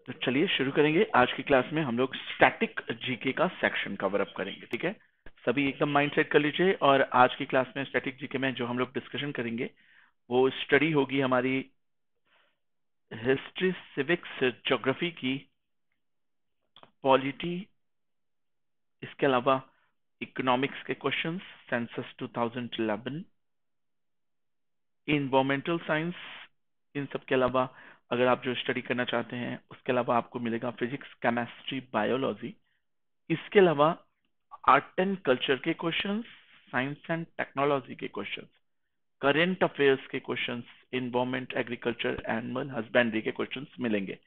तो चलिए शुरू करेंगे। आज की क्लास में हम लोग स्टैटिक जीके का सेक्शन कवर अप करेंगे। ठीक है, सभी एकदम माइंड सेट कर लीजिए। और आज की क्लास में स्टैटिक जीके में जो हम लोग डिस्कशन करेंगे वो स्टडी होगी हमारी हिस्ट्री, सिविक्स, ज्योग्राफी की, पॉलिटी, इसके अलावा इकोनॉमिक्स के क्वेश्चंस, सेंसस 2011, इन्वायरमेंटल साइंस, इन सब के अलावा अगर आप जो स्टडी करना चाहते हैं उसके अलावा आपको मिलेगा फिजिक्स, केमिस्ट्री, बायोलॉजी। इसके अलावा आर्ट एंड कल्चर के क्वेश्चंस, साइंस एंड टेक्नोलॉजी के क्वेश्चंस, करेंट अफेयर्स के questions, environment, agriculture, animal husbandry के क्वेश्चंस मिलेंगे।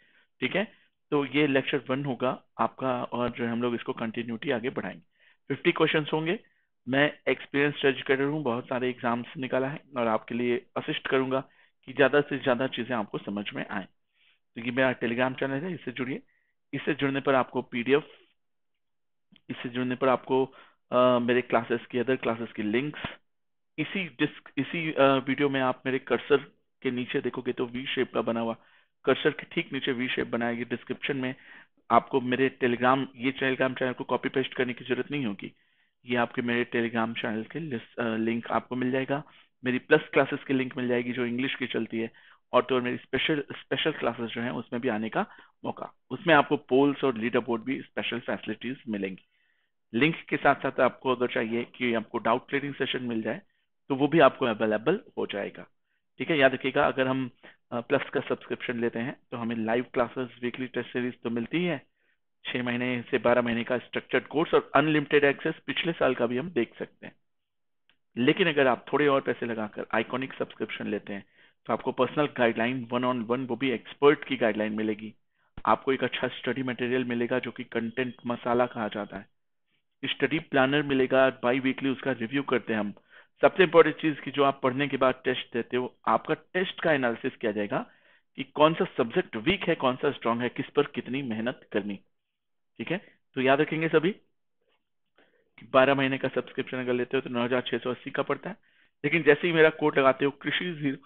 ठीक है, तो ये लेक्चर 1 होगा आपका और जो हम लोग इसको कंटिन्यूटी आगे बढ़ाएंगे। 50 क्वेश्चंस होंगे। मैं एक्सपीरियंस एजुकेटर हूँ, बहुत सारे एग्जाम्स निकाला है और आपके लिए असिस्ट करूंगा कि ज्यादा से ज्यादा चीजें आपको समझ में आए। तो ये मेरा टेलीग्राम चैनल है, इससे जुड़िए। इससे जुड़ने पर आपको पीडीएफ, इससे जुड़ने पर आपको मेरे क्लासेस की, अदर क्लासेस की लिंक्स, इसी वीडियो में आप मेरे कर्सर के नीचे देखोगे तो वी शेप का बना हुआ, कर्सर के ठीक नीचे वी शेप बनाएगी। डिस्क्रिप्शन में आपको मेरे टेलीग्राम, ये टेलीग्राम चैनल को कॉपी पेस्ट करने की जरूरत नहीं होगी। ये आपके मेरे टेलीग्राम चैनल के लिंक आपको मिल जाएगा। मेरी प्लस क्लासेस की लिंक मिल जाएगी जो इंग्लिश की चलती है। और तो और मेरी स्पेशल स्पेशल क्लासेस जो हैं उसमें भी आने का मौका, उसमें आपको पोल्स और लीडर बोर्ड भी स्पेशल फैसिलिटीज मिलेंगी। लिंक के साथ साथ आपको अगर चाहिए कि आपको डाउट क्लियरिंग सेशन मिल जाए तो वो भी आपको अवेलेबल हो जाएगा। ठीक है, याद रखिएगा अगर हम प्लस का सब्सक्रिप्शन लेते हैं तो हमें live classes, weekly test series तो मिलती ही है, 6 महीने से 12 महीने का स्ट्रक्चर्ड कोर्स और अनलिमिटेड एक्सेस पिछले साल का भी हम देख सकते हैं। लेकिन अगर आप थोड़े और पैसे लगाकर आइकॉनिक सब्सक्रिप्शन लेते हैं तो आपको पर्सनल गाइडलाइन 1-on-1, वो भी एक्सपर्ट की गाइडलाइन मिलेगी। आपको एक अच्छा स्टडी मटेरियल मिलेगा जो कि कंटेंट मसाला कहा जाता है। स्टडी प्लानर मिलेगा, बाई वीकली उसका रिव्यू करते हैं हम। सबसे इंपॉर्टेंट चीज की जो आप पढ़ने के बाद टेस्ट देते हो, आपका टेस्ट का एनालिसिस किया जाएगा कि कौन सा सब्जेक्ट वीक है, कौन सा स्ट्रांग है, किस पर कितनी मेहनत करनी। ठीक है, तो याद रखेंगे सभी कि 12 महीने का सब्सक्रिप्शन अगर लेते हो तो 9,680 का पड़ता है। लेकिन जैसे ही मेरा कोड लगाते हो कृषि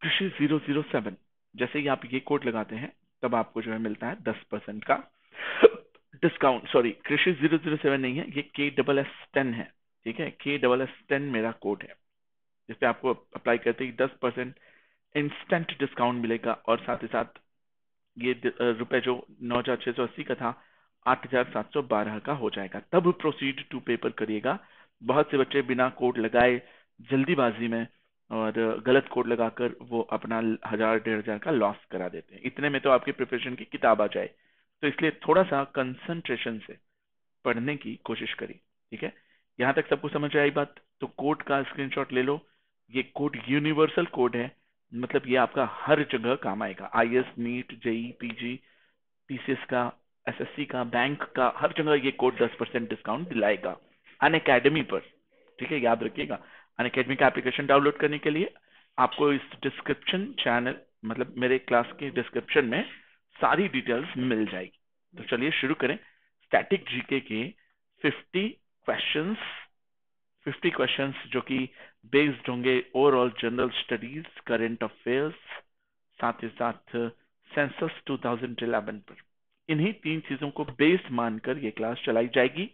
007, जैसे ही आप ये कोड लगाते हैं तब आपको जो है मिलता है 10% का डिस्काउंट। सॉरी, कृषि 007 नहीं है, ये KSS10 है। ठीक है, KSS10 मेरा कोड है जिसपे आपको अप्लाई करते ही 10% इंस्टेंट डिस्काउंट मिलेगा। और साथ ही साथ ये रुपए जो 9,680 का था 8,712 का हो जाएगा। तब प्रोसीड टू पेपर करिएगा। बहुत से बच्चे बिना कोड लगाए जल्दीबाजी में और गलत कोड लगाकर वो अपना 1,000-1,500 का लॉस करा देते हैं। इतने में तो आपकी प्रिपरेशन की किताब आ जाए। तो इसलिए थोड़ा सा कंसंट्रेशन से पढ़ने की कोशिश करिए। ठीक है, यहाँ तक सबको समझ आई बात? तो कोड का स्क्रीनशॉट ले लो। ये कोड यूनिवर्सल कोड है, मतलब ये आपका हर जगह काम आएगा। IAS, NEET, JEE, PG, PCS का, एसएससी का, बैंक का, हर जगह ये कोड 10% डिस्काउंट दिलाएगा अनअकैडमी पर। ठीक है, याद रखिएगा। अनअकैडमी का एप्लीकेशन डाउनलोड करने के लिए आपको इस डिस्क्रिप्शन चैनल, मतलब मेरे क्लास के डिस्क्रिप्शन में सारी डिटेल्स मिल जाएगी। तो चलिए शुरू करें। स्टैटिक जीके के 50 क्वेश्चंस, 50 क्वेश्चंस जो कि बेस्ड होंगे overall general studies, current affairs, साथ ही साथ सेंसस 2011 पर। इन्हीं 3 चीजों को बेस मानकर ये क्लास चलाई जाएगी।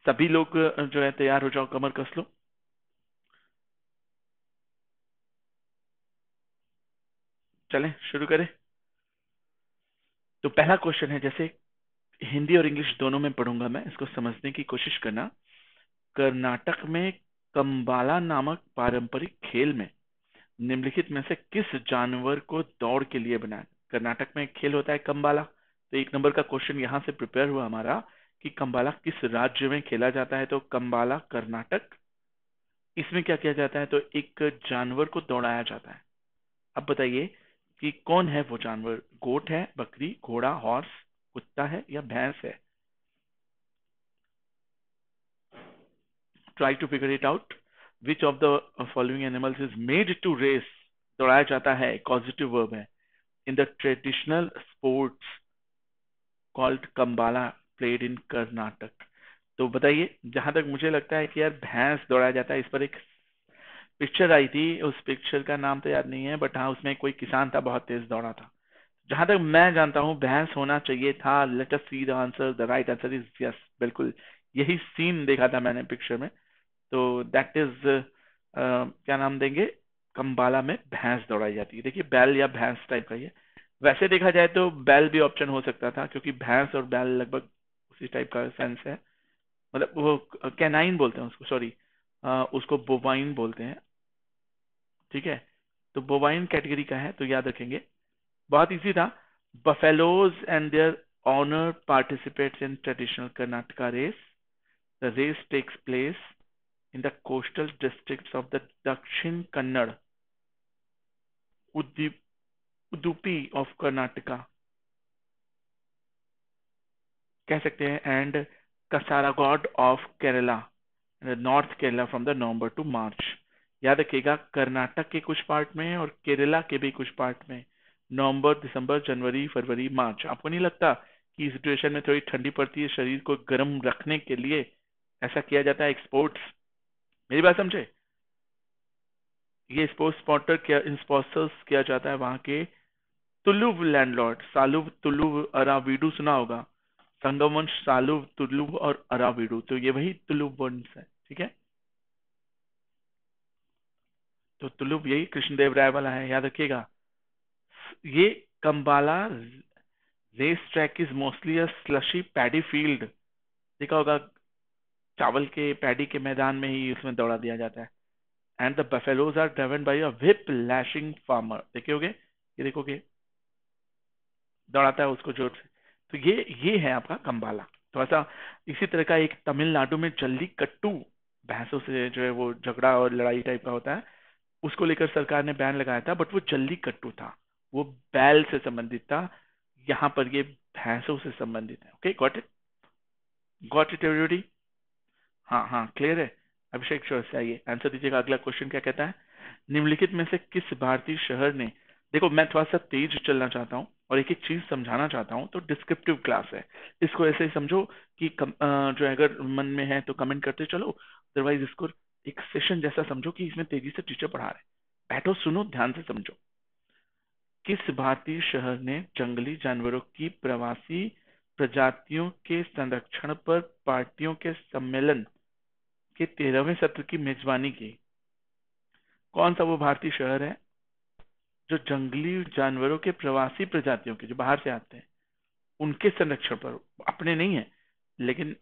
सभी लोग जो है तैयार हो जाओ, कमर कस लो। चलें शुरू करें। तो पहला क्वेश्चन है, जैसे हिंदी और इंग्लिश दोनों में पढ़ूंगा मैं, इसको समझने की कोशिश करना। कर्नाटक में कंबाला नामक पारंपरिक खेल में निम्नलिखित में से किस जानवर को दौड़ के लिए बनाया? कर्नाटक में एक खेल होता है कंबाला। तो 1 नंबर का क्वेश्चन यहाँ से प्रिपेयर हुआ हमारा कि कंबाला किस राज्य में खेला जाता है? तो कंबाला कर्नाटक। इसमें क्या किया जाता है? तो एक जानवर को दौड़ाया जाता है। अब बताइए कि कौन है वो जानवर? गोट है, बकरी, घोड़ा, हॉर्स, कुत्ता है या भैंस है? Try to figure it out. Which of the following animals is made to race? दौड़ाया जाता है, पॉजिटिव वर्ब है। In the traditional sports called Kambala played in Karnataka. तो बताइए, जहां तक मुझे लगता है कि यार भैंस दौड़ाया जाता है। इस पर एक पिक्चर आई थी, उस पिक्चर का नाम तो याद नहीं है, बट हाँ उसमें कोई किसान था, बहुत तेज दौड़ा था। जहां तक मैं जानता हूं बहस होना चाहिए था। Late us see the answer, the right answer is yes, बिल्कुल यही सीन देखा था मैंने पिक्चर में। तो दैट इज क्या नाम देंगे, कंबाला में भैंस दौड़ाई जाती है। देखिए बैल या भैंस टाइप का ये, वैसे देखा जाए तो बैल भी ऑप्शन हो सकता था, क्योंकि भैंस और बैल लगभग उसी टाइप का सेंस है। मतलब वो कैनाइन बोलते हैं उसको, सॉरी उसको बोवाइन बोलते हैं। ठीक है, तो बोवाइन कैटेगरी का है, तो याद रखेंगे। बहुत इजी था। Buffaloes and their owner participates in traditional Karnataka race. The race takes place in the coastal districts of the Dakshin Kannada, Udupi of Karnataka कह सकते हैं, and Kasaragod of Kerala, north Kerala from the November to March. याद रखिएगा कर्नाटक के कुछ part में और केरला के भी कुछ पार्ट में नवंबर, दिसंबर, जनवरी, फरवरी, मार्च। आपको नहीं लगता कि इस सिचुएशन में थोड़ी ठंडी पड़ती है, शरीर को गर्म रखने के लिए ऐसा किया जाता है एक्सपोर्ट्स? मेरी बात समझे? ये स्पॉन्सर्स किया जाता है वहां के तुलुव लैंडलॉर्ड, सालुव, तुलुव, अरावीडू सुना होगा। संगम वंश, सालुव, तुलुव और अरावीडू, तो ये वही तुलुव वंश है। ठीक है, तो तुलुव यही कृष्णदेव राय वाला है, याद रखिएगा। ये Kambala race track is mostly a slushy paddy field. देखा होगा, चावल के पैडी के मैदान में ही उसमें दौड़ा दिया जाता है। And the buffaloes are driven by a whip lashing farmer. देखे होगे, ये देखोगे दौड़ाता है उसको जोर से। तो ये है आपका कंबाला। तो ऐसा इसी तरह का एक तमिलनाडु में जल्लीकट्टू, भैंसों से जो है वो झगड़ा और लड़ाई टाइप का होता है, उसको लेकर सरकार ने बैन लगाया था, बट वो जल्लीकट्टू था, वो बैल से संबंधित था। यहाँ पर ये भैंसों से संबंधित है। Okay, got it everybody? हाँ हाँ, क्लियर है। अभिषेक श्योर से आइए आंसर दीजिएगा। अगला क्वेश्चन क्या कहता है, निम्नलिखित में से किस भारतीय शहर ने, देखो मैं थोड़ा सा तेज चलना चाहता हूँ और एक एक चीज समझाना चाहता हूँ, तो डिस्क्रिप्टिव क्लास है, इसको ऐसे ही समझो कि जो है, अगर मन में है तो कमेंट करते चलो, अदरवाइज इसको एक सेशन जैसा समझो कि इसमें तेजी से टीचर पढ़ा रहे। बैठो, सुनो, ध्यान से समझो। किस भारतीय शहर ने जंगली जानवरों की प्रवासी प्रजातियों के संरक्षण पर पार्टियों के सम्मेलन के 13वें सत्र की मेजबानी की? कौन सा वो भारतीय शहर है जो जंगली जानवरों के प्रवासी प्रजातियों के, जो बाहर से आते हैं, उनके संरक्षण पर, अपने नहीं है लेकिन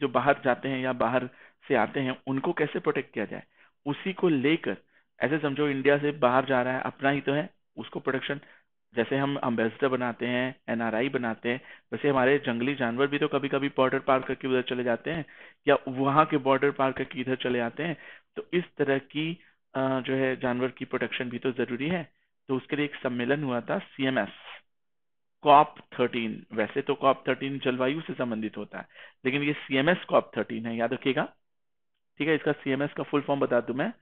जो बाहर जाते हैं या बाहर से आते हैं, उनको कैसे प्रोटेक्ट किया जाए, उसी को लेकर, ऐसे समझो इंडिया से बाहर जा रहा है, अपना ही तो है, उसको प्रोटेक्शन। जैसे हम एम्बेसडर बनाते हैं, एनआरआई बनाते हैं, वैसे हमारे जंगली जानवर भी तो कभी कभी बॉर्डर पार करके उधर चले जाते हैं, या वहां के बॉर्डर पार करके इधर चले आते हैं। तो इस तरह की जो है जानवर की प्रोटेक्शन भी तो जरूरी है। तो उसके लिए एक सम्मेलन हुआ था, सीएमएस, COP13। वैसे तो COP13 जलवायु से संबंधित होता है, लेकिन ये सीएमएस COP13 है, याद रखिएगा। ठीक है, इसका सीएमएस का फुल फॉर्म बता दूं मैं,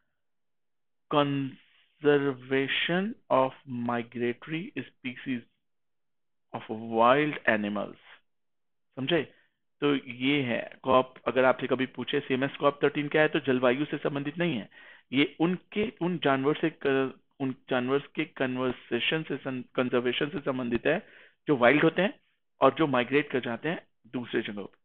conservation of migratory species of wild animals. समझे? तो ये है कॉप। अगर आपसे कभी पूछे सीएमएस COP13 क्या है, तो जलवायु से संबंधित नहीं है, ये उन जानवर से उन जानवर के कन्वर्सेशन से, कंजर्वेशन से संबंधित है, जो वाइल्ड होते हैं और जो माइग्रेट कर जाते हैं दूसरे जगहों पे।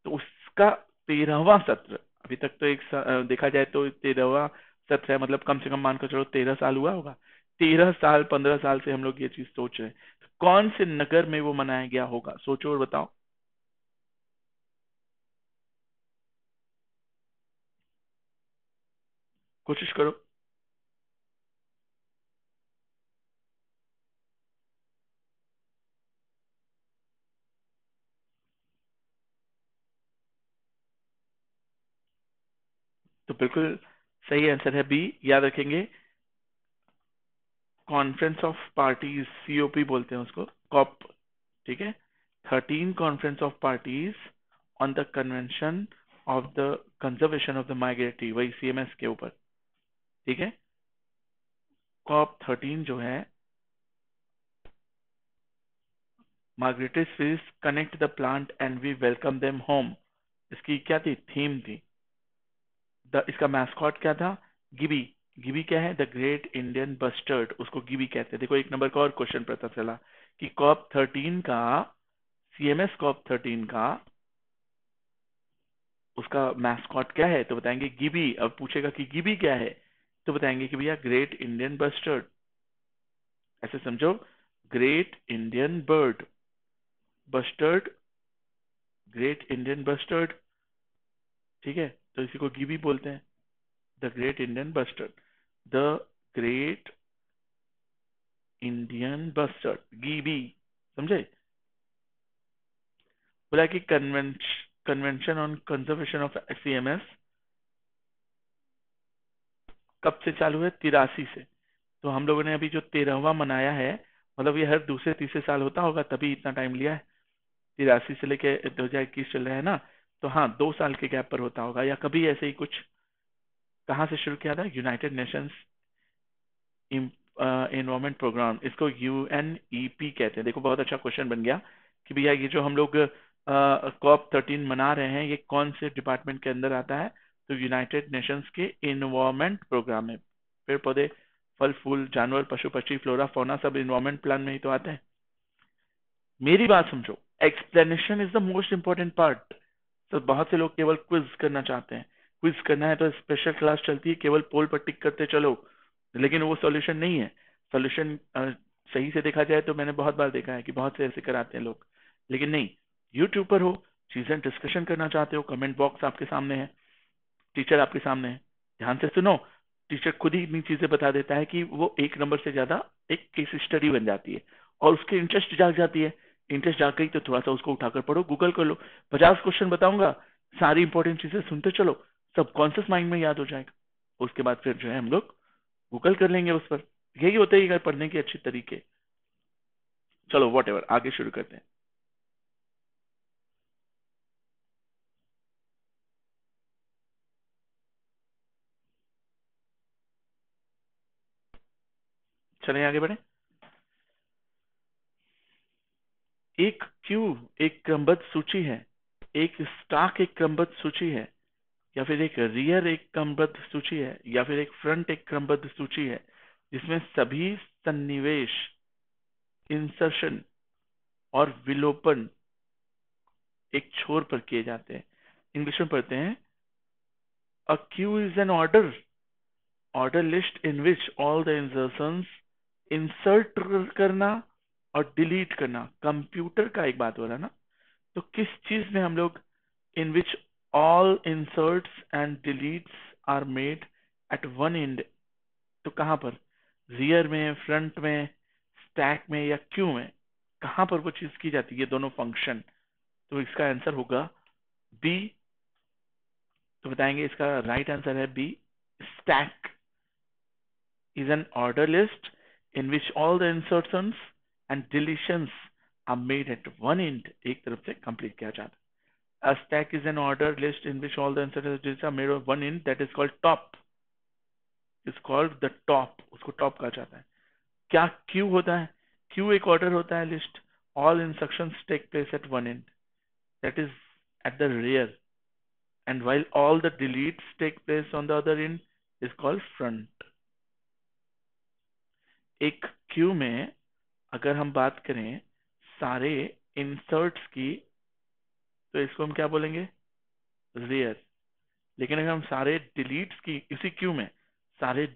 तो उसका 13वां सत्र, अभी तक तो देखा जाए तो 13वां सत्र है, मतलब कम से कम मानकर चलो 13 साल हुआ होगा। 13 साल, 15 साल से हम लोग ये चीज सोच रहे हैं। तो कौन से नगर में वो मनाया गया होगा, सोचो और बताओ। कोशिश करो। तो बिल्कुल सही आंसर है बी, याद रखेंगे। कॉन्फ्रेंस ऑफ पार्टीज, COP बोलते हैं उसको, कॉप। ठीक है, 13 conference of parties on the convention of the conservation of the migratory, वही सीएमएस के ऊपर। ठीक है, COP13 जो है, migratory species connect the plant and we welcome them home, इसकी क्या थी, थीम थी। इसका मैस्कॉट क्या था, गिबी। गिबी क्या है? द ग्रेट इंडियन बस्टर्ड, उसको गिबी कहते हैं। देखो एक नंबर का और क्वेश्चन पता चला कि कॉप 13 का, सीएमएस कॉप 13 का उसका मैस्कॉट क्या है? तो बताएंगे गिबी। अब पूछेगा कि गिबी क्या है, तो बताएंगे कि भैया ग्रेट इंडियन बस्टर्ड। ऐसे समझो, great Indian bird, bustard, great Indian bustard, ठीक है, तो इसी को गिबी बोलते हैं, the great Indian bustard, the great Indian bustard, GIB. समझे? बोला कि convention on conservation of CMS कब से चालू है? 83 से। तो हम लोगों ने अभी जो 13वां मनाया है, मतलब ये हर दूसरे तीसरे साल होता होगा, तभी इतना टाइम लिया है। 83 से लेके 2021 चल रहा है ना, तो हाँ 2 साल के गैप पर होता होगा, या कभी ऐसे ही कुछ। कहाँ से शुरू किया था? यूनाइटेड नेशंस एनवायरमेंट प्रोग्राम, इसको यूएनईपी कहते हैं। देखो बहुत अच्छा क्वेश्चन बन गया कि भैया ये जो हम लोग कॉप 13 मना रहे हैं, ये कौन से डिपार्टमेंट के अंदर आता है? तो यूनाइटेड नेशंस के एनवायरमेंट प्रोग्राम में। पेड़ पौधे, फल फूल, जानवर, पशु पक्षी, फ्लोरा फौना सब एनवायरमेंट प्लान में ही तो आते हैं। मेरी बात समझो, explanation is the most important part. तो बहुत से लोग केवल क्विज करना चाहते हैं, क्विज करना है तो स्पेशल क्लास चलती है, केवल पोल पर टिक करते चलो, लेकिन वो सॉल्यूशन नहीं है। सॉल्यूशन सही से देखा जाए तो मैंने बहुत बार देखा है कि बहुत से ऐसे कराते हैं लोग, लेकिन नहीं। यूट्यूब पर हो, चीजें डिस्कशन करना चाहते हो, कमेंट बॉक्स आपके सामने है, टीचर आपके सामने है, ध्यान से सुनो। टीचर खुद ही इतनी चीजें बता देता है कि वो एक नंबर से ज्यादा एक केस स्टडी बन जाती है, और उसके इंटरेस्ट जाग जाती है। इंटरेस्ट जाग गई तो थोड़ा सा उसको उठाकर पढ़ो, गूगल कर लो, 50 क्वेश्चन बताऊंगा, सारी इंपॉर्टेंट चीजें सुनते चलो, सबकॉन्शियस माइंड में याद हो जाएगा। उसके बाद फिर जो है हम लोग गूगल कर लेंगे उस पर। यही होता है अगर पढ़ने के अच्छे तरीके। चलो वॉट एवर, आगे शुरू करते हैं। चलें आगे बढ़े। एक क्यू एक क्रमबद्ध सूची है, एक स्टॉक एक क्रमबद्ध सूची है, या फिर एक रियर एक क्रमबद्ध सूची है, या फिर एक फ्रंट एक क्रमबद्ध सूची है, जिसमें सभी सन्निवेश, इंसर्शन और विलोपन एक छोर पर किए जाते हैं। इंग्लिश में पढ़ते हैं, a queue is an order list in which all the insertions, insert करना और डिलीट करना, कंप्यूटर का एक बात हो रहा है ना, तो किस चीज में हम लोग in which all inserts and deletes are made at one end, तो कहां पर? रियर में, फ्रंट में, स्टैक में, या क्यू में? कहां पर वो चीज की जाती है, ये दोनों फंक्शन? तो इसका आंसर होगा बी। तो बताएंगे इसका राइट आंसर है B, stack is an order list in which all the insertions and deletions are made at one end, एक तरफ से कंप्लीट किया जाता है। A stack is an order list in which all the insertions and deletions are made at one end, that is called top, is called the top, उसको top कहा जाता है। क्या क्यू होता है? क्यू एक ऑर्डर होता है list, all instructions take place at one end, that is at the rear, and while all the deletes take place on the other end is called front। एक क्यू में अगर हम बात करें सारे इंसर्ट्स की, तो इसको हम क्या बोलेंगे? रियर। लेकिन अगर हम सारे डिलीट्स की, इसी क्यू में सारे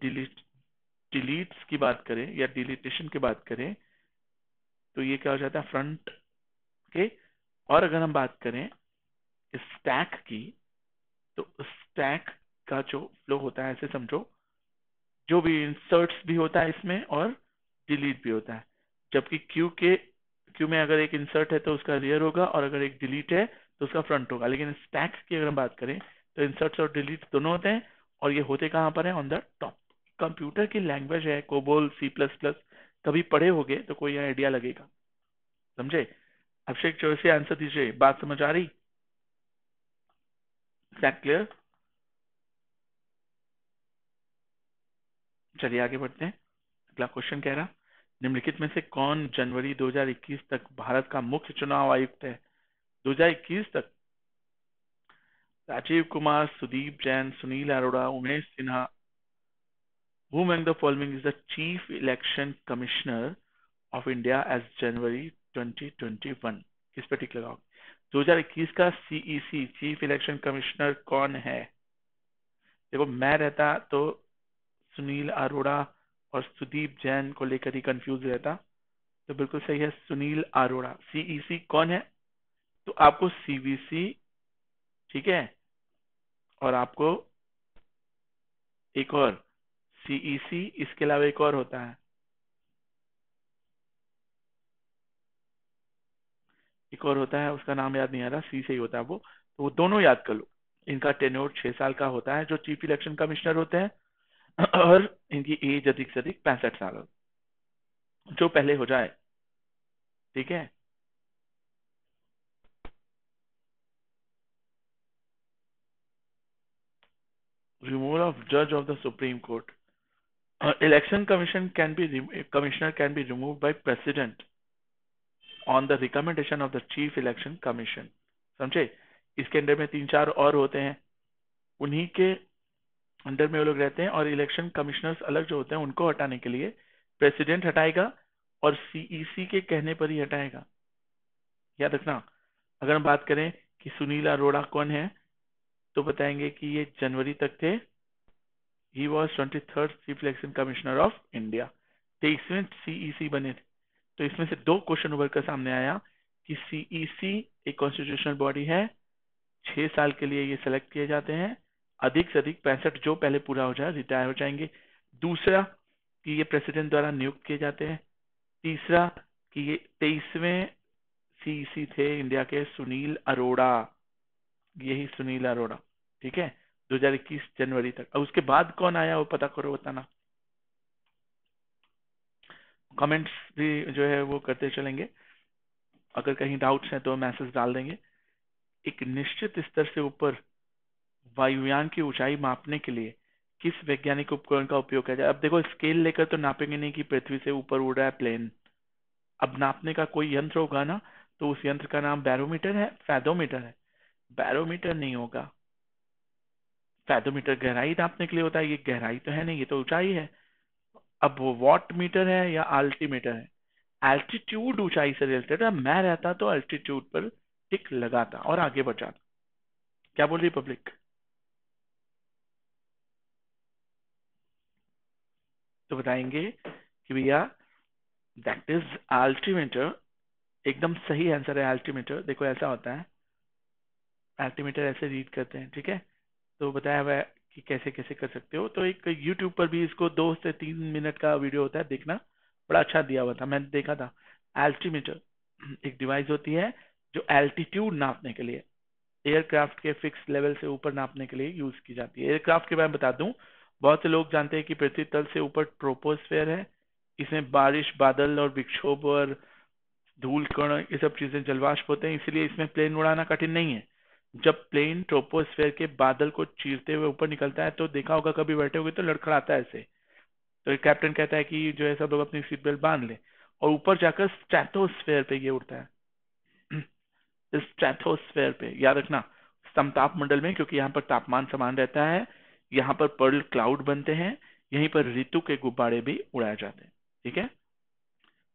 डिलीट्स की बात करें या डिलीटेशन की बात करें, तो ये क्या हो जाता है? फ्रंट के। और अगर हम बात करें स्टैक की, तो स्टैक का जो फ्लो होता है, ऐसे समझो, जो भी इंसर्ट्स भी होता है इसमें और डिलीट भी होता है। जबकि क्यू में अगर एक इंसर्ट है तो उसका रियर होगा, और अगर एक डिलीट है तो उसका फ्रंट होगा। लेकिन स्टैक की अगर हम बात करें तो इंसर्ट्स और डिलीट दोनों होते हैं, और ये होते कहाँ पर है? On the top. कंप्यूटर की लैंग्वेज है, कोबोल, सी प्लस प्लस, कभी पढ़े होगे तो कोई आइडिया लगेगा। समझे? अभिषेक चौधरी से आंसर दीजिए, बात समझ आ रही? क्लियर? चलिए आगे बढ़ते हैं। अगला क्वेश्चन कह रहा, निम्नलिखित में से कौन जनवरी 2021 तक भारत का मुख्य चुनाव आयुक्त है? 2021 तक Rajiv Kumar, Sudeep Jain, Sunil Arora, Umesh Sinha. Who among the following is the chief election commissioner of India as January 2021? किस पे टिक लगाओ? 2021 का सीईसी चीफ इलेक्शन कमिश्नर कौन है? देखो मैं रहता तो सुनील अरोड़ा और सुदीप जैन को लेकर ही कंफ्यूज रहता, तो बिल्कुल सही है सुनील अरोड़ा। सीईसी कौन है? तो आपको सीवीसी, ठीक है, और आपको एक और सीईसी, इसके अलावा एक और होता है, एक और होता है, उसका नाम याद नहीं आ रहा, सी से ही होता है वो, तो वो दोनों याद कर लो। इनका टेन्योर 6 साल का होता है जो चीफ इलेक्शन कमिश्नर होते हैं और इनकी एज अधिक से अधिक 65 साल हो, जो पहले हो जाए, ठीक है। रिमूवल ऑफ जज of the supreme court, election commission can be commissioner can be remove by president on the recommendation of the chief election commission. समझे? इसके अंडर में 3-4 और होते हैं, उन्हीं के अंडर में वो लोग रहते हैं, और इलेक्शन कमिश्नर्स अलग जो होते हैं उनको हटाने के लिए प्रेसिडेंट हटाएगा और सीईसी के कहने पर ही हटाएगा। याद रखना। अगर हम बात करें कि सुनील अरोड़ा कौन है, तो बताएंगे कि ये जनवरी तक थे, he was 23rd chief election commissioner of India, 23वें सीईसी बने थे। तो इसमें से 2 क्वेश्चन उभर कर सामने आया कि सीईसी एक कॉन्स्टिट्यूशनल बॉडी है, 6 साल के लिए ये सेलेक्ट किए जाते हैं, अधिक से अधिक 65 जो पहले पूरा हो जाए रिटायर हो जाएंगे। दूसरा कि ये प्रेसिडेंट द्वारा नियुक्त किए जाते हैं। तीसरा कि ये 23वें सीईसी थे इंडिया के सुनील अरोड़ा, यही सुनील अरोड़ा, ठीक है, 2021 जनवरी तक। अब उसके बाद कौन आया वो पता करो, बताना। कमेंट्स भी जो है वो करते चलेंगे, अगर कहीं डाउट्स हैं तो मैसेज डाल देंगे। एक निश्चित स्तर से ऊपर वायुयान की ऊंचाई मापने के लिए किस वैज्ञानिक उपकरण का उपयोग किया जाए? अब देखो स्केल लेकर तो नापेंगे नहीं कि पृथ्वी से ऊपर उड़ रहा है प्लेन, अब नापने का कोई यंत्र होगा ना, तो उस यंत्र का नाम बैरोमीटर है, फैदोमीटर है? बैरोमीटर नहीं होगा, फैदोमीटर गहराई नापने के लिए होता है, ये गहराई तो है नहीं, ये तो ऊंचाई है। अब वो वॉट मीटर है या अल्टीमीटर है? एल्टीट्यूड ऊंचाई से रिलेटेड है, मैं रहता तो अल्टीट्यूड पर टिक लगाता और आगे बढ़ जाता। क्या बोल रही पब्लिक? तो बताएंगे कि भैया दैट इज अल्टीमीटर, एकदम सही आंसर है अल्टीमीटर। देखो ऐसा होता है, अल्टीमीटर ऐसे रीड करते हैं, ठीक है। तो बताया हुआ है कि कैसे कैसे कर सकते हो। तो एक यूट्यूब पर भी इसको 2 से 3 मिनट का वीडियो होता है, देखना, बड़ा अच्छा दिया हुआ था, मैंने देखा था। एल्टीमीटर एक डिवाइस होती है जो एल्टीट्यूड नापने के लिए, एयरक्राफ्ट के फिक्स लेवल से ऊपर नापने के लिए यूज की जाती है। एयरक्राफ्ट के बारे में बता दूं, बहुत से लोग जानते हैं कि पृथ्वी तल से ऊपर ट्रोपोस्फेयर है, इसमें बारिश, बादल और विक्षोभ और धूल कण, ये सब चीजें जलवाष्प होते हैं, इसलिए इसमें प्लेन उड़ाना कठिन नहीं है। जब प्लेन ट्रोपोस्फेयर के बादल को चीरते हुए ऊपर निकलता है तो देखा होगा, कभी बैठे होगे तो लड़खड़ाता है ऐसे, तो कैप्टन कहता है कि जो है सब लोग अपनी सीट बेल्ट बांध ले, और ऊपर जाकर स्ट्रेटोस्फेयर पे ये उड़ता है स्ट्रेटोस्फेयर पे, याद रखना, समताप मंडल में, क्योंकि यहाँ पर तापमान समान रहता है, यहाँ पर पर्ल क्लाउड बनते हैं, यहीं पर ऋतु के गुब्बारे भी उड़ाए जाते हैं, ठीक है।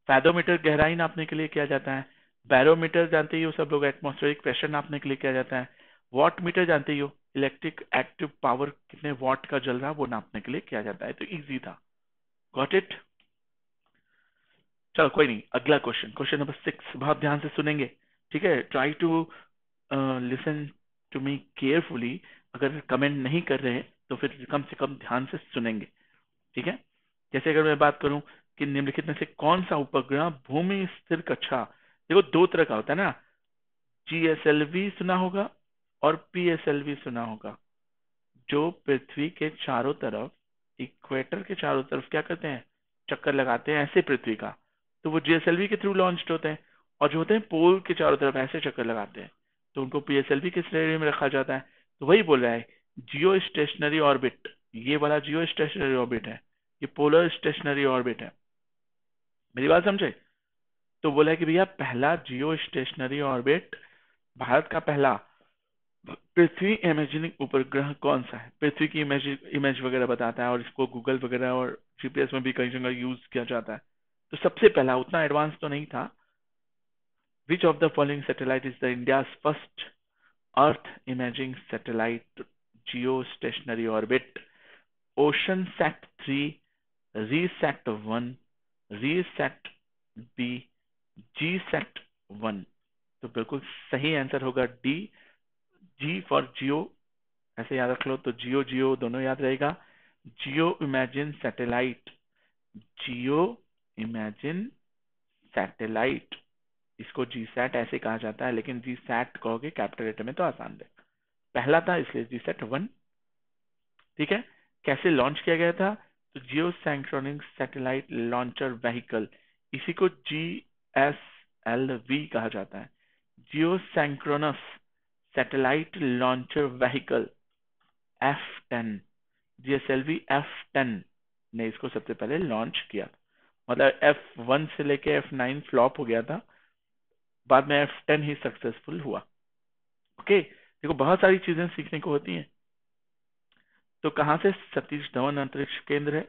फैदोमीटर गहराई नापने के लिए किया जाता है। बैरोमीटर जानते ही हो सब लोग, एटमॉस्फेरिक प्रेशर नापने के लिए किया जाता है। वॉट मीटर जानते ही हो, इलेक्ट्रिक एक्टिव पावर कितने वॉट का जल रहा है वो नापने के लिए किया जाता है। तो इजी था, गॉट इट। चलो कोई नहीं, अगला क्वेश्चन, क्वेश्चन नंबर 6, बहुत ध्यान से सुनेंगे, ठीक है। Try to listen to me carefully. अगर कमेंट नहीं कर रहे तो फिर कम से कम ध्यान से सुनेंगे, ठीक है। जैसे अगर मैं बात करूं कि निम्नलिखित में से कौन सा उपग्रह भूमि स्थिर कक्षा, देखो 2 तरह का होता है ना, जीएसएलवी सुना होगा और पीएसएलवी सुना होगा, जो पृथ्वी के चारों तरफ, इक्वेटर के चारों तरफ क्या करते हैं, चक्कर लगाते हैं ऐसे पृथ्वी का, तो वो जीएसएलवी के थ्रू लॉन्च होते हैं। और जो होते हैं पोल के चारों तरफ ऐसे चक्कर लगाते हैं, तो उनको पीएसएलवी के श्रेणी में रखा जाता है। तो वही बोल रहा है, जियो स्टेशनरी ऑर्बिट, ये वाला जियो स्टेशनरी ऑर्बिट है, ये पोलर स्टेशनरी ऑर्बिट है। मेरी बात समझे? तो बोला है कि भैया पहला जियो स्टेशनरी ऑर्बिट, भारत का पहला पृथ्वी इमेजिंग उपग्रह कौन सा है? पृथ्वी की इमेज इमेज वगैरह बताता है और इसको गूगल वगैरह और जीपीएस में भी कई जगह यूज किया जाता है। तो सबसे पहला, उतना एडवांस तो नहीं था। Which of the following satellite is the India first earth imaging satellite geostationary orbit? Oceansat 3, RISAT 1, RISAT B, GSAT 1। तो बिल्कुल सही आंसर होगा डी, जी फॉर जियो। ऐसे याद रख लो, तो जियो जियो दोनों याद रहेगा। जियो इमेजिन सैटेलाइट, जियो इमेजिन सैटेलाइट, इसको जी सैट ऐसे कहा जाता है, लेकिन जी सैट कहोगे कैपिटल लेटर में तो आसान है। पहला था इसलिए जी सैट 1। ठीक है। कैसे लॉन्च किया गया था? तो geosynchronous satellite launcher vehicle, इसी को GSLV कहा जाता है। Geosynchronous satellite launcher vehicle F10, GSLV F10 ने इसको सबसे पहले लॉन्च किया। मतलब F1 से लेके F9 फ्लॉप हो गया था, बाद में F10 ही सक्सेसफुल हुआ। ओके, देखो बहुत सारी चीजें सीखने को होती हैं। तो कहां से सतीश धवन अंतरिक्ष केंद्र है?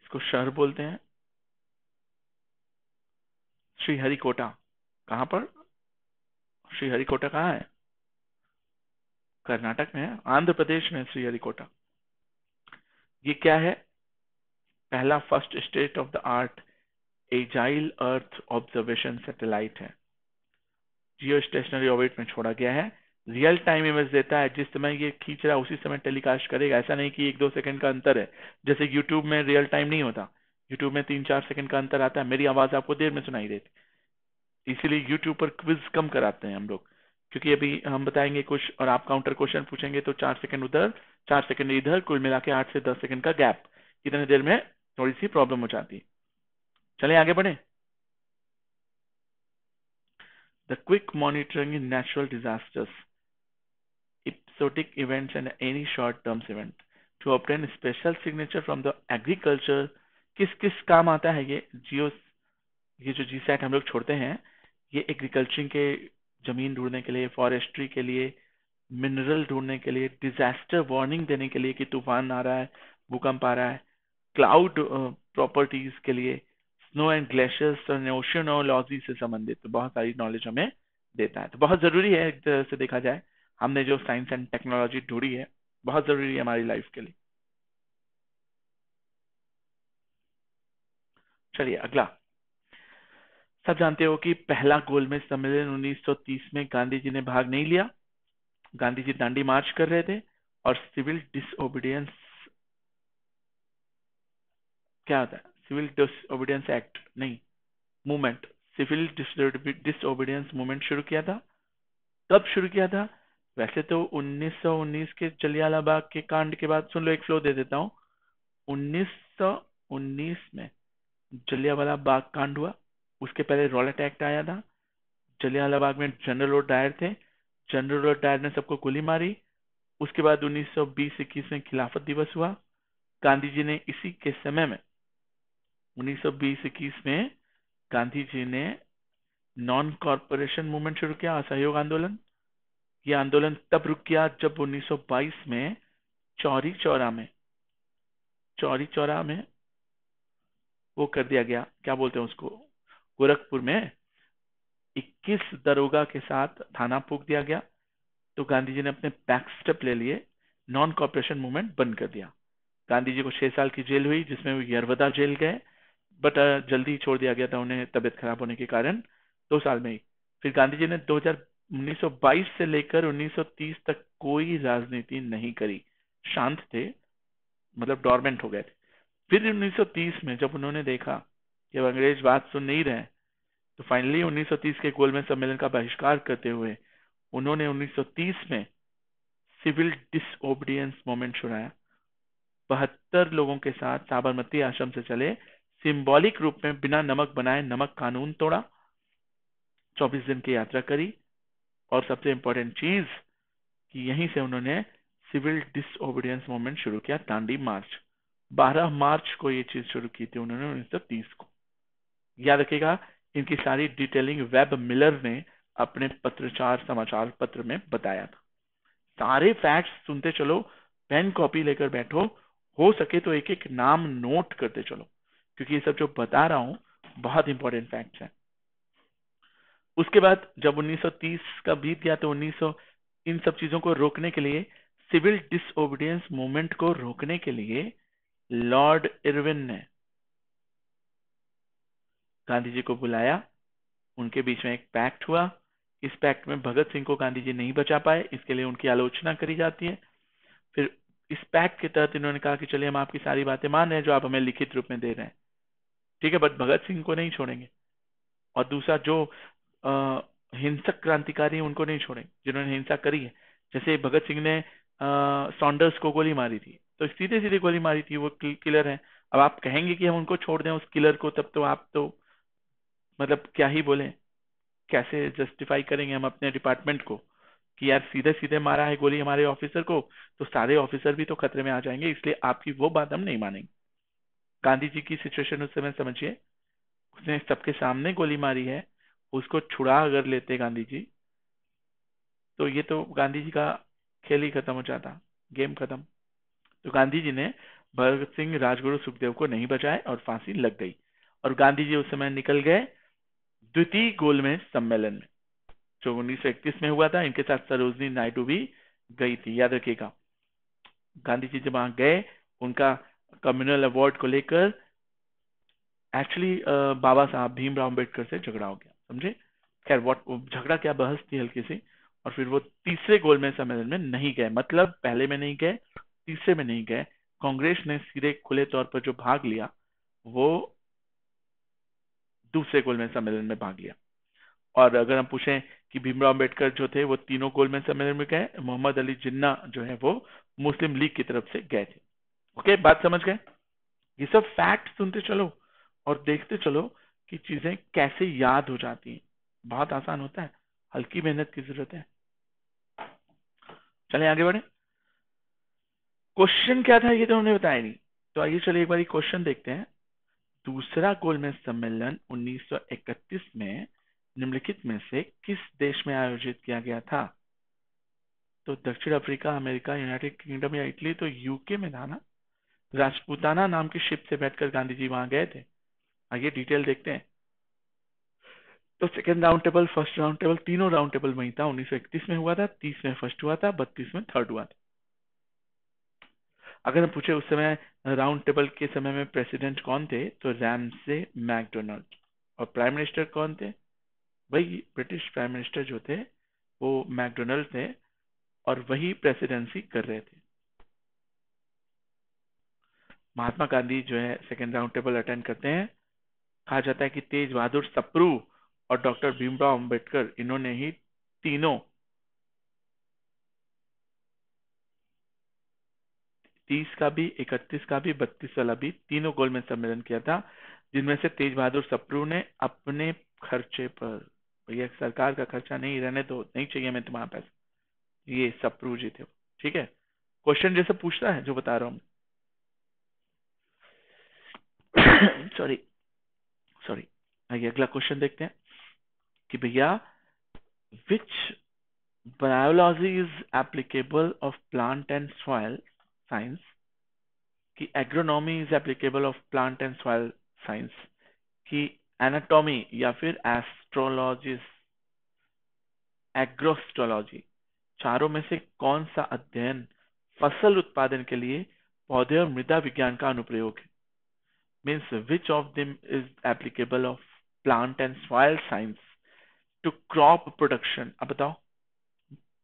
इसको शहर बोलते हैं श्रीहरिकोटा। कहां पर? श्रीहरिकोटा कहाँ है? कर्नाटक में है, आंध्र प्रदेश में श्रीहरिकोटा। ये क्या है? पहला first state of the art agile earth observation satellite है। जियो स्टेशनरी ऑर्बिट में छोड़ा गया है। रियल टाइम इमेज देता है, जिस समय ये खींच रहा है उसी समय टेलीकास्ट करेगा। ऐसा नहीं कि 1-2 सेकंड का अंतर है, जैसे यूट्यूब में रियल टाइम नहीं होता। यूट्यूब में 3-4 सेकंड का अंतर आता है, मेरी आवाज आपको देर में सुनाई देती। इसीलिए यूट्यूब पर क्विज कम कराते हैं हम लोग, क्योंकि अभी हम बताएंगे कुछ और आप काउंटर क्वेश्चन पूछेंगे तो 4 सेकंड उधर 4 सेकंड इधर, कुल मिला के 8 से 10 सेकंड का गैप, इतने देर में थोड़ी सी प्रॉब्लम हो जाती है। चले आगे बढ़े। The quick monitoring in natural disasters, episodic events and any short term event to obtain special signature from the agriculture। किस किस काम आता है ये जो जीसैट हम लोग छोड़ते हैं, ये एग्रीकल्चरिंग के, जमीन ढूंढने के लिए, फॉरेस्ट्री के लिए, मिनरल ढूंढने के लिए, डिजास्टर वार्निंग देने के लिए कि तूफान आ रहा है, भूकंप आ रहा है, क्लाउड प्रॉपर्टीज के लिए, स्नो एंड ग्लेशियर्स और ओशियनोलॉजी से संबंधित तो बहुत सारी नॉलेज हमें देता है। तो बहुत जरूरी है, एक तरह से देखा जाए हमने जो साइंस एंड टेक्नोलॉजी ढूंढी है, बहुत जरूरी है हमारी लाइफ के लिए। चलिए अगला। सब जानते हो कि पहला गोलमेज सम्मेलन 1930 में गांधी जी ने भाग नहीं लिया। गांधी जी दांडी मार्च कर रहे थे और सिविल डिसओबीडियंस, क्या होता है सिविल डिसओबीडियंस एक्ट नहीं, मूवमेंट, सिविल डिसओबीडियंस मूवमेंट शुरू किया था। कब शुरू किया था? वैसे तो 1919 के जलियांवाला बाग के कांड के बाद, सुन लो एक फ्लो दे देता हूँ। 1919 में जलियांवाला बाग कांड हुआ, उसके पहले रॉलेट एक्ट आया था। जलियांवाला बाग में जनरल और डायर थे, जनरल और डायर ने सबको गोली मारी। उसके बाद 1920-21 में खिलाफत दिवस हुआ। गांधी जी ने इसी के समय में 1920-21 में गांधी जी ने नॉन कॉरपोरेशन मूवमेंट शुरू किया, असहयोग आंदोलन। यह आंदोलन तब रुक गया जब 1922 में चौरी चौरा में वो कर दिया गया, क्या बोलते हैं उसको, गोरखपुर में 21 दरोगा के साथ थाना फूंक दिया गया। तो गांधी जी ने अपने बैक स्टेप ले लिए, नॉन कॉपरेशन मूवमेंट बंद कर दिया। गांधी जी को 6 साल की जेल हुई, जिसमें वो यरवदा जेल गए, बट जल्दी ही छोड़ दिया गया था उन्हें तबियत खराब होने के कारण, 2 साल में ही। फिर गांधी जी ने 1922 से लेकर 1930 तक कोई राजनीति नहीं करी, शांत थे, मतलब डोरमेंट हो गए थे। फिर 1930 में जब उन्होंने देखा कि अब अंग्रेज बात सुन नहीं रहे, तो फाइनली 1930 के गोलमेज सम्मेलन का बहिष्कार करते हुए उन्होंने 1930 में सिविल डिसओबीडियंस मूवमेंट छुड़ाया। 72 लोगों के साथ साबरमती आश्रम से चले, सिंबॉलिक रूप में बिना नमक बनाए नमक कानून तोड़ा, 24 दिन की यात्रा करी, और सबसे इंपॉर्टेंट चीज कि यहीं से उन्होंने सिविल डिसओबीडियंस मूवमेंट शुरू किया, दांडी मार्च। 12 मार्च को ये चीज शुरू की थी उन्होंने 1930 को। याद रखिएगा, इनकी सारी डिटेलिंग वेब मिलर ने अपने पत्रचार समाचार पत्र में बताया था। सारे फैक्ट्स सुनते चलो, पेन कॉपी लेकर बैठो, हो सके तो एक एक नाम नोट करते चलो, क्योंकि ये सब जो बता रहा हूं बहुत इंपॉर्टेंट फैक्ट्स हैं। उसके बाद जब 1930 का बीत गया तो 1900 इन सब चीजों को रोकने के लिए, सिविल डिसओबीडियंस मूवमेंट को रोकने के लिए लॉर्ड इरविन ने गांधी जी को बुलाया। उनके बीच में एक पैक्ट हुआ। इस पैक्ट में भगत सिंह को गांधी जी नहीं बचा पाए, इसके लिए उनकी आलोचना करी जाती है। फिर इस पैक्ट के तहत इन्होंने कहा कि चलिए हम आपकी सारी बातें मान रहे हैं जो आप हमें लिखित रूप में दे रहे हैं, ठीक है, बट भगत सिंह को नहीं छोड़ेंगे। और दूसरा जो हिंसक क्रांतिकारी हैं, उनको नहीं छोड़ेंगे जिन्होंने हिंसा करी है। जैसे भगत सिंह ने सॉन्डर्स को गोली मारी थी, तो सीधे सीधे गोली मारी थी, वो किलर है। अब आप कहेंगे कि हम उनको छोड़ दें उस किलर को, तब तो आप तो मतलब क्या ही बोले, कैसे जस्टिफाई करेंगे हम अपने डिपार्टमेंट को कि यार सीधे सीधे मारा है गोली हमारे ऑफिसर को, तो सारे ऑफिसर भी तो खतरे में आ जाएंगे, इसलिए आपकी वो बात हम नहीं मानेंगे। गांधी जी की सिचुएशन उस समय समझिए, उसने सबके सामने गोली मारी है, उसको छुड़ा अगर लेते गांधी जी, तो ये तो गांधी जी का खेल ही खत्म हो जाता, गेम खत्म। तो गांधी जी ने भगत सिंह, राजगुरु, सुखदेव को नहीं बचाए और फांसी लग गई। और गांधी जी उस समय निकल गए द्वितीय गोलमेज सम्मेलन में, जो 1931 में हुआ था। इनके साथ सरोजनी नायडू भी गई थी, याद रखिएगा। गांधी जी जब वहां गए, उनका कम्युनल अवार्ड को लेकर एक्चुअली बाबा साहब भीमराव अम्बेडकर से झगड़ा हो गया, समझे। खैर व्हाट झगड़ा क्या, बहस थी हल्की सी। और फिर वो तीसरे गोलमेज सम्मेलन में नहीं गए, मतलब पहले में नहीं गए, तीसरे में नहीं गए। कांग्रेस ने सीधे खुले तौर पर जो भाग लिया, वो दूसरे गोलमेज सम्मेलन में भाग लिया। और अगर हम पूछें कि भीमराव अम्बेडकर जो थे वो तीनों गोलमेज सम्मेलन में गए, मोहम्मद अली जिन्ना जो है वो मुस्लिम लीग की तरफ से गए थे। ओके, बात समझ गए। ये सब फैक्ट सुनते चलो और देखते चलो कि चीजें कैसे याद हो जाती हैं। बहुत आसान होता है, हल्की मेहनत की जरूरत है। चले आगे बढ़े। क्वेश्चन क्या था ये तो हमने बताया नहीं, तो आइए चलिए एक बार क्वेश्चन देखते हैं। दूसरा गोलमेज सम्मेलन 1931 में निम्नलिखित में से किस देश में आयोजित किया गया था? तो दक्षिण अफ्रीका, अमेरिका, यूनाइटेड किंगडम या इटली? तो यूके में था ना। राजपूताना नाम की शिप से बैठकर गांधी जी वहां गए थे। आइए डिटेल देखते हैं। तो second round table, first round table, तीनों राउंड टेबल वही था। 1931 में हुआ था, 30 में फर्स्ट हुआ था, 32 में थर्ड हुआ था। अगर हम पूछे उस समय राउंड टेबल के समय में प्रेसिडेंट कौन थे, तो रैमसे मैकडोनाल्ड। और प्राइम मिनिस्टर कौन थे? वही ब्रिटिश प्राइम मिनिस्टर जो थे वो मैकडोनाल्ड थे, और वही प्रेसिडेंसी कर रहे थे। महात्मा गांधी जो है सेकेंड राउंड टेबल अटेंड करते हैं। कहा जाता है कि तेज बहादुर सप्रू और डॉक्टर भीमराव अंबेडकर, इन्होंने ही तीनों 30 का भी, 31 का भी, 32 वाला भी, तीनों गोलमेज सम्मेलन किया था, जिनमें से तेज बहादुर सप्रू ने अपने खर्चे पर, भैया सरकार का खर्चा नहीं, रहने दो, नहीं चाहिए मैं तुम्हारा पैसा, ये सप्रू जी थे। ठीक है, क्वेश्चन जैसे पूछता है जो बता रहा हूँ। Sorry sorry. आइए अगला क्वेश्चन देखते हैं कि भैया which biology is applicable of plant and soil science, कि agronomy is applicable of plant and soil science, कि एनाटॉमी या फिर एस्ट्रोलॉजी, एग्रोस्ट्रोलॉजी, चारों में से कौन सा अध्ययन फसल उत्पादन के लिए पौधे और मृदा विज्ञान का अनुप्रयोग है? Means which of them is applicable of plant and soil science to crop production. अब बताओ,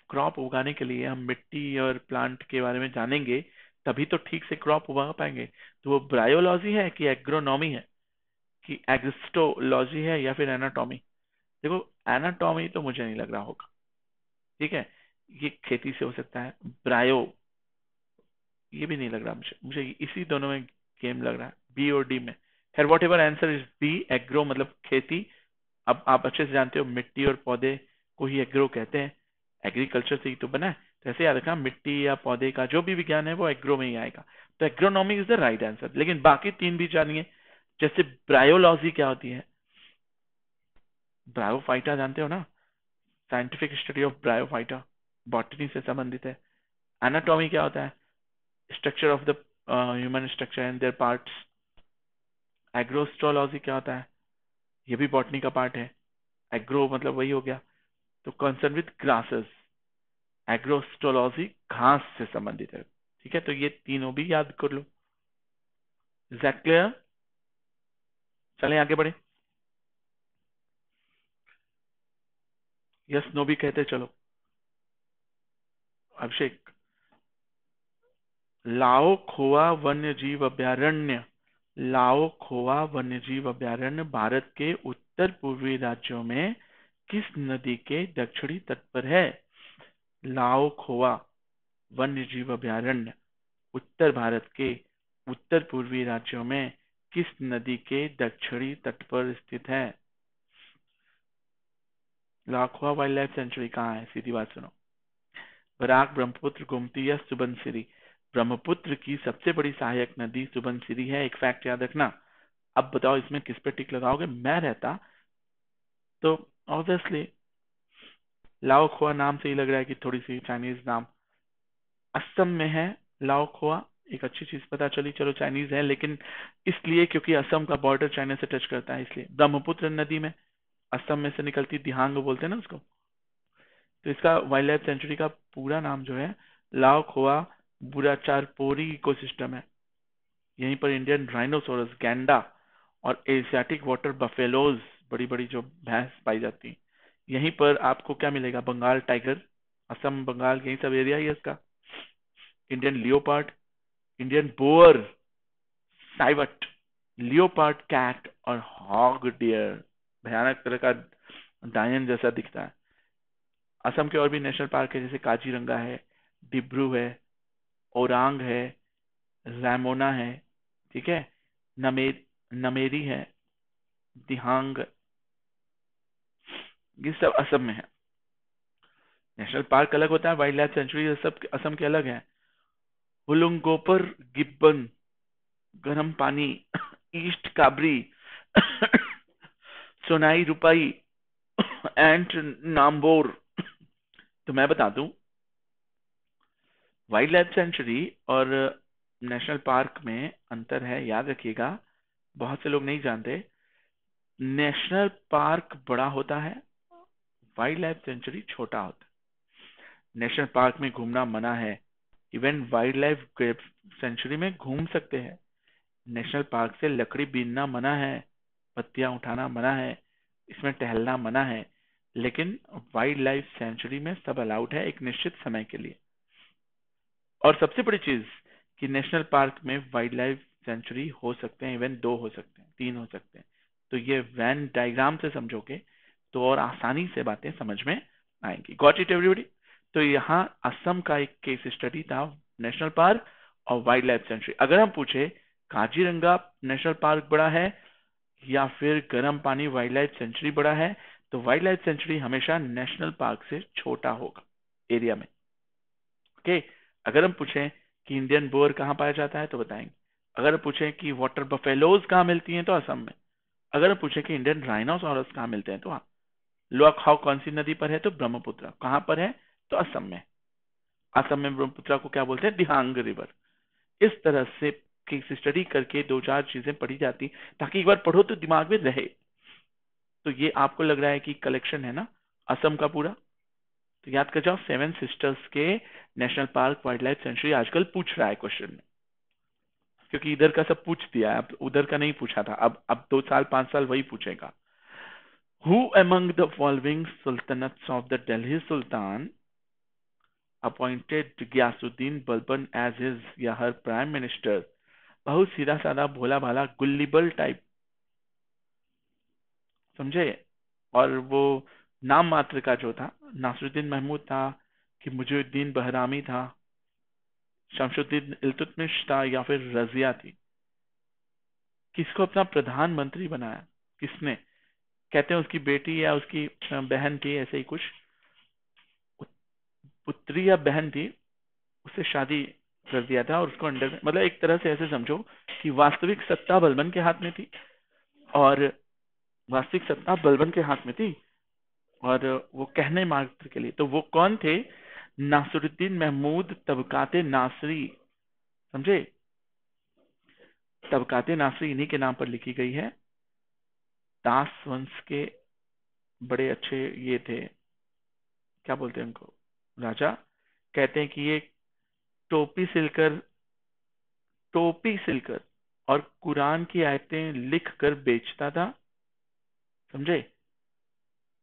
क्रॉप उगाने के लिए हम मिट्टी और प्लांट के बारे में जानेंगे, तभी तो ठीक से क्रॉप उगा पाएंगे। तो वो ब्रायोलॉजी है कि एग्रोनॉमी है कि एग्रिस्टोलॉजी है या फिर एनाटॉमी? देखो, एनाटॉमी तो मुझे नहीं लग रहा होगा, ठीक है, ये खेती से हो सकता है। ब्रायो, ये भी नहीं लग रहा मुझे, मुझे इसी दोनों में गेम लग रहा है, बी और डी में। खैर whatever answer is B, agro मतलब खेती। अब आप अच्छे से जानते हो मिट्टी और पौधे को ही एग्रो कहते हैं, एग्रीकल्चर से ही तो बना है। तो ऐसे याद रखना, मिट्टी या पौधे का जो भी विज्ञान है वो एग्रो में ही आएगा। तो agronomy is the right answer. लेकिन बाकी तीन भी जानिए। जैसे ब्रायोलॉजी क्या होती है? ब्रायोफाइटा जानते हो ना, scientific study of bryophyta. Botany से संबंधित है। एनाटॉमी क्या होता है? Structure of the human structure and there parts. Agrostology क्या होता है? ये भी बॉटनी का पार्ट है। एग्रो मतलब वही हो गया, तो कंसर्न विद ग्रासेस। एग्रोस्ट्रोलॉजी घास से संबंधित है। ठीक है, तो ये तीनों भी याद कर लो। Is that clear? चलें आगे बढ़े। यस नो भी कहते चलो। अभिषेक, लाओ खोआ वन्य जीव अभयारण्य, लाओ खोआ वन्य जीव अभयारण्य भारत के उत्तर पूर्वी राज्यों में किस नदी के दक्षिणी तट पर है? लाओ खोआ वन्य जीव अभयारण्य उत्तर भारत के उत्तर पूर्वी राज्यों में किस नदी के दक्षिणी तट पर स्थित है? लाओ खोआ वाइल्ड लाइफ सेंचुरी कहाँ है? सीधी बात सुनो। बराक, ब्रह्मपुत्र, गोमती या सुबनसिरी? ब्रह्मपुत्र की सबसे बड़ी सहायक नदी सुबनसिरी है, एक फैक्ट याद रखना। अब बताओ इसमें किस पे टिक लगाओगे? मैं रहता तो ऑब्वियसली लाओ खोआ नाम से ही लग रहा है कि थोड़ी सी चाइनीज नाम। असम में है लाओ खोआ, एक अच्छी चीज पता चली। चलो चाइनीज है, लेकिन इसलिए क्योंकि असम का बॉर्डर चाइना से टच करता है, इसलिए। ब्रह्मपुत्र नदी में असम में से निकलती, दिहांग बोलते हैं ना उसको। तो इसका वाइल्ड लाइफ सेंचुरी का पूरा नाम जो है लाओ खोआ बुराचारपोरी इकोसिस्टम है। यहीं पर इंडियन राइनोसोरस, गैंडा और एशियाटिक वाटर बफेलोज, बड़ी बड़ी जो भैंस पाई जाती है, यहीं पर आपको क्या मिलेगा? बंगाल टाइगर, असम बंगाल यही सब एरिया ही है इसका। Indian leopard, Indian boar, civet, leopard cat और हॉग डियर, भयानक तरह का डायन जैसा दिखता है। असम के और भी नेशनल पार्क है, जैसे काजीरंगा है, डिब्रू है, ओरांग है, रैमोना है, ठीक है, नमे नमेरी है, दिहांग, ये सब असम में है। नेशनल पार्क अलग होता है, वाइल्ड लाइफ सेंचुरी सब असम के अलग है। हुलुंगोपर गिब्बन, गर्म पानी, ईस्ट काबरी, सोनाई रुपाई एंड नाम्बोर। तो मैं बता दूं, वाइल्ड लाइफ सेंचुरी और नेशनल पार्क में अंतर है, याद रखिएगा। बहुत से लोग नहीं जानते। नेशनल पार्क बड़ा होता है, वाइल्ड लाइफ सेंचुरी छोटा होता है। नेशनल पार्क में घूमना मना है, इवन वाइल्ड लाइफ सेंचुरी में घूम सकते हैं। नेशनल पार्क से लकड़ी बीनना मना है, पत्तियां उठाना मना है, इसमें टहलना मना है। लेकिन वाइल्ड लाइफ सेंचुरी में सब अलाउड है एक निश्चित समय के लिए। और सबसे बड़ी चीज कि नेशनल पार्क में वाइल्ड लाइफ सेंचुरी हो सकते हैं, इवन 2 हो सकते हैं, 3 हो सकते हैं। तो ये वैन डायग्राम से समझोगे तो और आसानी से बातें समझ में आएंगी। Got it everybody? तो यहाँ असम का एक केस स्टडी था, नेशनल पार्क और वाइल्ड लाइफ सेंचुरी। अगर हम पूछे काजीरंगा नेशनल पार्क बड़ा है या फिर गर्म पानी वाइल्ड लाइफ सेंचुरी बड़ा है, तो वाइल्ड लाइफ सेंचुरी हमेशा नेशनल पार्क से छोटा होगा एरिया में। ओके, अगर हम पूछें कि इंडियन बोअर कहाँ पाया जाता है तो बताएंगे। अगर पूछें कि वाटर बफेलोज कहाँ मिलती हैं तो असम में। अगर पूछें कि इंडियन राइनोसोरस कहाँ मिलते हैं तो हाँ। लोअर खाओ कौन सी नदी पर है तो ब्रह्मपुत्र। कहाँ पर है तो असम में। असम में ब्रह्मपुत्र को क्या बोलते हैं? दिहांग रिवर। इस तरह से केस स्टडी करके 2-4 चीजें पढ़ी जाती, ताकि एक बार पढ़ो तो दिमाग में रहे। तो ये आपको लग रहा है कि कलेक्शन है ना असम का पूरा, तो याद कर जाओ। 7 सिस्टर्स के national park wild life sanctuary आजकल पूछ रहा है क्वेश्चन में, क्योंकि इधर का सब पूछ दिया है, अब उधर का नहीं पूछा था। अब 2 साल 5 साल वही पूछेगा। Who among the following sultanates of the Delhi sultan appointed Ghiyasuddin Balban as his या हर प्राइम मिनिस्टर? बहुत सीधा साधा भोला भाला गुल्लीबल टाइप, समझे। और वो नाम मात्र का जो था, नासरुद्दीन महमूद था कि मुजुद्दीन बहरामी था, शमशुद्दीन इल्तुतमिश था या फिर रजिया थी? किसको अपना प्रधानमंत्री बनाया? किसने? कहते हैं उसकी बेटी या उसकी बहन थी, ऐसे ही कुछ पुत्री या बहन थी, उससे शादी कर दिया था और उसको अंडर में, मतलब एक तरह से ऐसे समझो कि वास्तविक सत्ता बलबन के हाथ में थी, और वास्तविक सत्ता बलबन के हाथ में थी और वो कहने मात्र के लिए। तो वो कौन थे? नासिरुद्दीन महमूद तबकाते नासरी, समझे? तबकाते नासरी इन्हीं के नाम पर लिखी गई है। दास वंश के बड़े अच्छे ये थे, क्या बोलते हैं उनको, राजा। कहते हैं कि ये टोपी सिलकर टोपी सिलकर और कुरान की आयतें लिख कर बेचता था, समझे?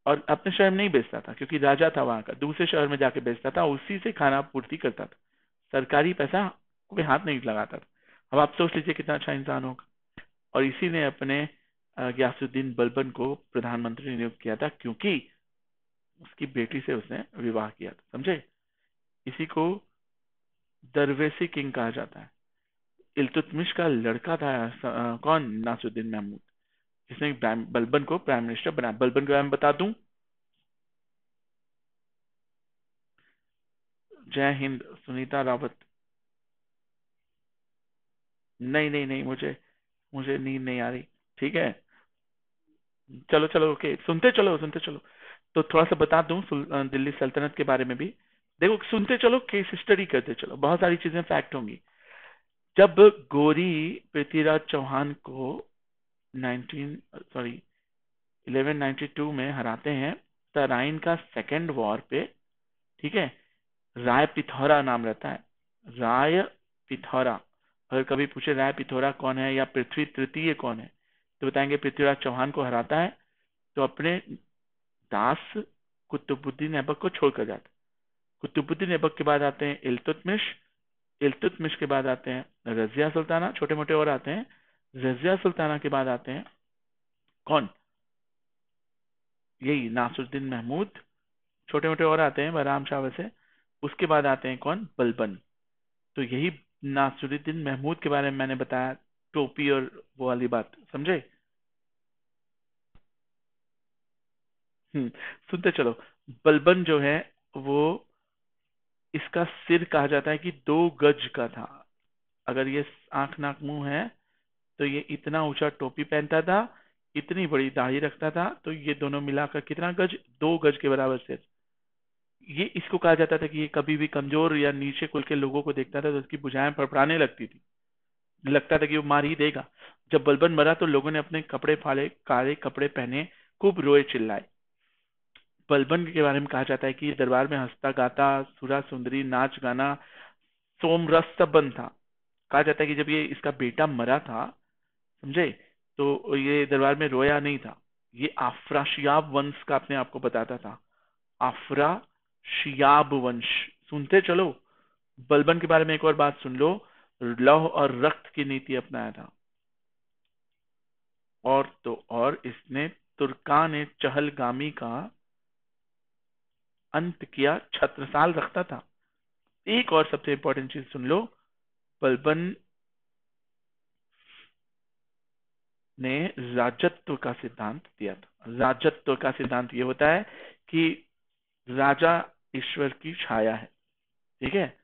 और अपने शहर में नहीं बेचता था क्योंकि राजा था वहां का, दूसरे शहर में जाके बेचता था, उसी से खाना पूर्ति करता था, सरकारी पैसा कोई हाथ नहीं लगाता था। अब आप सोच लीजिए कितना अच्छा इंसान होगा। और इसी ने अपने गयासुद्दीन बलबन को प्रधानमंत्री नियुक्त किया था क्योंकि उसकी बेटी से उसने विवाह किया था, समझे? इसी को दरवेशी किंग कहा जाता है। इल्तुतमिश का लड़का था कौन, नासुद्दीन महमूद, जिसने बलबन को प्राइम मिनिस्टर बनाया। बलबन के बारे में बता दूं, जय हिंद सुनीता रावत। नहीं नहीं नहीं, मुझे मुझे नींद नहीं आ रही, ठीक है? चलो चलो ओके, सुनते चलो। तो थोड़ा सा बता दूं दिल्ली सल्तनत के बारे में भी। देखो सुनते चलो, केस स्टडी करते चलो, बहुत सारी चीजें फैक्ट होंगी। जब गोरी पृथ्वीराज चौहान को 19 सॉरी 1192 में हराते हैं तराइन का सेकेंड वॉर पे, ठीक है? राय पिथौरा नाम रहता है, राय पिथौरा। अगर कभी पूछे राय पिथौरा कौन है या पृथ्वी तृतीय कौन है, तो बताएंगे पृथ्वीराज चौहान को हराता है तो अपने दास कुतुबुद्दीन ऐबक को छोड़कर जाता है। कुतुबुद्दीन ऐबक के बाद आते हैं इल्तुतमिश, इल्तुतमिश के बाद आते हैं रजिया सुल्ताना, छोटे मोटे और आते हैं। रजिया सुल्ताना के बाद आते हैं कौन, यही नासिरुद्दीन महमूद, छोटे मोटे और आते हैं बहराम शाह वैसे। उसके बाद आते हैं कौन, बलबन। तो यही नासिरुद्दीन महमूद के बारे में मैंने बताया, टोपी और वो वाली बात, समझे? हम्म, सुनते चलो। बलबन जो है वो, इसका सिर कहा जाता है कि 2 गज का था। अगर ये आंख नाक मुंह है तो ये इतना ऊंचा टोपी पहनता था, इतनी बड़ी दाढ़ी रखता था, तो ये दोनों मिलाकर कितना गज, 2 गज के बराबर सिर। ये इसको कहा जाता था कि ये कभी भी कमजोर या नीचे कुल के लोगों को देखता था तो उसकी भुजाएं फड़फड़ाने लगती थी, लगता था कि वो मार ही देगा। जब बलबन मरा तो लोगों ने अपने कपड़े फाड़े, काले कपड़े पहने, खूब रोए चिल्लाए। बलबन के बारे में कहा जाता है कि ये दरबार में हंसता गाता, सुरा सुंदरी, नाच गाना, सोमरस सब बंद था। कहा जाता है कि जब ये इसका बेटा मरा था, समझे, तो ये दरबार में रोया नहीं था। ये आफ्राशियाब वंश का अपने आप को बताता था, आफ्राशियाब वंश। सुनते चलो। बलबन के बारे में एक और बात सुन लो, लौह और रक्त की नीति अपनाया था। और तो और इसने तुर्कान चहलगामी का अंत किया, छत्रसाल रखता था। एक और सबसे इंपॉर्टेंट चीज सुन लो, बलबन ने राजत्व का सिद्धांत दिया था। राजत्व का सिद्धांत ये होता है कि राजा ईश्वर की छाया है, ठीक है?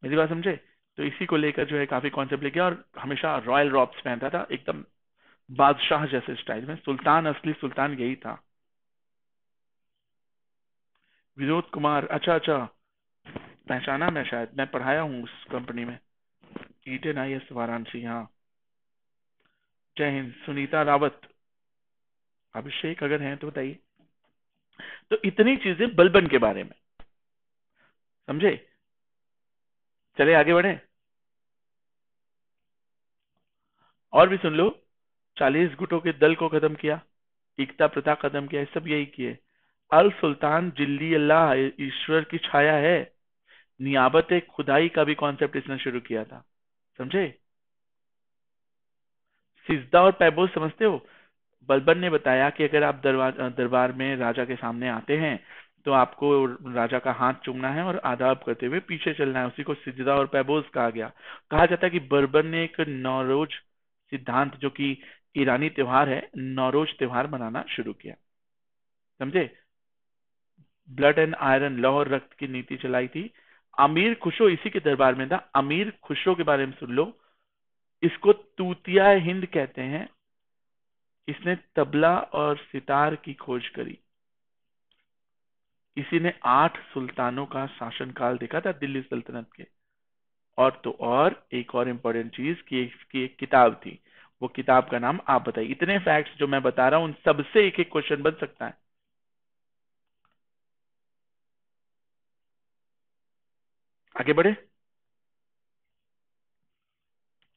मेरी बात समझे? तो इसी को लेकर जो है काफी कॉन्सेप्ट लेके, और हमेशा रॉयल रॉब्स पहनता था, एकदम बादशाह जैसे स्टाइल में। सुल्तान, असली सुल्तान यही था। विनोद कुमार, अच्छा अच्छा, पहचाना, मैं शायद मैं पढ़ाया हूँ उस कंपनी में, ईटेन IAS वाराणसी, हाँ। जय हिंद सुनीता रावत। अभिषेक अगर हैं तो बताइए। तो इतनी चीजें बलबन के बारे में, समझे? चले आगे बढ़े, और भी सुन लो। 40 गुटों के दल को खत्म किया, एकता प्रथा खत्म किया, ये सब यही किए। अल सुल्तान जिल्ली अल्लाह, ईश्वर की छाया है। नियाबत खुदाई का भी कॉन्सेप्ट इसने शुरू किया था, समझे? सिजदा और पैबोस समझते हो? बलबन ने बताया कि अगर आप दरबार में राजा के सामने आते हैं तो आपको राजा का हाथ चूमना है और आदाब करते हुए पीछे चलना है, उसी को सिजदा और पैबोस कहा गया। कहा जाता है कि बलबन ने एक नौरोज सिद्धांत, जो कि ईरानी त्योहार है, नौरोज त्योहार मनाना शुरू किया, समझे? ब्लड एंड आयरन, लौह और रक्त की नीति चलाई थी। अमीर खुसरो इसी के दरबार में था। अमीर खुसरो के बारे में सुन लो, इसको तूतिया हिंद कहते हैं। इसने तबला और सितार की खोज करी। इसी ने 8 सुल्तानों का शासनकाल देखा था दिल्ली सल्तनत के। और तो और एक और इम्पोर्टेंट चीज कि इसकी एक किताब थी, वो किताब का नाम आप बताइए। इतने फैक्ट्स जो मैं बता रहा हूं उन सबसे एक एक क्वेश्चन बन सकता है। आगे बढ़े,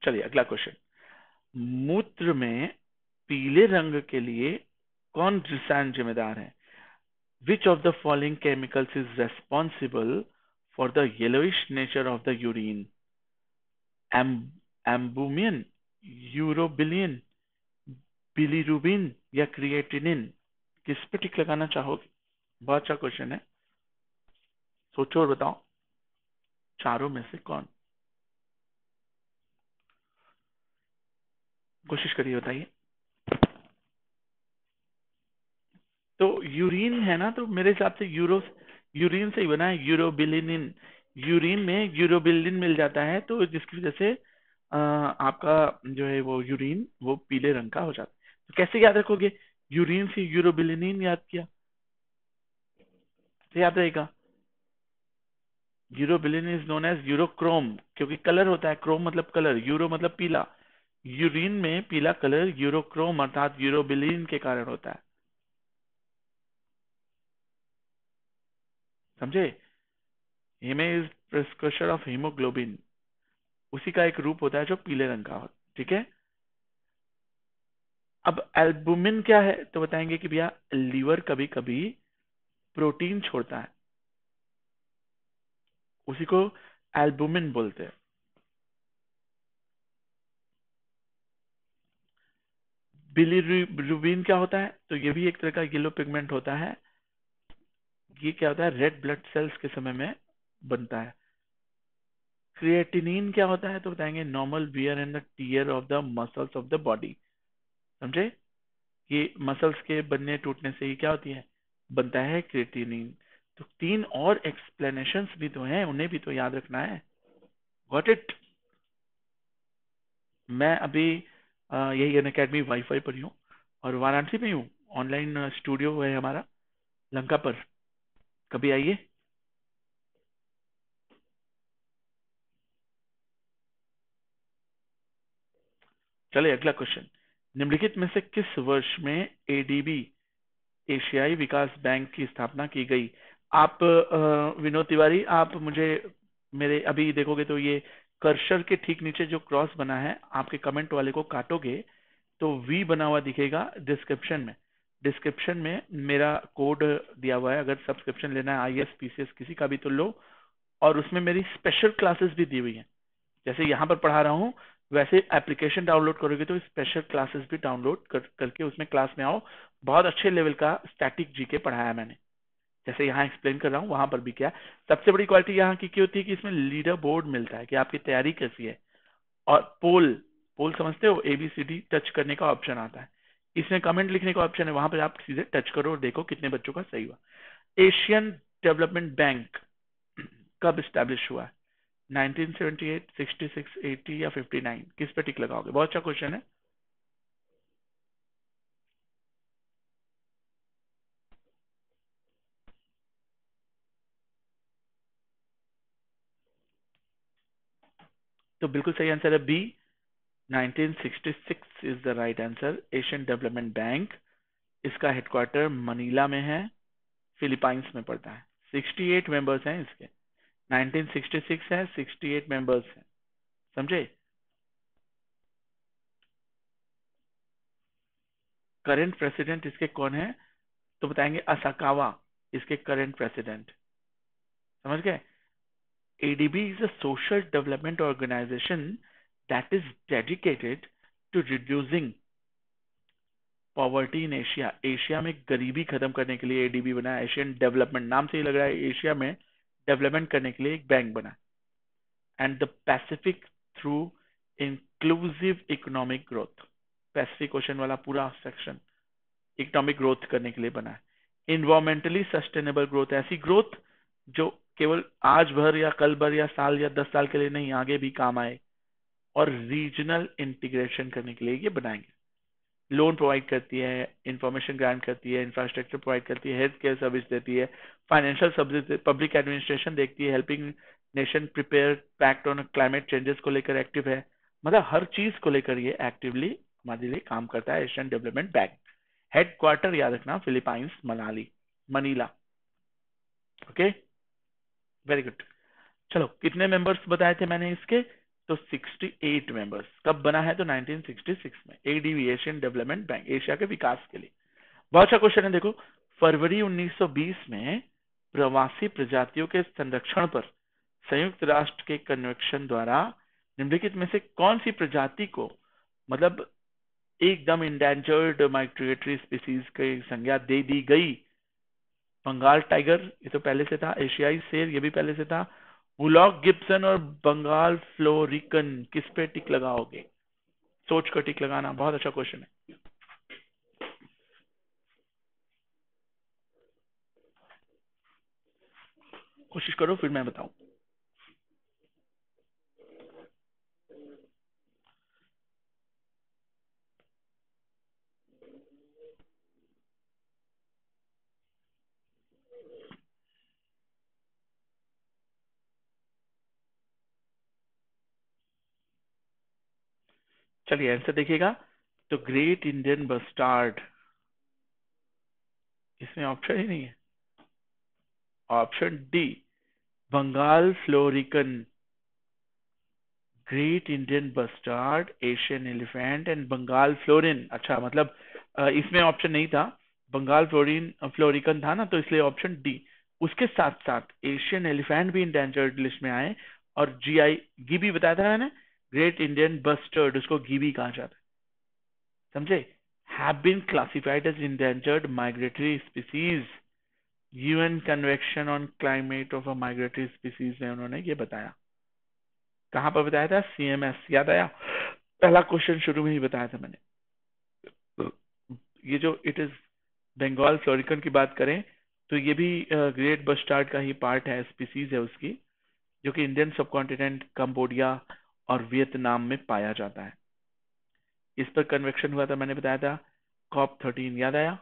चलिए अगला क्वेश्चन। मूत्र में पीले रंग के लिए कौन रसायन जिम्मेदार है? Which of the following chemicals is responsible for the yellowish nature of the urine? Albumin, urobilin, bilirubin या क्रिएटिनिन? किस पे टिक लगाना चाहोगे? बहुत अच्छा क्वेश्चन है, सोचो और बताओ, चारों में से कौन? कोशिश करिए, बताइए। तो यूरिन है ना, तो मेरे हिसाब से यूरिन से ही बना है, यूरोबिलिन। यूरिन में यूरोबिलिन मिल जाता है, तो जिसकी वजह से आपका जो है वो यूरिन वो पीले रंग का हो जाता है। तो कैसे याद रखोगे? यूरिन से यूरोबिलिन याद किया तो याद रहेगा। Urobilin is known as urochrome, क्योंकि कलर होता है, क्रोम मतलब कलर, यूरो मतलब पीला। यूरिन में पीला कलर यूरोक्रोम अर्थात यूरोबिलिन के कारण होता है। समझे? हेमे इज प्रिस्कर्शन ऑफ हीमोग्लोबिन, उसी का एक रूप होता है जो पीले रंग का होता है। ठीक है। अब एल्बुमिन क्या है, तो बताएंगे कि भैया लीवर कभी कभी प्रोटीन छोड़ता है, उसी को एल्बुमिन बोलते हैं। बिलीरुबिन क्या होता है, तो ये भी एक तरह का येलो पिगमेंट होता है। ये क्या होता है, रेड ब्लड सेल्स के समय में बनता है। क्रिएटिनिन क्या होता है, तो बताएंगे normal wear and the tear of the muscles of the body. समझे? ये मसल्स के बनने टूटने से ही क्या होती है, बनता है क्रिएटिनिन। तो 3 और एक्सप्लेनेशंस भी तो हैं, उन्हें भी तो याद रखना है। Got it? मैं अभी यही अन अकेडमी वाईफाई पर ही हूँ और वाराणसी में ही हूँ। ऑनलाइन स्टूडियो है हमारा लंका पर, कभी आइए। चलिए अगला क्वेश्चन। निम्नलिखित में से किस वर्ष में एडीबी एशियाई विकास बैंक की स्थापना की गई? आप विनोद तिवारी, आप मुझे मेरे अभी देखोगे तो ये कर्सर के ठीक नीचे जो क्रॉस बना है, आपके कमेंट वाले को काटोगे तो वी बना हुआ दिखेगा डिस्क्रिप्शन में। डिस्क्रिप्शन में मेरा कोड दिया हुआ है, अगर सब्सक्रिप्शन लेना है आईएएस पीसीएस किसी का भी तो लो। और उसमें मेरी स्पेशल क्लासेस भी दी हुई हैं, जैसे यहाँ पर पढ़ा रहा हूँ वैसे एप्लीकेशन डाउनलोड करोगे तो स्पेशल क्लासेस भी डाउनलोड करके उसमें क्लास में आओ। बहुत अच्छे लेवल का स्टैटिक जीके पढ़ाया मैंने, जैसे यहाँ एक्सप्लेन कर रहा हूँ वहां पर भी क्या। सबसे बड़ी क्वालिटी यहाँ की क्या होती है कि इसमें लीडर बोर्ड मिलता है कि आपकी तैयारी कैसी है। और पोल, पोल समझते हो, एबीसीडी टच करने का ऑप्शन आता है। इसमें कमेंट लिखने का ऑप्शन है, वहां पर आप सीधे टच करो और देखो कितने बच्चों का सही हुआ। एशियन डेवलपमेंट बैंक कब स्टैब्लिश हुआ है? 1978, 66, 80 या 59? किस पे टिक लगाओगे? बहुत अच्छा क्वेश्चन है। तो बिल्कुल सही आंसर है B, 1966 is the right answer. Asian development bank, इसका हेडक्वार्टर मनीला में है, फिलीपाइंस में पड़ता है। 68 मेंबर्स हैं इसके। 1966 है, 68 मेंबर्स हैं। समझे? करंट प्रेसिडेंट इसके कौन है, तो बताएंगे असाकावा, इसके करंट प्रेसिडेंट। समझ गए? ADB is a social development organization that is dedicated to reducing poverty in Asia. Asia में गरीबी खत्म करने के लिए एडीबी बना है। एशियन डेवलपमेंट नाम से ही लग रहा है एशिया में डेवलपमेंट करने के लिए एक बैंक बना। And the Pacific through inclusive economic growth, Pacific ocean वाला पूरा सेक्शन इकोनॉमिक ग्रोथ करने के लिए बना है। इन्वायरमेंटली सस्टेनेबल ग्रोथ, ऐसी ग्रोथ जो केवल आज भर या कल भर या साल या 10 साल के लिए नहीं, आगे भी काम आए। और रीजनल इंटीग्रेशन करने के लिए ये बनाएंगे। लोन प्रोवाइड करती है, इंफॉर्मेशन ग्रांट करती है, इंफ्रास्ट्रक्चर प्रोवाइड करती है, हेल्थ केयर सर्विस देती है, फाइनेंशियल सर्विस, पब्लिक एडमिनिस्ट्रेशन देखती है, helping nation prepare pact on climate changes को लेकर एक्टिव है। मतलब हर चीज को लेकर ये एक्टिवली हमारे लिए काम करता है। एशियन डेवलपमेंट बैंक, हेडक्वार्टर याद रखना Philippines Manila. Okay, very good. चलो, कितने मेंबर्स बताए थे मैंने इसके? तो 68 मेंबर्स। कब बना है? तो 1966 में। ADB, Asian development bank, Asia के विकास के लिए। बहुत अच्छा क्वेश्चन है, देखो। फरवरी 1920 में प्रवासी प्रजातियों के संरक्षण पर संयुक्त राष्ट्र के कन्वेंशन द्वारा निम्नलिखित में से कौन सी प्रजाति को, मतलब एकदम इंडेंजर्ड माइग्रेटरी स्पीसीज की संज्ञा दे दी गई? बंगाल टाइगर, ये तो पहले से था। एशियाई शेर, ये भी पहले से था। बुलॉक गिब्सन और बंगाल फ्लोरिकन, किस पे टिक लगाओगे? सोच कर टिक लगाना। बहुत अच्छा क्वेश्चन है, कोशिश करो फिर मैं बताऊं। चलिए आंसर देखिएगा। तो ग्रेट इंडियन बस्टार्ड, इसमें ऑप्शन ही नहीं है। Option D, Bengal florican, great Indian bustard, Asian elephant and Bengal florin. अच्छा, मतलब इसमें ऑप्शन नहीं था, बंगाल फ्लोरिकन था ना, तो इसलिए ऑप्शन डी। उसके साथ साथ एशियन एलिफेंट भी इंडेंजर्ड लिस्ट में आए, और जीआई, गिबी बताया था मैंने, ग्रेट इंडियन बस्टर्ड, उसको गिबी कहा जाता है, समझे? Have been classified as endangered migratory species, UN convention on climate of a migratory species में उन्होंने ये बताया। कहां पर बताया था? सीएमएस, याद आया? पहला क्वेश्चन शुरू में ही बताया था मैंने। ये जो इट इज बंगाल फ्लोरिकन की बात करें, तो ये भी ग्रेट बस्टार्ड का ही पार्ट है, स्पीसीज है उसकी, जो कि इंडियन सबकॉन्टिनेंट, कंबोडिया और वियतनाम में पाया जाता है। इस पर कन्वेक्शन हुआ था, मैंने बताया था, COP13, याद आया?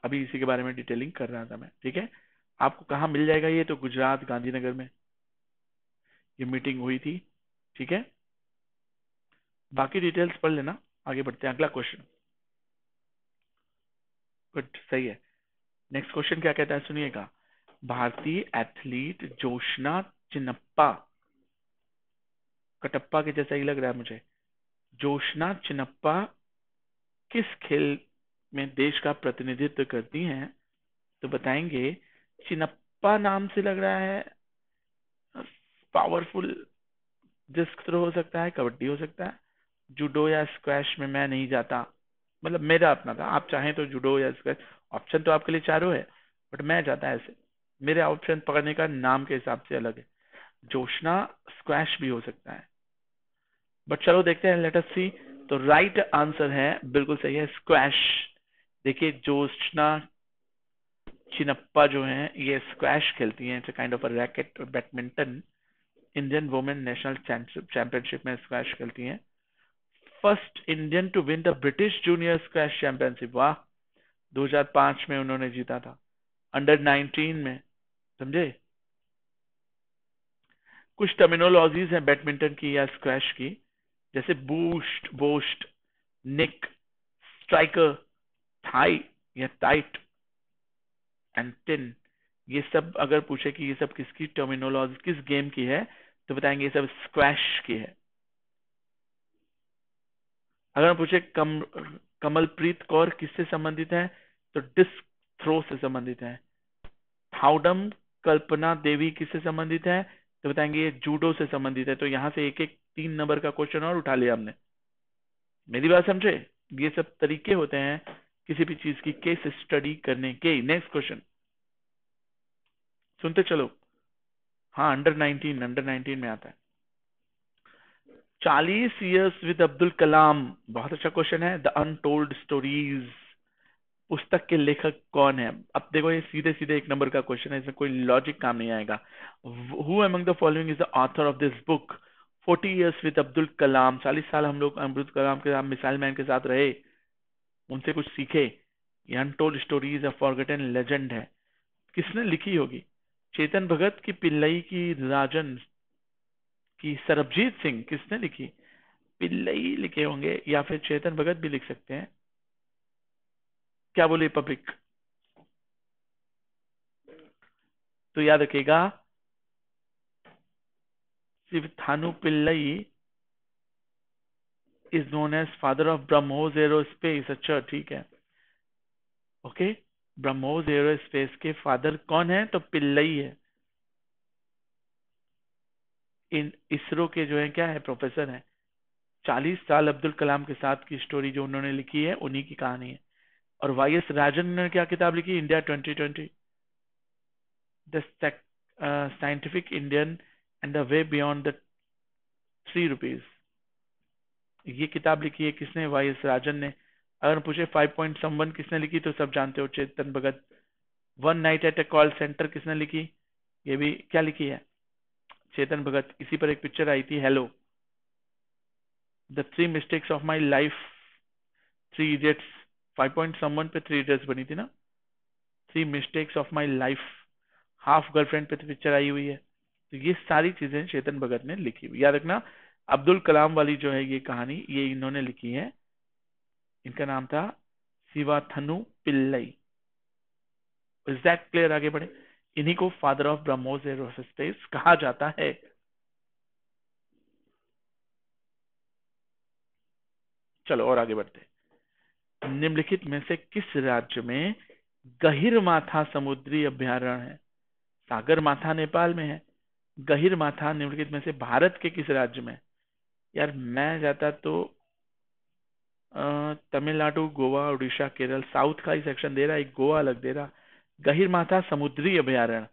अभी इसी के बारे में डिटेलिंग कर रहा था मैं, ठीक है। आपको कहाँ मिल जाएगा ये? तो गुजरात, गांधीनगर में ये मीटिंग हुई थी, ठीक है। बाकी डिटेल्स पढ़ लेना। आगे बढ़ते हैं, अगला क्वेश्चन। गुड, सही है। नेक्स्ट क्वेश्चन क्या कहता है, सुनिएगा। भारतीय एथलीट जोशना चिन्नप्पा, कटप्पा के जैसा ही लग रहा है मुझे, जोशना चिन्नप्पा किस खेल में देश का प्रतिनिधित्व करती हैं? तो बताएंगे। चिन्नप्पा नाम से लग रहा है पावरफुल, डिस्क थ्रो हो सकता है, कबड्डी हो सकता है, जूडो या स्क्वैश में मैं नहीं जाता। मतलब मेरा अपना था, आप चाहें तो जूडो या स्क्वैश, ऑप्शन तो आपके लिए चारों है, बट मैं जाता है ऐसे। मेरे ऑप्शन पकड़ने का नाम के हिसाब से अलग है। जोशना स्क्वैश भी हो सकता है, बट चलो देखते हैं, लेट अस सी। तो राइट आंसर है, बिल्कुल सही है, स्क्वैश। देखिए, जोशना चिनप्पा जो है ये स्क्वैश खेलती हैं, it's kind of a racket badminton. Indian women national championship में स्क्वैश खेलती हैं। First Indian to win the British junior squash championship, वाह, 2005 में उन्होंने जीता था, अंडर 19 में, समझे? कुछ टर्मिनोलॉजीज हैं बैडमिंटन की या स्क्वैश की, जैसे बूस्ट, बोस्ट, निक, स्ट्राइकर, थाई या टाइट एंड टिन। ये सब अगर पूछे कि ये सब किसकी टर्मिनोलॉजी, किस गेम की है, तो बताएंगे ये सब स्क्वैश की है। अगर पूछे कमलप्रीत कौर किससे संबंधित है, तो डिस्क थ्रो से संबंधित है। थाउडम कल्पना देवी किससे संबंधित है, तो बताएंगे ये जूडो से संबंधित है। तो यहां से एक एक 3 नंबर का क्वेश्चन और उठा लिया हमने। मेरी बात समझे? ये सब तरीके होते हैं किसी भी चीज की केस स्टडी करने के। नेक्स्ट क्वेश्चन सुनते चलो। हाँ, अंडर 19 में आता है। 40 ईयर्स विद अब्दुल कलाम, बहुत अच्छा क्वेश्चन है। द अनटोल्ड स्टोरीज पुस्तक के लेखक कौन है? अब देखो, ये सीधे सीधे 1 नंबर का क्वेश्चन है, इसमें कोई लॉजिक काम नहीं आएगा। Who among the following is the author of this book? 40 years with Abdul Kalam, 40 साल हम लोग अब्दुल कलाम के साथ, मिसाइल मैन के साथ रहे, उनसे कुछ सीखे। ये अनटोल्ड स्टोरीज, अ फॉरगेटन लेजेंड है। किसने लिखी होगी? चेतन भगत की, पिल्लई की, राजन की, सरबजीत सिंह? किसने लिखी? पिल्लई लिखे होंगे या फिर चेतन भगत भी लिख सकते हैं। क्या बोले पब्लिक? तो याद रखिएगा, Sivathanu Pillai is known as father of BrahMos aerospace. अच्छा ठीक है, ओके। ब्रह्मोस एरोस्पेस के फादर कौन है? तो पिल्लई है। इन इसरो के जो है क्या है, प्रोफेसर है। 40 साल अब्दुल कलाम के साथ की स्टोरी जो उन्होंने लिखी है, उन्हीं की कहानी है। और वाई एस राजन ने क्या किताब लिखी? India 2020, the scientific Indian and the way beyond the ₹3। ये किताब लिखी है किसने? वाई एस राजन ने। अगर पूछे 5.1 किसने लिखी, तो सब जानते हो, Chetan Bhagat. One night eight ए कॉल सेंटर किसने लिखी? ये भी क्या लिखी है? चेतन भगत। इसी पर एक पिक्चर आई थी, hello. The 3 mistakes of my life, 3 idiots. 5.1 पे 3 इडियट्स बनी थी ना। 3 mistakes of my life, half girlfriend पे तो पिक्चर आई हुई है। तो ये सारी चीजें चेतन भगत ने लिखी हुई, याद रखना। अब्दुल कलाम वाली जो है ये कहानी, ये इन्होंने लिखी है। इनका नाम था Sivathanu Pillai. Is that clear? आगे बढ़े। इन्हीं को फादर ऑफ ब्रह्मोस एरोस्पेस कहा जाता है। चलो और आगे बढ़ते हैं। निम्नलिखित में से किस राज्य में गहिरमाथा समुद्री अभयारण्य है? सागर माथा नेपाल में है, गहिर माथा निम्नलिखित में से भारत के किस राज्य में? यार मैं जाता तो तमिलनाडु, गोवा, उड़ीसा, केरल। साउथ का ही सेक्शन दे रहा है, एक गोवा अलग दे रहा। गहिर माथा समुद्री अभयारण्य,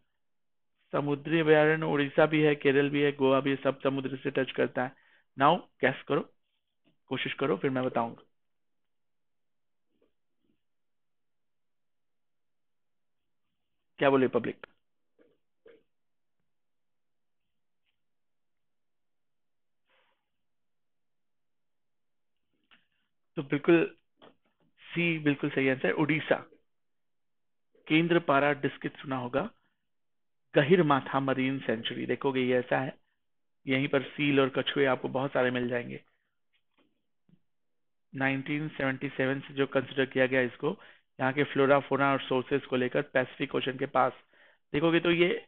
समुद्री अभयारण्य उड़ीसा भी है, केरल भी है, गोवा भी है, सब समुद्र से टच करता है। नाउ गैस करो, कोशिश करो, फिर मैं बताऊंगा। क्या बोले पब्लिक? तो बिल्कुल सी बिल्कुल सही आंसर, उड़ीसा। केंद्रपारा डिस्ट्रिक्ट सुना होगा। गहिर माथा मरीन सेंचुरी, देखोगे ये ऐसा है, यहीं पर सील और कछुए आपको बहुत सारे मिल जाएंगे। 1977 से जो कंसिडर किया गया इसको, यहाँ के फ्लोरा फोना और सोर्सेस को लेकर, पैसिफिक ओशन के पास देखोगे तो ये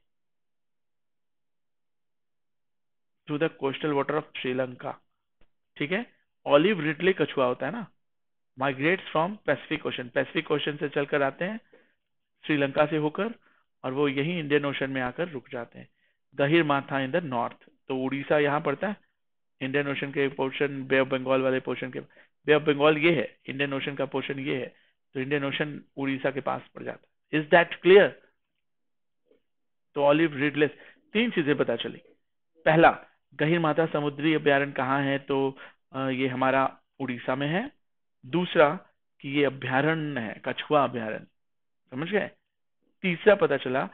to the coastal water of Sri Lanka. ठीक है। ऑलिव रिडले कछुआ होता है ना, migrates from Pacific ocean, Pacific ocean से चलकर आते हैं श्रीलंका से होकर, और वो यही इंडियन ओशन में आकर रुक जाते हैं। गहिर माथा इन द नॉर्थ, तो उड़ीसा यहाँ पड़ता है, इंडियन ओशन के पोर्शन, बे ऑफ बंगाल वाले पोर्शन के। बे ऑफ बंगाल ये है, इंडियन ओशन का पोर्शन ये है, तो इंडियन ओशन उड़ीसा के पास पड़ जाता है। Is that clear? तो ऑलिव रिडलेस, 3 चीजें पता चली। पहला, गहिर माथा समुद्री अभ्यारण्य कहाँ है? तो ये हमारा उड़ीसा में है। दूसरा, कि ये अभ्यारण्य है, कछुआ अभ्यारण्य, समझ गए। तीसरा पता चला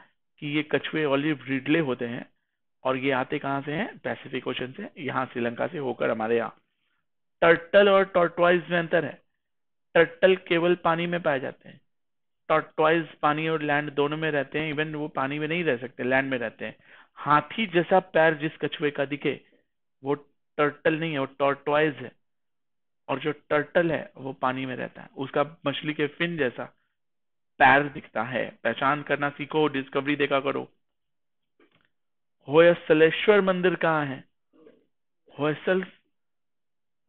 कि ये कछुए ऑलिव रिडले होते हैं, और ये आते कहाँ से हैं? पैसिफिक ओशन से, यहाँ श्रीलंका से होकर हमारे यहाँ। टर्टल और टॉर्टवाइज में अंतर है। टर्टल केवल पानी में पाए जाते हैं, टॉर्टवाइज पानी और लैंड दोनों में रहते हैं, इवन वो पानी में नहीं रह सकते, लैंड में रहते हैं। हाथी जैसा पैर जिस कछुए का दिखे, वो टर्टल नहीं है, वो टॉर्टवाइज है। और जो टर्टल है वो पानी में रहता है, उसका मछली के फिन जैसा पैर दिखता है। पहचान करना सीखो, डिस्कवरी देखा करो। होयसलेश्वर मंदिर कहाँ है? होयसल,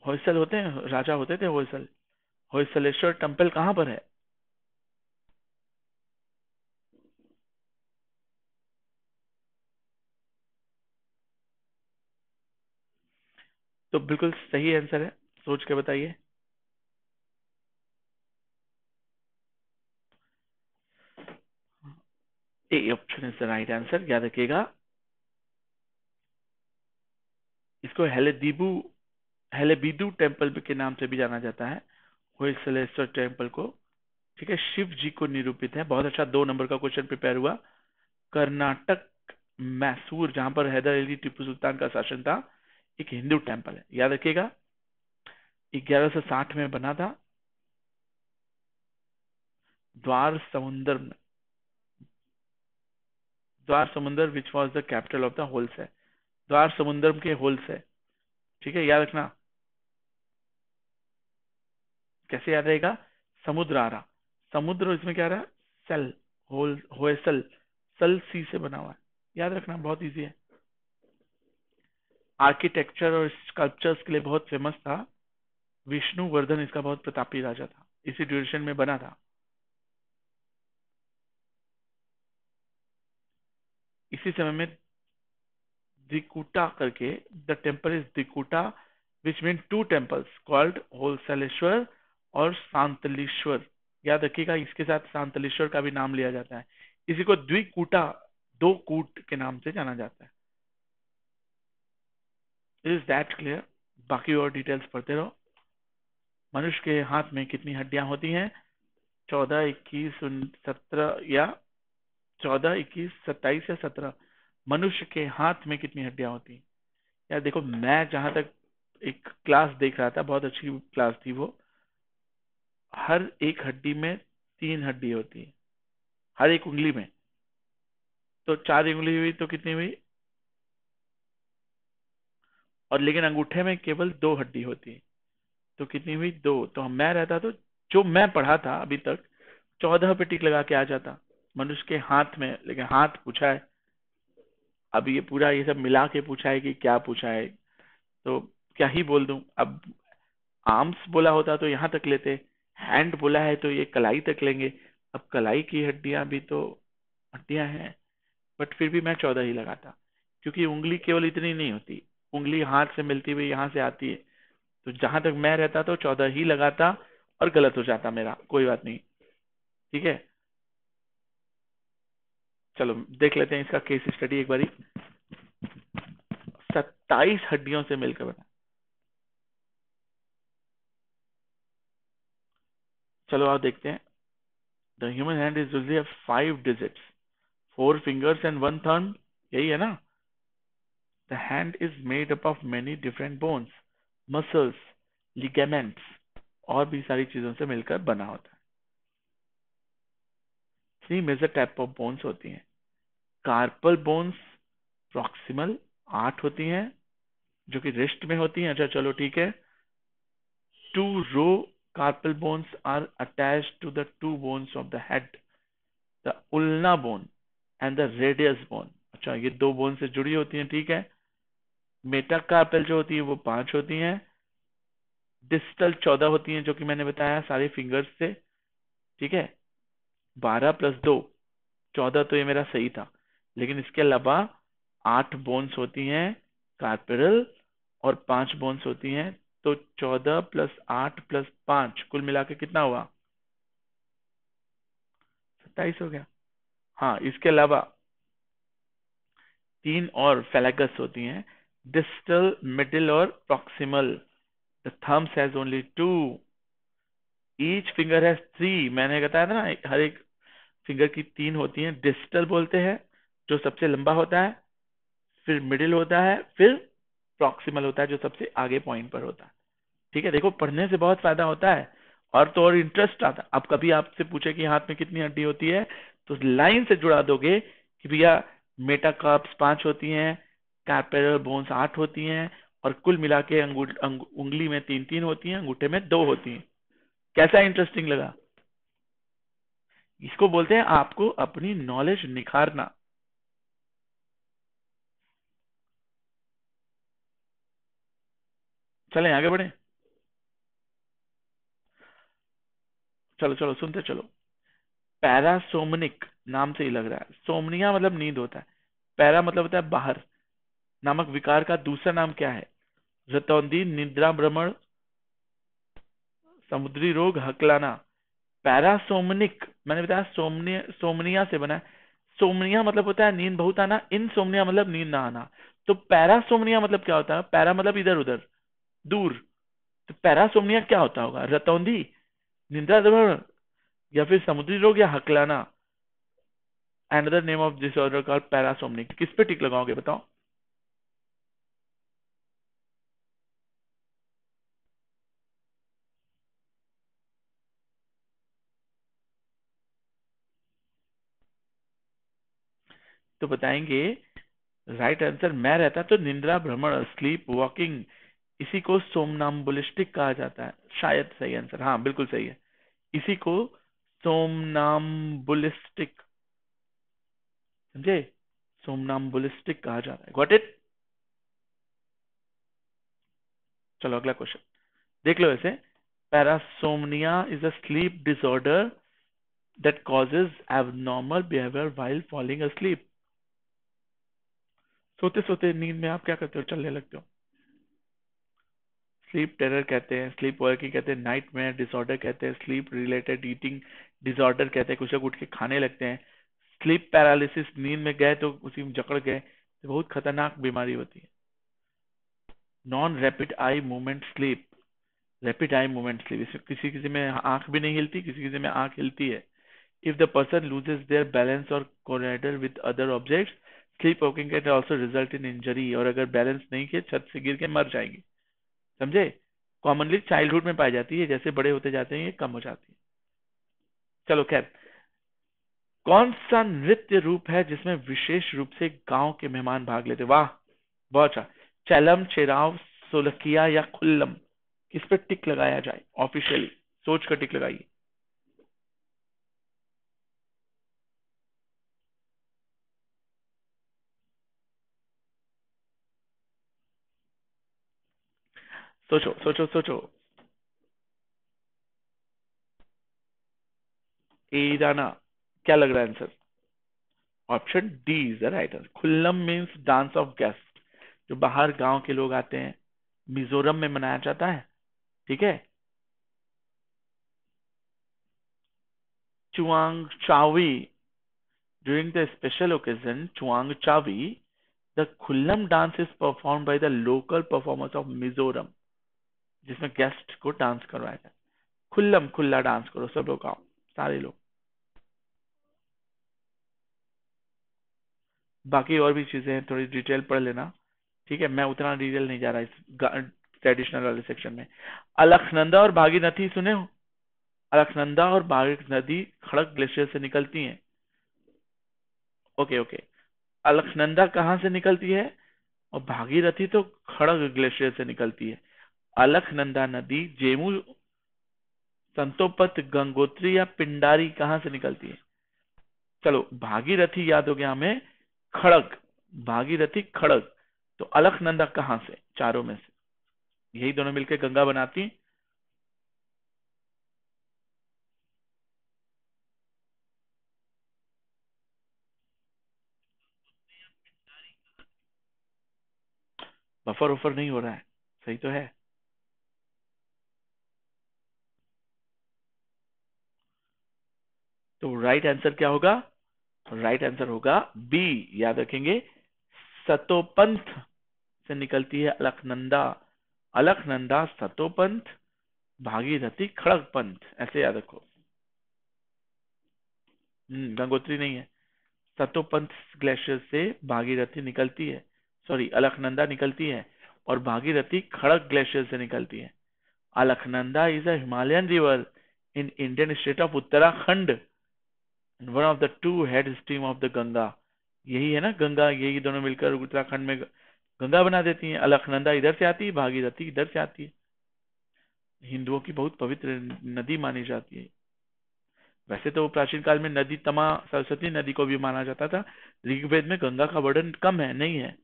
होयसल होते हैं, राजा होते थे होयसल। होयसलेश्वर टेम्पल कहाँ पर है? तो बिल्कुल सही आंसर है, सोच के बताइए। A option is the right answer, याद रखिएगा। इसको हेलेबीडू टेम्पल के नाम से भी जाना जाता है, होयसलेश्वर टेम्पल को। ठीक है, शिव जी को निरूपित है। बहुत अच्छा, 2 नंबर का क्वेश्चन प्रिपेयर हुआ। कर्नाटक, मैसूर, जहां पर हैदर अली टीपू सुल्तान का शासन था, एक हिंदू टेम्पल है, याद रखिएगा, 1160 में बना था, द्वार समुंदर में, द्वार समुंदर which was the capital of the holes, द्वार समुंदर के होल्स है, ठीक है, याद रखना। कैसे याद रहेगा? समुद्र आ रहा, समुद्र इसमें क्या आ रहा? सेल, होल, होएसल, सल सी से बना हुआ है, याद रखना, बहुत इजी है। आर्किटेक्चर और स्कल्पचर्स के लिए बहुत फेमस था, विष्णुवर्धन इसका बहुत प्रतापी राजा था, इसी ड्यूरेशन में बना था। इसी समय में दिकुटा करके, द टेम्पल इज दिकुटा which mean two temples called Hoysaleshwara और सांतलेश्वर, याद रखिएगा, इसके साथ सांतलेश्वर का भी नाम लिया जाता है। इसी को द्विकूटा, दो कूट के नाम से जाना जाता है। Is that clear? बाकी और डिटेल्स पढ़ते रहो। मनुष्य के हाथ में कितनी हड्डियां होती हैं? 14, 21, 17 या 14, 21, 27 या 17। मनुष्य के हाथ में कितनी हड्डियां होती हैं? यार देखो, मैं जहां तक एक क्लास देख रहा था, बहुत अच्छी क्लास थी वो, हर एक हड्डी में 3 हड्डी होती है, हर एक उंगली में, तो 4 उंगली हुई तो कितनी हुई? और लेकिन अंगूठे में केवल 2 हड्डी होती है, तो कितनी हुई? 2। तो मैं रहता तो, जो मैं पढ़ा था अभी तक, 14 पे टिक लगा के आ जाता मनुष्य के हाथ में, लेकिन हाथ पूछा है, अब ये पूरा ये सब मिला के पूछा है कि क्या पूछा है, तो क्या ही बोल दूं अब। आर्म्स बोला होता तो यहाँ तक लेते, हैंड बोला है तो ये कलाई तक लेंगे, अब कलाई की हड्डियां भी तो हड्डियां हैं, बट फिर भी मैं 14 ही लगाता, क्योंकि उंगली केवल इतनी नहीं होती, उंगली हाथ से मिलती हुई यहाँ से आती है, तो जहां तक मैं रहता तो 14 ही लगाता, और गलत हो जाता मेरा, कोई बात नहीं, ठीक है। चलो देख लेते हैं इसका केस स्टडी एक बारी। 27 हड्डियों से मिलकर बना। चलो आप देखते हैं। The human hand is usually 5 digits, 4 fingers and 1 thumb, यही है ना। The hand is made up of many different bones, muscles, ligaments, और भी सारी चीजों से मिलकर बना होता है। 3 मेजर टाइप ऑफ बोन्स होती हैं। कार्पल बोन्स, प्रॉक्सिमल 8 होती हैं, जो कि रिस्ट में होती हैं। अच्छा चलो ठीक है। 2 रो carpal bones are attached to the 2 bones of the head, the ulna bone and the radius bone। अच्छा, ये 2 बोन से जुड़ी होती हैं, ठीक है। मेटाकार्पल जो होती है वो 5 होती हैं, डिस्टल 14 होती हैं, जो कि मैंने बताया सारे फिंगर्स से, ठीक है। 12 + 2 14, तो ये मेरा सही था, लेकिन इसके अलावा 8 बोन्स होती हैं कार्पेरल, और 5 बोन्स होती हैं, तो 14 + 8 + 5 कुल मिला के कितना हुआ? 27 हो गया। हाँ, इसके अलावा 3 और फेलागस होती हैं, डिस्टल, मिडिल और proximal. The thumbs has only 2, each finger has 3। मैंने बताया था ना, हर एक फिंगर की 3 होती हैं। डिस्टल बोलते हैं जो सबसे लंबा होता है, फिर मिडिल होता है, फिर प्रॉक्सिमल होता है जो सबसे आगे पॉइंट पर होता है, ठीक है। देखो, पढ़ने से बहुत फायदा होता है, और तो और इंटरेस्ट आता है। अब कभी आपसे पूछे कि हाथ में कितनी हड्डी होती है, तो लाइन से जुड़ा दोगे कि भैया मेटाकार्प्स 5 होती हैं, कार्पेरल बोन्स 8 होती हैं, और कुल मिला के उंगली में 3-3 होती हैं, अंगूठे में 2 होती हैं। कैसा इंटरेस्टिंग लगा? इसको बोलते हैं आपको अपनी नॉलेज निखारना। चलें आगे बढ़े। चलो चलो सुनते चलो। पैरासोमनिक नाम से ही लग रहा है, सोमनिया मतलब नींद होता है, पैरा मतलब होता है बाहर, नामक विकार का दूसरा नाम क्या है? रतौंधी, निद्रा भ्रमण, समुद्री रोग, हकलाना। पैरासोमनिक मैंने बताया सोमनिया, सोमनिया से बना है। सोमनिया मतलब होता है नींद बहुत आना, इनसोमनिया मतलब नींद ना आना। तो पैरासोमनिया मतलब क्या होता है? पैरा मतलब इधर उधर, दूर। तो पैरासोमनिया क्या होता होगा? रतौंधी, निद्रा भ्रमण, या फिर समुद्री रोग, या हकलाना। Another name of disorder called parasomnia. किस पे टिक लगाओगे बताओ? तो बताएंगे राइट आंसर मैं रहता तो निंद्रा भ्रमण, स्लीप वॉकिंग, इसी को सोमनाम्बुलिस्टिक कहा जाता है। शायद सही आंसर, हाँ बिल्कुल सही है, इसी को सोमनाम्बुलिस्टिक, समझे, सोमनाम्बुलिस्टिक कहा जाता है। Got it. चलो अगला क्वेश्चन देख लो ऐसे। Parasomnia is a slip disorder that causes abnormal behaviour while falling asleep। सोते सोते नींद में आप क्या करते हो, चलने लगते हो। स्लीप टेरर कहते हैं, स्लीप वर्किंग कहते हैं, नाइट मेयर डिसऑर्डर कहते हैं, स्लीप रिलेटेड ईटिंग डिसऑर्डर कहते हैं, कुछ लोग उठ के खाने लगते हैं। स्लीप पैरालिसिस, नींद में गए तो उसी में जकड़ गए, तो बहुत खतरनाक बीमारी होती है। Non rapid eye movement sleep, rapid eye movement sleep, इसमें किसी किसी में आंख भी नहीं हिलती, किसी किसी में आंख हिलती है। If the person loses their balance और collider with other objects, sleepwalking can also result in injury, और अगर बैलेंस नहीं किए छत से गिर के मर जाएंगे, समझे। कॉमनली चाइल्डहुड में पाई जाती है, जैसे बड़े होते जाते हैं ये कम हो जाती है। चलो खैर, कौन सा नृत्य रूप है जिसमें विशेष रूप से गांव के मेहमान भाग लेते, वाह बहुत अच्छा। चैलम, चेराव, सोलकिया या खुल्लम, किस पे टिक लगाया जाए ऑफिशियली, सोच कर टिक लगाइए। सोचो सोचो सोचो। ईराना, क्या लग रहा है answer. Option D is the right answer. Khuallam means dance of guest, जो बाहर गांव के लोग आते हैं, मिजोरम में मनाया जाता है, ठीक है। Chawng Chawi, during the special occasion Chawng Chawi, the Khuallam dance is perform by the local performers of Mizoram, जिसमें गेस्ट को डांस करवाया जाए। खुल्लम, खुल्ला डांस करो सब लोग आओ, सारे लोग। बाकी और भी चीजें हैं, थोड़ी डिटेल पढ़ लेना, ठीक है। मैं उतना डिटेल नहीं जा रहा इस ट्रेडिशनल वाले सेक्शन में। अलकनंदा और भागीरथी सुने हो। अलकनंदा और भागीरथी खड़क ग्लेशियर से निकलती हैं। Okay okay. अलकनंदा कहाँ से निकलती है और भागीरथी तो खड़ग ग्लेशियर से निकलती है। अलकनंदा नदी जेमू, संतोपत, गंगोत्री या पिंडारी कहाँ से निकलती है। चलो भागीरथी याद हो गया हमें, खड़ग, भागीरथी खड़ग, तो अलकनंदा कहाँ से, चारों में से यही दोनों मिलकर गंगा बनाती। बफर उफर नहीं हो रहा है, सही तो है। तो राइट आंसर क्या होगा, राइट आंसर होगा बी, याद रखेंगे, सतोपंथ से निकलती है अलकनंदा। अलकनंदा, सतोपंथ, भागीरथी खड़गपंथ, ऐसे याद रखो। गंगोत्री नहीं है, सतोपंथ ग्लेशियर से भागीरथी निकलती है, सॉरी अलकनंदा निकलती है, और भागीरथी खड़ग ग्लेशियर से निकलती है। Alaknanda is a Himalayan river in Indian state of Uttarakhand, one of the two head stream of the Ganga. यही है ना गंगा, यही दोनों मिलकर उत्तराखंड में गंगा बना देती हैं। अलकनंदा इधर से आती है, भागीरथी इधर से आती है। हिंदुओं की बहुत पवित्र नदी मानी जाती है। वैसे तो प्राचीन काल में नदी तमा सरस्वती नदी को भी माना जाता था, ऋग्वेद में गंगा का वर्णन कम है, नहीं है।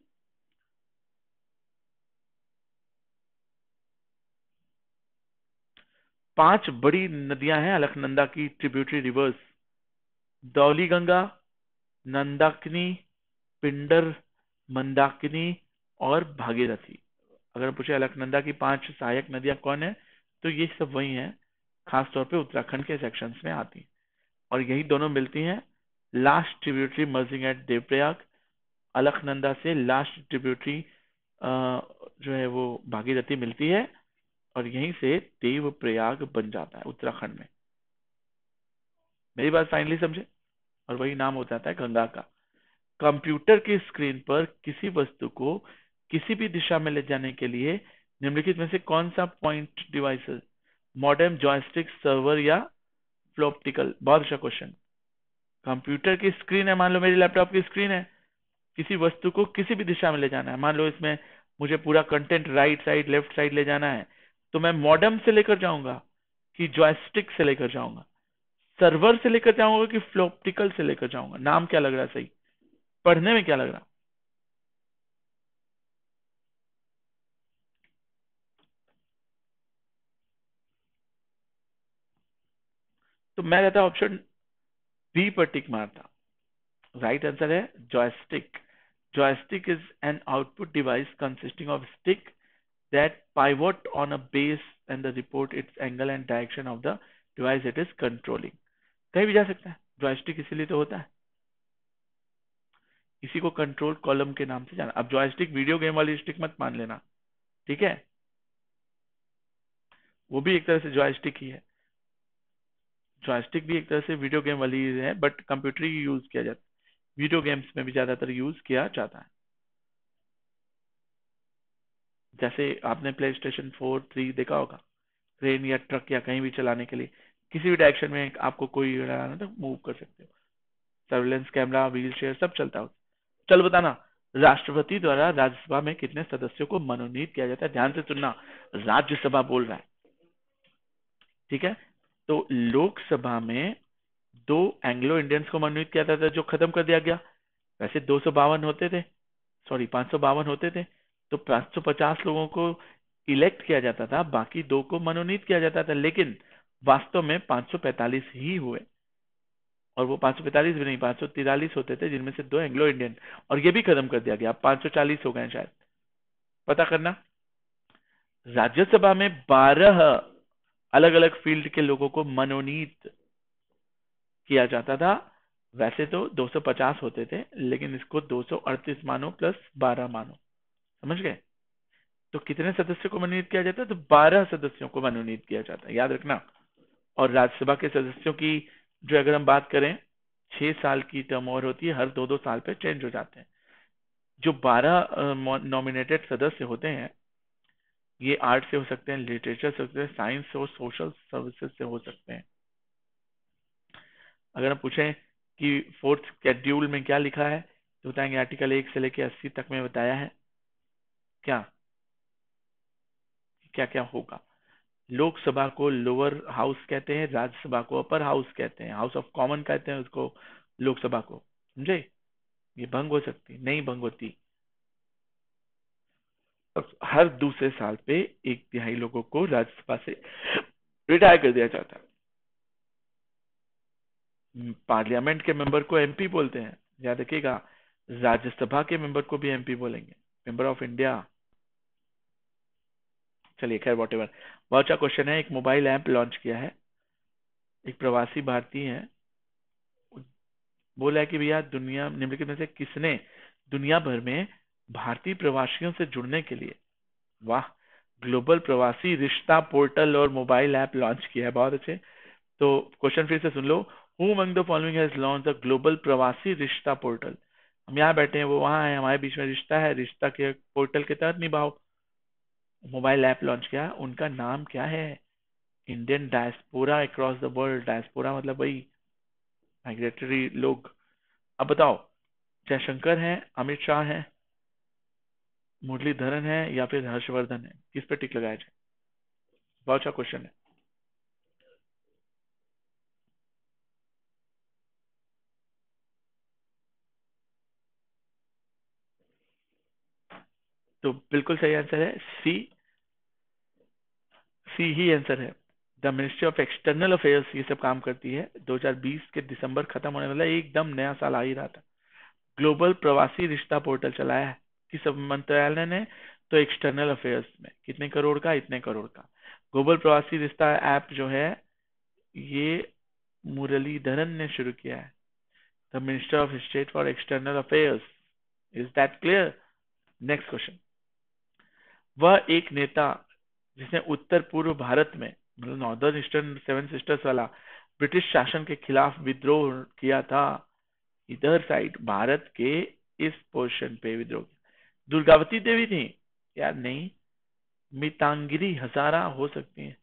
5 बड़ी नदियां हैं अलकनंदा की ट्रिब्यूटरी रिवर्स, धौली गंगा, नंदाकिनी, पिंडर, मंदाकिनी और भागीरथी। अगर पूछे अलकनंदा की 5 सहायक नदियां कौन है, तो ये सब वही हैं, खासतौर पे उत्तराखंड के सेक्शंस में आती हैं, और यही दोनों मिलती हैं last tributary merging at Devprayag. Alaknanda से लास्ट ट्रिब्यूटरी जो है वो भागीरथी मिलती है, और यहीं से देवप्रयाग बन जाता है उत्तराखंड में। मेरी बात फाइनली समझे, और वही नाम हो जाता है गंगा का। कंप्यूटर की स्क्रीन पर किसी वस्तु को किसी भी दिशा में ले जाने के लिए निम्नलिखित में से कौन सा point devices, modem, joystick, server या फ्लोप्टिकल। बहुत अच्छा क्वेश्चन। कंप्यूटर की स्क्रीन है, मान लो मेरी लैपटॉप की स्क्रीन है, किसी वस्तु को किसी भी दिशा में ले जाना है, मान लो इसमें मुझे पूरा content right side left side ले जाना है, तो मैं मॉडेम से लेकर जाऊंगा कि जॉयस्टिक से लेकर जाऊंगा, सर्वर से लेकर जाऊंगा कि फ्लोप्टिकल से लेकर जाऊंगा? नाम क्या लग रहा है सही, पढ़ने में क्या लग रहा? तो मैं रहता ऑप्शन बी पर टिक मारता। राइट आंसर है joystick. Joystick is an output device consisting of stick that pivot on a base and the report it's angle and direction of the device it is controlling. कहीं भी जा सकता है, joystick इसीलिए तो होता है, इसी को कंट्रोल कॉलम के नाम से जाना। अब जॉयस्टिक वीडियो गेम वाली स्टिक मत मान लेना, ठीक है, वो भी एक तरह से जॉयस्टिक ही है। जॉयस्टिक भी एक तरह से वीडियो गेम वाली है, बट कंप्यूटर ही यूज किया जाता है, वीडियो गेम्स में भी ज्यादातर यूज किया जाता है। जैसे आपने प्ले स्टेशन 4 3 देखा होगा, ट्रेन या ट्रक या कहीं भी चलाने के लिए किसी भी डायरेक्शन में आपको कोई लगाना तो मूव कर सकते हो, सर्वेलेंस कैमरा व्हील चेयर सब चलता हो। चल बताना, राष्ट्रपति द्वारा राज्यसभा में कितने सदस्यों को मनोनीत किया जाता है? ध्यान से सुनना, राज्यसभा बोल रहा है, ठीक है। तो लोकसभा में 2 एंग्लो इंडियंस को मनोनीत किया जाता था जो खत्म कर दिया गया। वैसे 252 होते थे, सॉरी 552 होते थे, तो 550 लोगों को इलेक्ट किया जाता था, बाकी 2 को मनोनीत किया जाता था, लेकिन वास्तव में 545 ही हुए। और वो 545 भी नहीं, 543 होते थे, जिनमें से 2 एंग्लो इंडियन, और ये भी खत्म कर दिया गया, अब 540 हो गए शायद, पता करना। राज्यसभा में 12 अलग अलग फील्ड के लोगों को मनोनीत किया जाता था। वैसे तो 250 होते थे, लेकिन इसको 238 मानो प्लस 12 मानो, समझ गए? तो कितने सदस्यों को मनोनीत किया जाता है? तो 12 सदस्यों को मनोनीत किया जाता है, याद रखना। और राज्यसभा के सदस्यों की जो अगर हम बात करें, 6 साल की टर्म और होती है, हर 2 2 साल पे चेंज हो जाते हैं। जो 12 नॉमिनेटेड सदस्य होते हैं, ये आर्ट से हो सकते हैं, लिटरेचर से हो सकते हैं, साइंस और सोशल सर्विसेज से हो सकते हैं। अगर हम पूछें कि फोर्थ शेड्यूल में क्या लिखा है, तो बताएंगे आर्टिकल 1 से लेकर 80 तक में बताया है क्या क्या क्या होगा। लोकसभा को लोअर हाउस कहते हैं, राज्यसभा को अपर हाउस कहते हैं, हाउस ऑफ कॉमन कहते हैं उसको, लोकसभा को, समझे? ये भंग हो सकती, नहीं भंग होती। और हर दूसरे साल पे 1/3 लोगों को राज्यसभा से रिटायर कर दिया जाता है। पार्लियामेंट के मेंबर को एमपी बोलते हैं, याद रखिएगा। राज्यसभा के मेंबर को भी एमपी बोलेंगे, मेंबर ऑफ इंडिया। चलिए खैर वॉट एवर। बहुत अच्छा क्वेश्चन है। एक मोबाइल ऐप लॉन्च किया है, एक प्रवासी भारतीय है, बोला है कि भैया दुनिया निम्नलिखित में से किसने दुनिया भर में भारतीय प्रवासियों से जुड़ने के लिए, वाह, ग्लोबल प्रवासी रिश्ता पोर्टल और मोबाइल ऐप लॉन्च किया है। बहुत अच्छे। तो क्वेश्चन फिर से सुन लो, who among the following has launch the global Pravasi Rishta portal? हम यहाँ बैठे हैं, वो वहां है, हमारे बीच में रिश्ता है, रिश्ता के पोर्टल के तहत निभाओ। मोबाइल ऐप लॉन्च किया, उनका नाम क्या है? Indian diaspora across the world. Diaspora मतलब वही माइग्रेटरी लोग। अब बताओ, जयशंकर है, अमित शाह है, मुरलीधरन है, या फिर हर्षवर्धन है? किस पे टिक लगाया जाए? बहुत अच्छा क्वेश्चन है। तो बिल्कुल सही आंसर है सी। सी ही आंसर है। The ministry of external affairs ये सब काम करती है। 2020 के दिसंबर खत्म होने वाला, एकदम नया साल आ ही रहा था। ग्लोबल प्रवासी रिश्ता पोर्टल चलाया है किस मंत्रालय ने? तो एक्सटर्नल अफेयर्स में। कितने करोड़ का? इतने करोड़ का। ग्लोबल प्रवासी रिश्ता ऐप जो है, ये मुरलीधरन ने शुरू किया है, the minister of state for external affairs. Is that clear? Next question. वह एक नेता जिसने उत्तर पूर्व भारत में, मतलब नॉर्दर्न ईस्टर्न 7 सिस्टर्स वाला ब्रिटिश शासन के खिलाफ विद्रोह किया था, इधर साइड भारत के इस पोर्शन पे विद्रोह किया। दुर्गावती देवी थी? यार नहीं। मितांगिरी हजारा हो सकती है,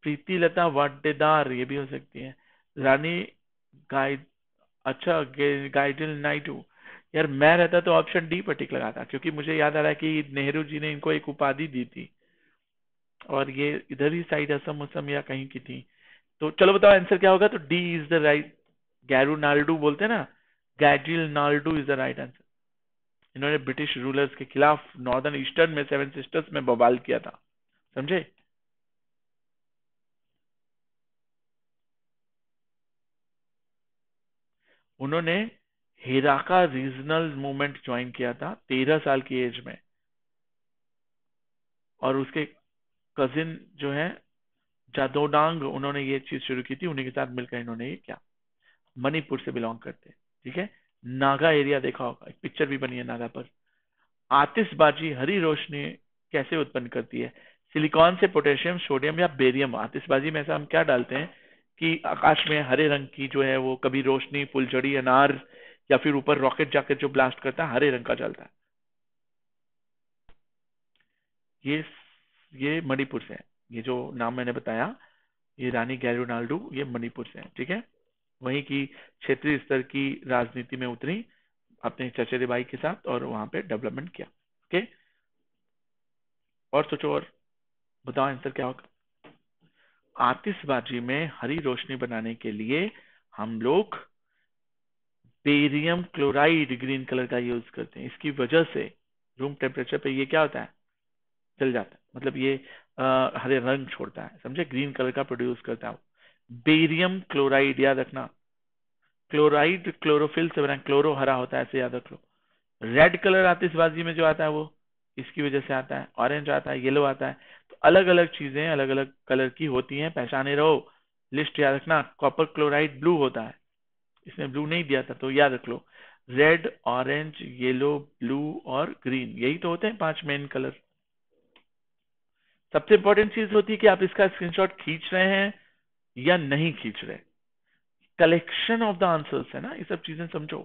प्रीति लता वाड्डेदार ये भी हो सकती है, रानी गाय, अच्छा गाइडल नाइडू, यार मैं रहता तो ऑप्शन डी पर टिक लगाता, क्योंकि मुझे याद आ रहा है कि नेहरू जी ने इनको एक उपाधि दी थी, और ये इधर ही साइड असम असम या कहीं की थी। तो चलो बताओ आंसर क्या होगा। तो डी इज द राइट, गैरू नाल्डू बोलते हैं ना, गैजिल नाल्डू इज द राइट आंसर। इन्होंने ब्रिटिश रूलर्स के खिलाफ नॉर्दर्न ईस्टर्न में सेवन सिस्टर्स में बवाल किया था, समझे। उन्होंने हिराका रीजनल मूवमेंट ज्वाइन किया था 13 साल की एज में, और उसके कजिन जो है जादोडांग, उन्होंने ये चीज शुरू की थी, उन्हीं के साथ मिलकर इन्होंने ये किया। मणिपुर से बिलोंग करते हैं, ठीक है। नागा एरिया देखा होगा, एक पिक्चर भी बनी है नागा पर। आतिशबाजी हरी रोशनी कैसे उत्पन्न करती है? सिलिकॉन से, पोटेशियम, सोडियम या बेरियम। आतिशबाजी में ऐसा हम क्या डालते हैं कि आकाश में हरे रंग की जो है वो कभी रोशनी, फुलझड़ी, अनार, या फिर ऊपर रॉकेट जाकर जो ब्लास्ट करता है हरे रंग का जलता है। ये ये मणिपुर से है। ये जो नाम मैंने बताया, ये रानी गैरोनाल्डू, ये मणिपुर से है, ठीक है। वहीं की क्षेत्रीय स्तर की राजनीति में उतरी अपने चचेरे भाई के साथ, और वहां पे डेवलपमेंट किया। ओके, और सोचो, और बताओ आंसर क्या होगा। आतिशबाजी में हरी रोशनी बनाने के लिए हम लोग बेरियम क्लोराइड ग्रीन कलर का यूज करते हैं। इसकी वजह से रूम टेम्परेचर पे ये क्या होता है, जल जाता है, मतलब ये हरे रंग छोड़ता है, समझे, ग्रीन कलर का प्रोड्यूस करता है। बेरियम क्लोराइड, याद रखना, क्लोराइड क्लोरोफिल से बना, क्लोरो हरा होता है, ऐसे याद रख लो। रेड कलर आतिशबाजी में जो आता है वो इसकी वजह से आता है, ऑरेंज आता है, येलो आता है। तो अलग अलग चीजें अलग अलग कलर की होती हैं, पहचाने रहो। लिस्ट याद रखना, कॉपर क्लोराइड ब्लू होता है, इसमें ब्लू नहीं दिया था तो याद रख लो। रेड, ऑरेंज, येलो, ब्लू और ग्रीन, यही तो होते हैं 5 मेन कलर। सबसे इंपॉर्टेंट चीज होती है कि आप इसका स्क्रीनशॉट खींच रहे हैं या नहीं खींच रहे। कलेक्शन ऑफ द आंसर्स है ना, ये सब चीजें समझो।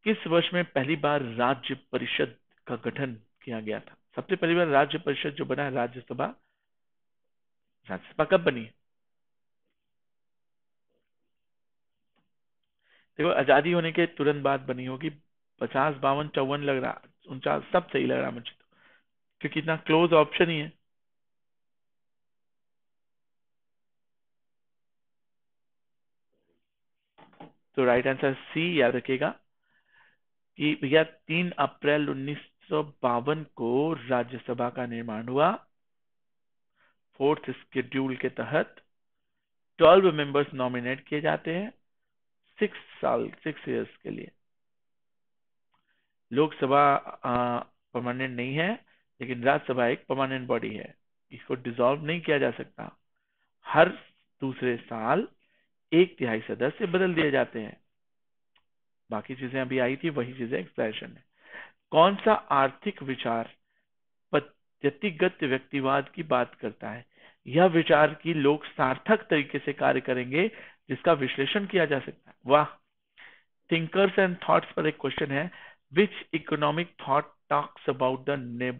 किस वर्ष में पहली बार राज्य परिषद का गठन किया गया था? सबसे पहली बार राज्य परिषद जो बना है, राज्यसभा, राज्यसभा कब बनी है? देखो, आजादी होने के तुरंत बाद बनी होगी। 50, 52, 54 लग रहा, 49, सब सही लग रहा मुझे तो, क्योंकि इतना क्लोज ऑप्शन ही है। तो राइट आंसर सी, याद रखिएगा कि भैया 3 अप्रैल 1952 को राज्यसभा का निर्माण हुआ। फोर्थ शेड्यूल के तहत 12 मेंबर्स नॉमिनेट किए जाते हैं 6 साल, 6 इयर्स के लिए। लोकसभा परमानेंट नहीं है, लेकिन राज्यसभा एक परमानेंट बॉडी है, इसको डिसॉल्व नहीं किया जा सकता। हर दूसरे साल 1/3 सदस्य बदल दिए जाते हैं। बाकी चीजें अभी आई थी, वही चीजें एक्सप्रेशन है। कौन सा आर्थिक विचार पद्धतिगत व्यक्तिवाद की बात करता है? यह विचार की लोग सार्थक तरीके से कार्य करेंगे जिसका विश्लेषण किया जा सकता है। वाह। थिंकर्स एंड थॉट्स पर एक क्वेश्चन है, which economic thought talks about the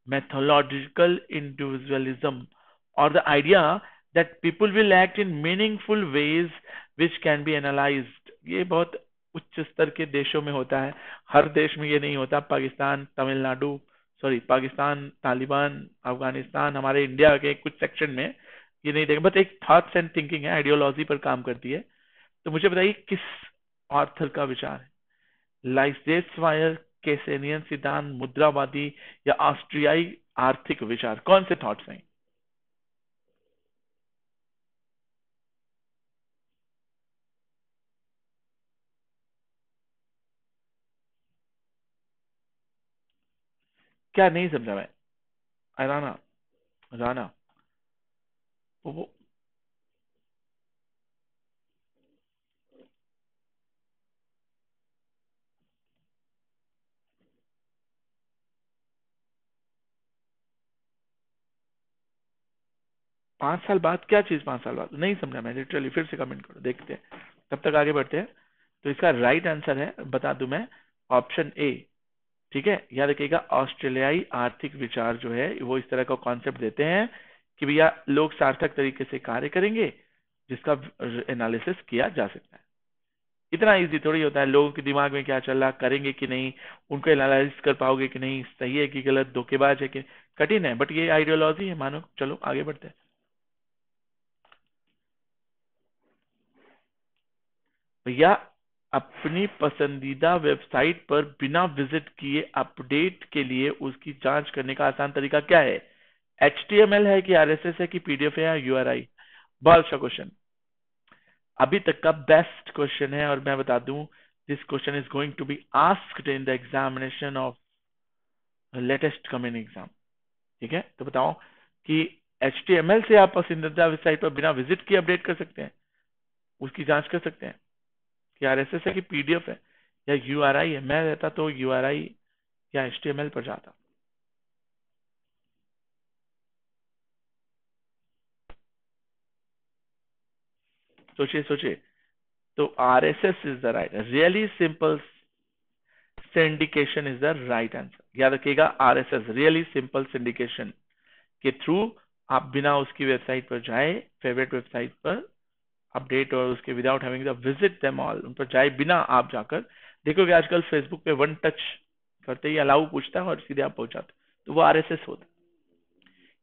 methodological individualism or the idea that people will act in meaningful ways which can be analyzed। ये बहुत उच्च स्तर के देशों में होता है, हर देश में ये नहीं होता। पाकिस्तान, तमिलनाडु, सॉरी पाकिस्तान, तालिबान, अफगानिस्तान, हमारे इंडिया के कुछ सेक्शन में ये नहीं देखा। बट एक थॉट्स एंड थिंकिंग है, आइडियोलॉजी पर काम करती है। तो मुझे बताइए किस ऑर्थर का विचार है? लाइसेस्वायर, केसेनियन सिद्धांत, मुद्रावादी या ऑस्ट्रियाई आर्थिक विचार, कौन से थॉट्स हैं? क्या नहीं समझा मैं? राना, राना, वो 5 साल बाद क्या चीज? 5 साल बाद नहीं समझा मैं लिटरली, फिर से कमेंट करो, देखते हैं। तब तक आगे बढ़ते हैं। तो इसका राइट आंसर है, बता दूं मैं, ऑप्शन ए, ठीक है। याद रखिएगा, ऑस्ट्रेलियाई आर्थिक विचार जो है वो इस तरह का कॉन्सेप्ट देते हैं कि भैया लोग सार्थक तरीके से कार्य करेंगे जिसका एनालिसिस किया जा सकता है। इतना इजी थोड़ी होता है, लोगों के दिमाग में क्या चल रहा, करेंगे कि नहीं, उनको एनालाइज कर पाओगे कि नहीं, सही है कि गलत, धोखेबाज है कि, कठिन है, बट ये आइडियोलॉजी है, मानो। चलो आगे बढ़ते हैं। भैया, अपनी पसंदीदा वेबसाइट पर बिना विजिट किए अपडेट के लिए उसकी जांच करने का आसान तरीका क्या है? HTML है कि RSS है कि PDF है या URI? बहुत अच्छा क्वेश्चन, अभी तक का बेस्ट क्वेश्चन है, और मैं बता दूं, this question is going to be asked in the examination of latest coming exam. ठीक है, तो बताओ कि HTML से आप पसंदीदा वेबसाइट पर बिना विजिट किए अपडेट कर सकते हैं, उसकी जांच कर सकते हैं कि RSS है कि PDF है या URI है? मैं रहता तो URI या HTML पर जाता। सोचिए सोचिए। तो RSS is the right, really simple syndication is the right answer. याद रखिएगा, RSS रियली सिंपल सिंडिकेशन के थ्रू आप बिना उसकी वेबसाइट पर जाए, फेवरेट वेबसाइट पर अपडेट, और उसके without having the visit them all, उन पर जाए बिना आप जाकर, देखोगे आजकल फेसबुक पे वन टच करते ही अलाउ पूछता है और सीधे आप पहुंच जाते, तो वो RSS होता है।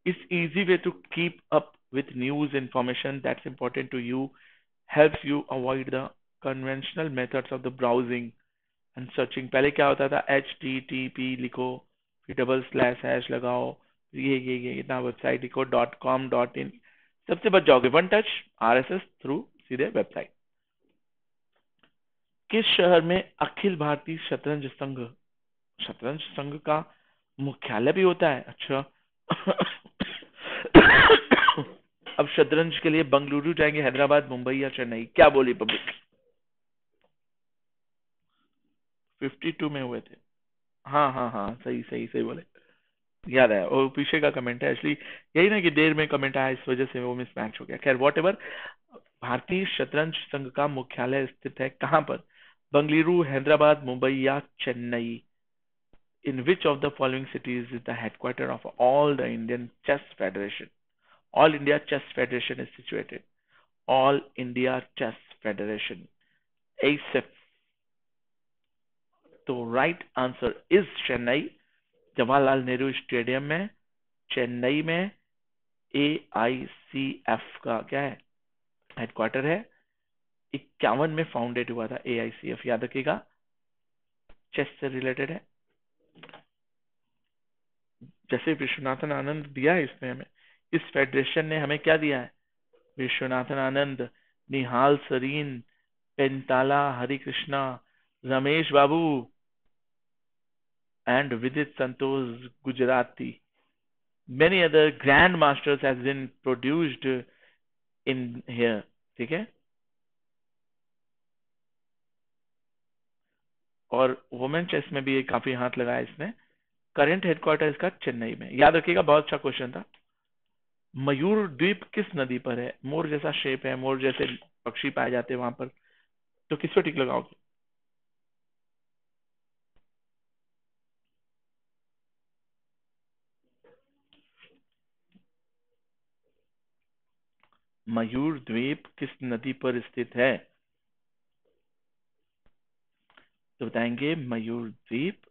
इस easy way to keep up with news information that's important to you, helps you avoid the conventional methods of the browsing and searching। पहले क्या होता था, HTTP लिखो, फिर डबल स्लैश हैश लगाओ, ये इतना वेबसाइट लिखो, .com .in, सबसे बच जाओगे। वन टच, RSS थ्रू सीधे वेबसाइट। किस शहर में अखिल भारतीय शतरंज संघ का मुख्यालय भी होता है? अच्छा। अब शतरंज के लिए बंगलुरु जाएंगे, हैदराबाद, मुंबई या चेन्नई? क्या बोली पब्लिक? 52 में हुए थे। हाँ हाँ हाँ, सही सही सही बोले, याद आया। और पीछे का कमेंट है एक्चुअली, यही ना कि देर में कमेंट आया, इस वजह से वो मिसमैच हो गया। खैर वॉट एवर, भारतीय शतरंज संघ का मुख्यालय स्थित है कहाँ पर? बंगलुरु, हैदराबाद, मुंबई या Chennai? In which of the following cities is the headquarter of all the Indian chess federation? All India chess federation is situated, all India chess federation, ASIF। तो right answer is Chennai, Jawaharlal Nehru stadium में, चेन्नई में AICF का क्या है, headquarter है। 51 में founded हुआ था AICF, याद रखिएगा, चेस से रिलेटेड है। जैसे विश्वनाथन आनंद दिया है इसमें हमें, इस फेडरेशन ने हमें क्या दिया है? विश्वनाथन आनंद, निहाल सरीन, पेंताला हरिकृष्णा, रमेश बाबू एंड विदित संतोष Gujarati, many other grand masters has been produced in here। ठीक है, और वुमेन चेस में भी काफी हाथ लगाया इसने। करंट हेडक्वार्टर इसका चेन्नई में, याद रखिएगा, बहुत अच्छा क्वेश्चन था। मयूर द्वीप किस नदी पर है? मोर जैसा शेप है, मोर जैसे पक्षी पाए जाते हैं वहां पर, तो किस पर टिक लगाओगे? मयूर द्वीप किस नदी पर स्थित है? तो बताएंगे मयूर द्वीप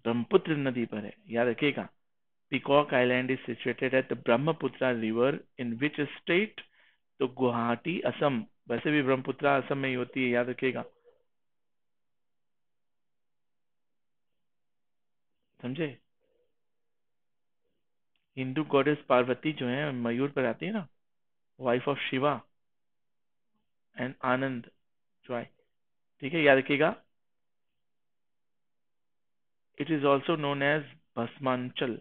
ब्रह्मपुत्र नदी पर है, याद रखिएगा। Peacock island is situated at the Brahmaputra river in which state? तो गुवाहाटी, असम। वैसे भी ब्रह्मपुत्र असम में ही होती है, याद रखिएगा, समझे। हिंदू गॉडेस पार्वती जो है मयूर पर आती है ना, वाइफ ऑफ शिवा एंड आनंद जॉय। ठीक है, याद रखिएगा। It is also known as Bhasmanchal.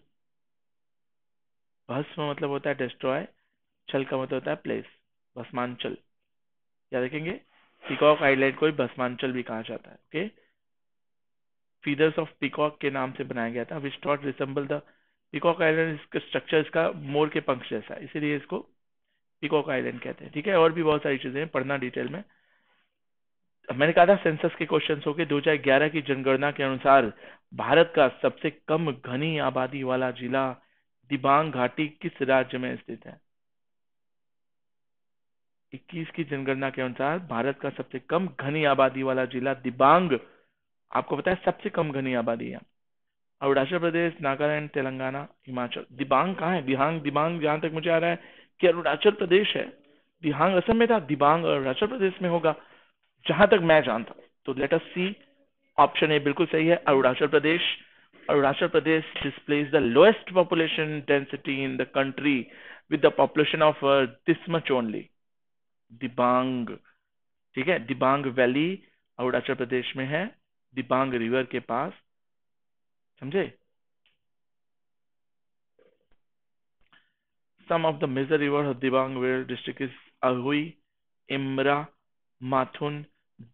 भस्म मतलब होता है डिस्ट्रॉय, चल का मतलब होता है प्लेस, भस्मांचल, याद रखेंगे। पीकॉक आइलैंड को भस्मांचल भी कहा जाता है। ओके, फीदर्स ऑफ पीकॉक के नाम से बनाया गया था, which thought resemble the peacock island. इसका स्ट्रक्चर इसका मोर के पंख जैसा है, इसीलिए इसको पीकॉक आइलैंड कहते हैं। ठीक है, और भी बहुत सारी चीजें हैं, पढ़ना डिटेल में। मैंने कहा था सेंसस के क्वेश्चन हो गए। 2011 की जनगणना के अनुसार भारत का सबसे कम घनी आबादी वाला जिला दिबांग घाटी किस राज्य में स्थित है? 21 की जनगणना के अनुसार भारत का सबसे कम घनी आबादी वाला जिला दिबांग, आपको पता है सबसे कम घनी आबादी है। अरुणाचल प्रदेश, नागालैंड, तेलंगाना, हिमाचल। दिबांग कहाँ है? दिहांग, दिबांग जहां तक मुझे आ रहा है कि अरुणाचल प्रदेश है। दिहांग असम में था, दिबांग अरुणाचल प्रदेश में होगा जहां तक मैं जानता हूं। तो let us see, option A बिल्कुल सही है, Arunachal Pradesh. Arunachal Pradesh displays the lowest population density in the country with the population of this much only, Dibang. ठीक है, दिबांग वैली अरुणाचल प्रदेश में है, दिबांग रिवर के पास, समझे। Some of the major rivers of Dibang Valley district is Ahui, इमरा, माथुन,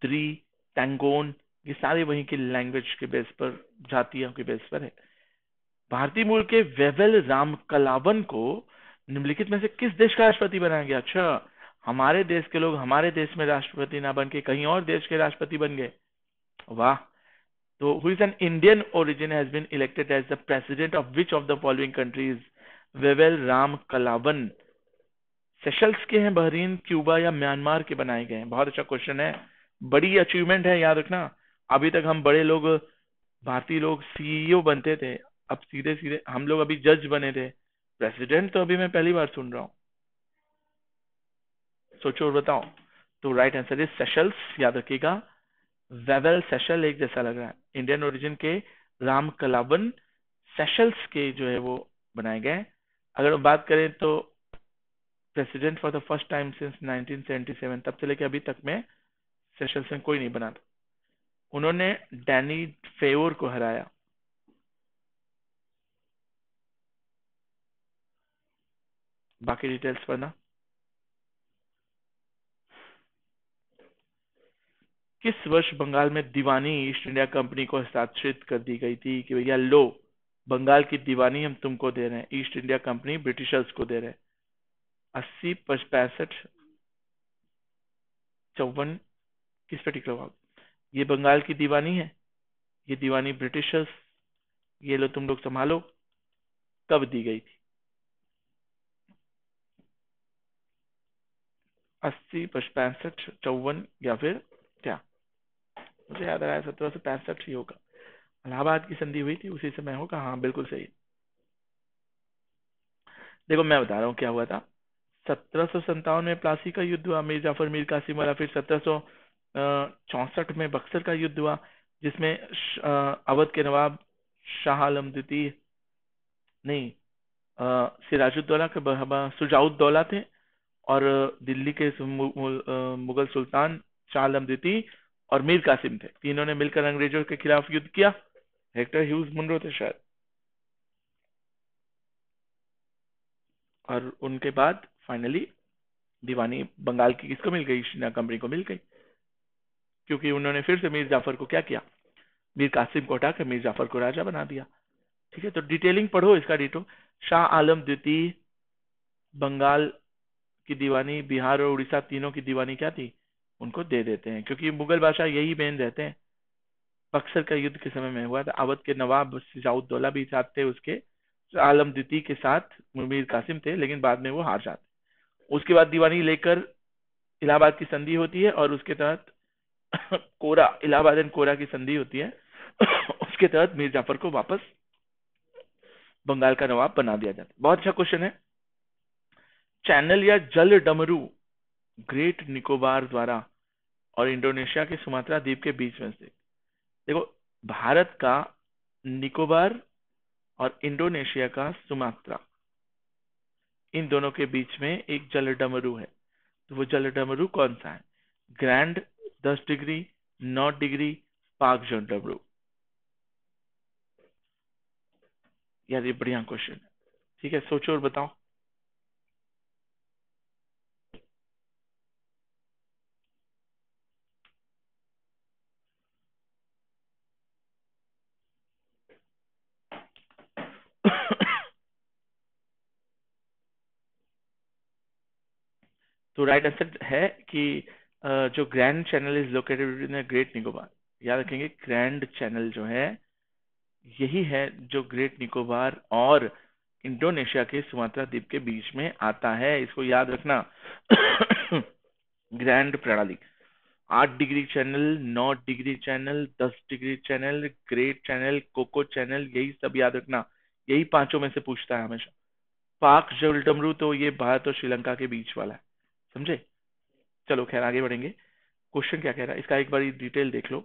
द्री, टैंगोन। ये सारे वहीं की लैंग्वेज के बेस पर, जातियों के बेस पर है। भारतीय मूल के वेवेल राम कलावन को निम्नलिखित में से किस देश का राष्ट्रपति बनाया गया? अच्छा, हमारे देश के लोग हमारे देश में राष्ट्रपति ना बन के कहीं और देश के राष्ट्रपति बन गए, वाह। तो who is an Indian origin has been elected as the president of which of the following countries? Wavel Ramkalawan Seychelles के हैं, बहरीन, क्यूबा या म्यांमार के बनाए गए हैं? बहुत अच्छा क्वेश्चन है, बड़ी अचीवमेंट है, याद रखना। अभी तक हम बड़े लोग, भारतीय लोग सीईओ बनते थे, अब सीधे सीधे हम लोग अभी जज बने थे, प्रेसिडेंट तो अभी मैं पहली बार सुन रहा हूँ। सोचो और बताओ। तो राइट आंसर इज सेशल्स, याद रखिएगा। वेवेल सेशल एक जैसा लग रहा है। इंडियन ओरिजिन के राम कलावन सेशल्स के जो है वो बनाए गए। अगर हम बात करें तो president for the first time since 1977, तब से लेकर अभी तक में सेशल्स में कोई नहीं बना था। उन्होंने डैनी फेयोर को हराया। बाकी डिटेल्स पढ़ना। किस वर्ष बंगाल में दीवानी ईस्ट इंडिया कंपनी को हस्ताक्षरित कर दी गई थी कि भैया लो, बंगाल की दीवानी हम तुमको दे रहे हैं, ईस्ट इंडिया कंपनी ब्रिटिशर्स को दे रहे हैं? 80, 65, 54, किस पे टिक रहा होगा? ये बंगाल की दीवानी है, ये दीवानी ब्रिटिशर्स, ये लो तुम लोग संभालो, कब दी गई थी? 80, 65, 54 या फिर क्या? मुझे याद आ रहा है 1765 ही होगा, इलाहाबाद की संधि हुई थी उसी समय होगा। हाँ बिल्कुल सही। देखो मैं बता रहा हूँ क्या हुआ था। 1757 में प्लासी का युद्ध हुआ, मीर जाफर मीर कासिम वाला। फिर 1764 में बक्सर का युद्ध हुआ, जिसमें अवध के नवाब शाह आलम द्वितीय, नहीं, सिराजुद्दौला के सुजाउद्दौला थे, और दिल्ली के मुगल सुल्तान शाह आलम द्वितीय और मीर कासिम थे। तीनों ने मिलकर अंग्रेजों के खिलाफ युद्ध किया। हेक्टर ह्यूज मुनरो थे शायद। और उनके बाद फाइनली दीवानी बंगाल की किसको मिल गई? ईस्ट इंडिया कंपनी को मिल गई, क्योंकि उन्होंने फिर से मीर जाफर को क्या किया? मीर कासिम को हटाकर मीर जाफर को राजा बना दिया। ठीक है, तो डिटेलिंग पढ़ो इसका डिटो। शाह आलम द्वितीय, बंगाल की दीवानी, बिहार और उड़ीसा तीनों की दीवानी क्या थी? उनको दे देते हैं, क्योंकि मुगल बादशाह यही मेन रहते हैं। बक्सर का युद्ध के समय में हुआ था, अवध के नवाब सिजाउद्दौला भी साथ थे उसके, आलम द्वितीय के साथ मीर कासिम थे, लेकिन बाद में वो हार जाते। उसके बाद दीवानी लेकर इलाहाबाद की संधि होती है, और उसके तहत कोरा, इलाहाबाद एंड कोरा की संधि होती है। उसके तहत मीर जाफर को वापस बंगाल का नवाब बना दिया जाता है। बहुत अच्छा क्वेश्चन है। चैनल या जल डमरू ग्रेट निकोबार द्वारा और इंडोनेशिया के सुमात्रा द्वीप के बीच में से, देखो भारत का निकोबार और इंडोनेशिया का सुमात्रा, इन दोनों के बीच में एक जल डमरू है। तो वो जल डमरू कौन सा है? ग्रैंड 10 डिग्री, 9 डिग्री, पाक जल डमरू। यार ये बढ़िया क्वेश्चन है। ठीक है, सोचो और बताओ। तो राइट आंसर है कि जो grand channel is located in great Nicobar. याद रखेंगे, ग्रैंड चैनल जो है यही है जो ग्रेट निकोबार और इंडोनेशिया के सुमात्रा द्वीप के बीच में आता है, इसको याद रखना। ग्रैंड प्रणाली, 8 degree channel, 9 degree channel, 10 degree channel, great channel, coco channel, यही सब याद रखना। यही पांचों में से पूछता है हमेशा। पाक जल डमरू तो ये भारत और श्रीलंका के बीच वाला है, समझे। चलो खैर आगे बढ़ेंगे। क्वेश्चन क्या कह रहा है इसका एक बार डिटेल देख लो।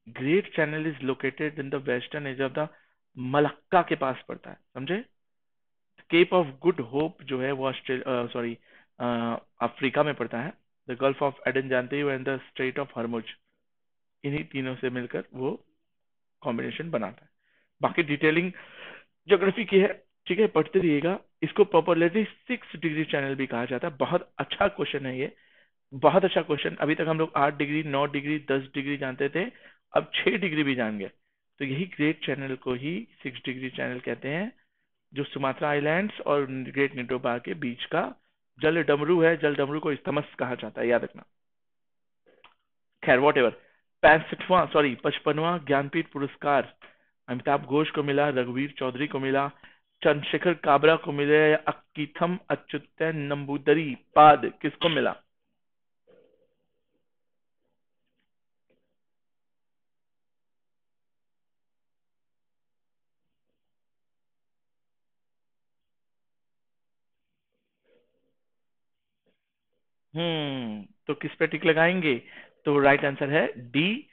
Great channel is located in the western edge of the Malacca के पास पड़ता है, समझे। केप ऑफ गुड होप जो है वो ऑस्ट्रेलिया सॉरी अफ्रीका में पड़ता है। द गल्फ ऑफ एडन जानते ही हो, एंड द स्ट्रेट ऑफ हर्मुज, इन्हीं तीनों से मिलकर वो कॉम्बिनेशन बनाता है। बाकी डिटेलिंग ज्योग्राफी की है, ठीक है, पढ़ते रहिएगा। इसको पॉपुलरली 6 डिग्री चैनल भी कहा जाता है। बहुत अच्छा क्वेश्चन है ये, बहुत अच्छा क्वेश्चन। अभी तक हम लोग 8 डिग्री, 9 डिग्री, 10 डिग्री जानते थे, अब 6 डिग्री भी जान गए। तो यही ग्रेट चैनल को ही 6 डिग्री चैनल कहते हैं, जो सुमात्रा आइलैंड्स और ग्रेट निकोबार के बीच का जल डमरू है। जल डमरू को इस्तमस कहा जाता है, याद रखना। खैर वॉट एवर। 55वां ज्ञानपीठ पुरस्कार अमिताभ घोष को मिला, रघुवीर चौधरी को मिला, चंद्रशेखर काबरा को मिले, या अक्कीथम अच्युतन नंबूदरी पाद किसको मिला। तो किस पे टिक लगाएंगे। तो राइट आंसर है D,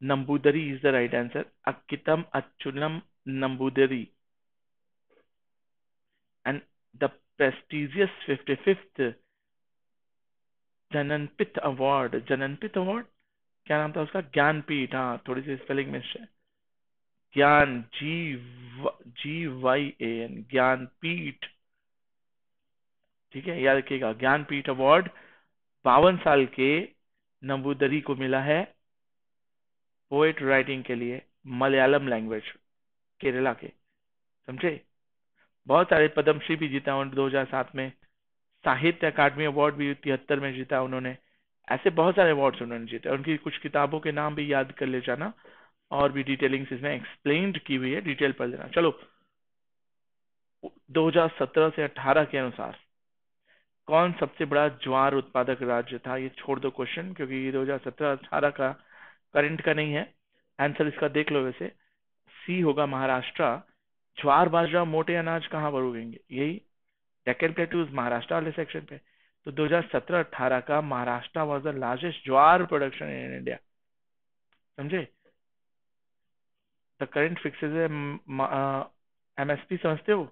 Namboodiri is the right answer. Akkitham Achyuthan Namboodiri. And the prestigious 55th Jnanpith award, Jnanpith award क्या नाम था उसका, ज्ञानपीठ, हाँ थोड़ी सी स्पेलिंग मिस है। ज्ञान, GYAN, ज्ञानपीठ, ठीक है याद रखिएगा। ज्ञानपीठ अवार्ड 52 साल के नंबूदरी को मिला है, पोएट राइटिंग के लिए, मलयालम लैंग्वेज, केरला के, समझे। बहुत सारे पद्मश्री भी जीता उन्होंने 2007 में, साहित्य अकादमी अवार्ड भी 73 में जीता उन्होंने। ऐसे बहुत सारे अवार्ड्स उन्होंने जीते। उनकी कुछ किताबों के नाम भी याद कर ले जाना, और भी डिटेलिंग्स इसमें एक्सप्लेन्ड की हुई है, डिटेल पढ़ लेना। चलो 2017 से 18 के अनुसार कौन सबसे बड़ा ज्वार उत्पादक राज्य था। ये छोड़ दो क्वेश्चन, क्योंकि ये 2017-18 का करंट का नहीं है। आंसर इसका देख लो वैसे, सी होगा महाराष्ट्र। ज्वार बाजरा मोटे अनाज कहाँ पर उगेंगे, यही डेक्कन प्लेटूज महाराष्ट्र वाले सेक्शन पे। तो 2017-18 का Maharashtra was the largest jowar production in India, समझे। द करंट फिक्सेस है MSP समझते हो,